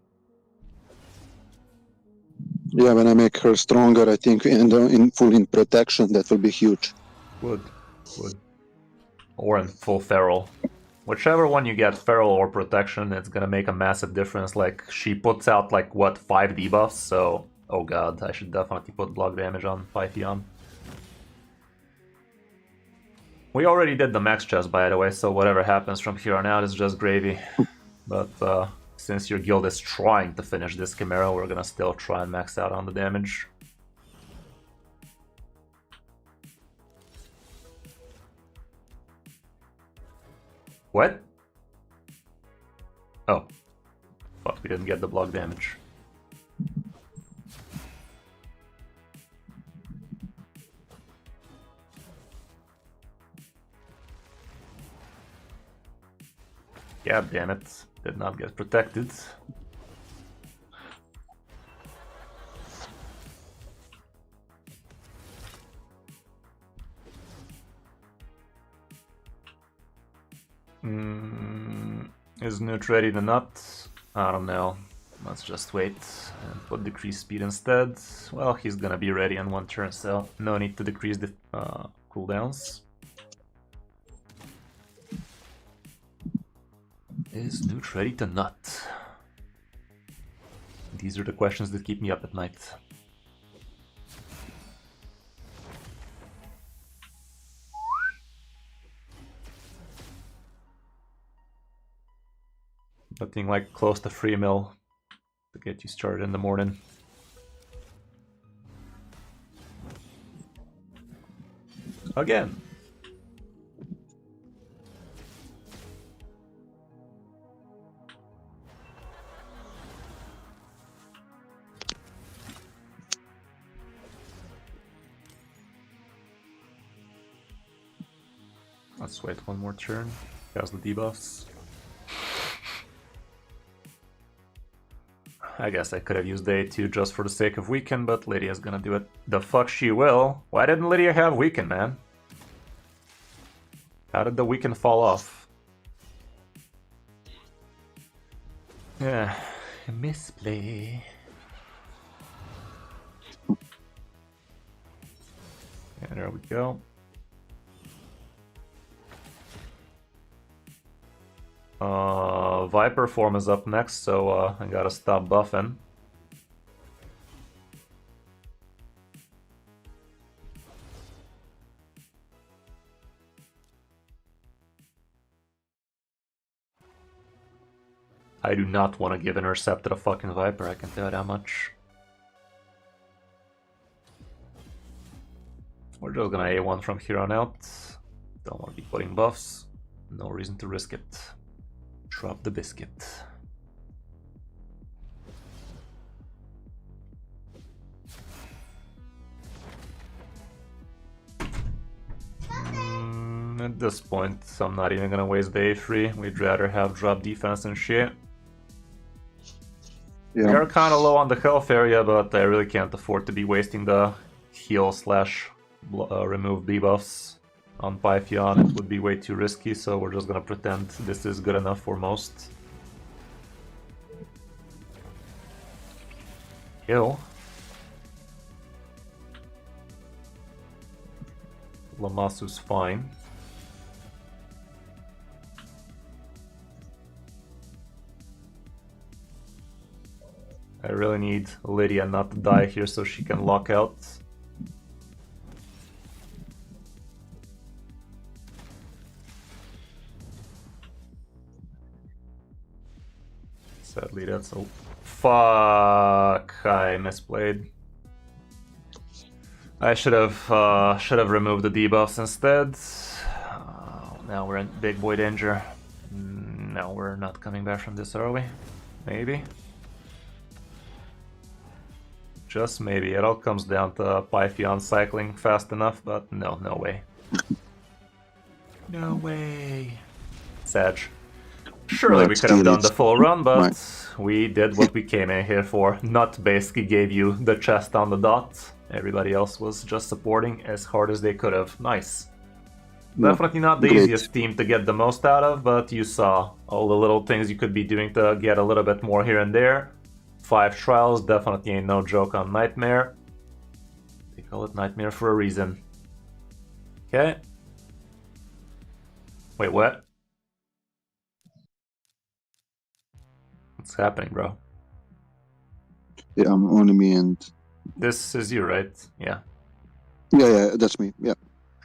Yeah, when I make her stronger, I think, and in full protection, that will be huge. Would. Or in full feral. Whichever one you get, feral or protection, it's gonna make a massive difference. Like, she puts out, like, what, 5 debuffs, so... Oh god, I should definitely put block damage on Pythion. We already did the max chest, by the way, so whatever happens from here on out is just gravy. But since your guild is trying to finish this Chimera, we're gonna still try and max out on the damage. What? Oh. Fuck, we didn't get the block damage. God damn it, did not get protected. Is Newt ready to nut? I don't know. Let's just wait and put decrease speed instead. Well, he's gonna be ready in 1 turn, so no need to decrease the cooldowns. Is Newt ready to nut? These are the questions that keep me up at night. Nothing like close to 3 mil to get you started in the morning. Again. Let's wait 1 more turn. Cast the debuffs. I guess I could have used the A2 just for the sake of weaken, but Lydia's gonna do it. The fuck she will. Why didn't Lydia have weaken, man? How did the weaken fall off? Yeah, misplay. Yeah, there we go. Viper form is up next, so I gotta stop buffing. I do not want to give Intercept to the fucking Viper, I can tell you that much. We're just gonna A1 from here on out. Don't want to be putting buffs. No reason to risk it. Drop the biscuit. At this point, I'm not even gonna waste the A3. We'd rather have drop defense and shit. Yeah. We are kind of low on the health area, but I really can't afford to be wasting the heal slash remove debuffs on Pythion. It would be way too risky, so we're just gonna pretend this is good enough for most. Heal. Lamasu's fine. I really need Lydia not to die here so she can lock out. Sadly, that's a... Fuck! I misplayed. I should have removed the debuffs instead. Now we're in big boy danger. No, we're not coming back from this, are we? Maybe. Just maybe. It all comes down to Pythion cycling fast enough, but no, no way. No way. Sag. Surely we could have done the full run, but we did what we came in here for. Not basically gave you the chest on the dot. Everybody else was just supporting as hard as they could have. Nice. Definitely not the easiest team to get the most out of, but you saw all the little things you could be doing to get a little bit more here and there. 5 trials definitely ain't no joke on Nightmare. They call it Nightmare for a reason. Okay. Wait, what? What's happening, bro? Yeah, I'm only me and... This is you, right? Yeah. Yeah, that's me, yeah.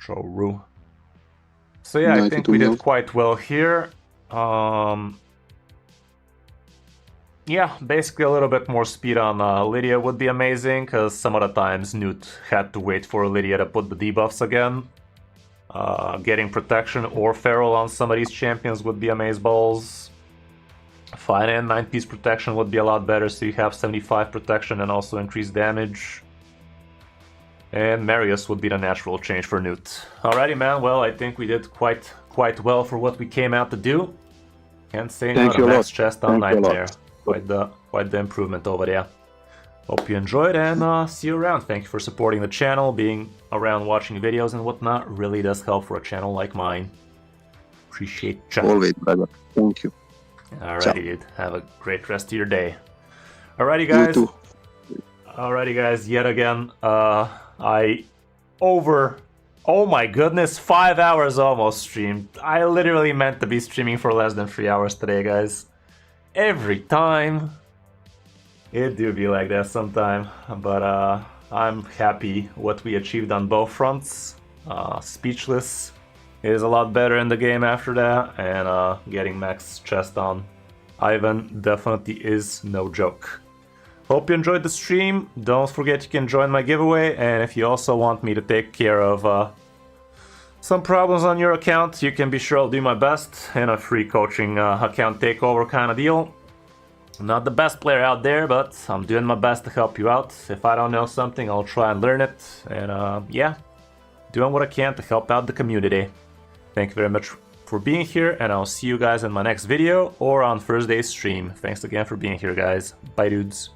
Choru. So yeah, I think we did quite well here. Yeah, basically a little bit more speed on Lydia would be amazing, because some of the times Newt had to wait for Lydia to put the debuffs again. Getting protection or feral on some of these champions would be amazeballs. Fine, and 9-piece protection would be a lot better, so you have 75 protection and also increased damage. And Marius would be the natural change for Newt. Alrighty, man. Well, I think we did quite well for what we came out to do. Can't say no to max chest on Nightmare. Quite the improvement over there. Hope you enjoyed, and see you around. Thank you for supporting the channel. Being around watching videos and whatnot really does help for a channel like mine. Appreciate you. Always, brother. Thank you. Alrighty, dude. Have a great rest of your day. Alrighty, guys. You too. Alrighty, guys. Yet again, oh my goodness, 5 hours almost streamed. I literally meant to be streaming for less than 3 hours today, guys. Every time. It do be like that sometime, but I'm happy what we achieved on both fronts. Speechless is a lot better in the game after that, and getting max chest on Ivan definitely is no joke. Hope you enjoyed the stream. Don't forget you can join my giveaway, and if you also want me to take care of some problems on your account, you can be sure I'll do my best in a free coaching account takeover kind of deal. I'm not the best player out there, but I'm doing my best to help you out. If I don't know something, I'll try and learn it, and yeah, doing what I can to help out the community. Thank you very much for being here, and I'll see you guys in my next video or on Thursday's stream. Thanks again for being here, guys. Bye, dudes.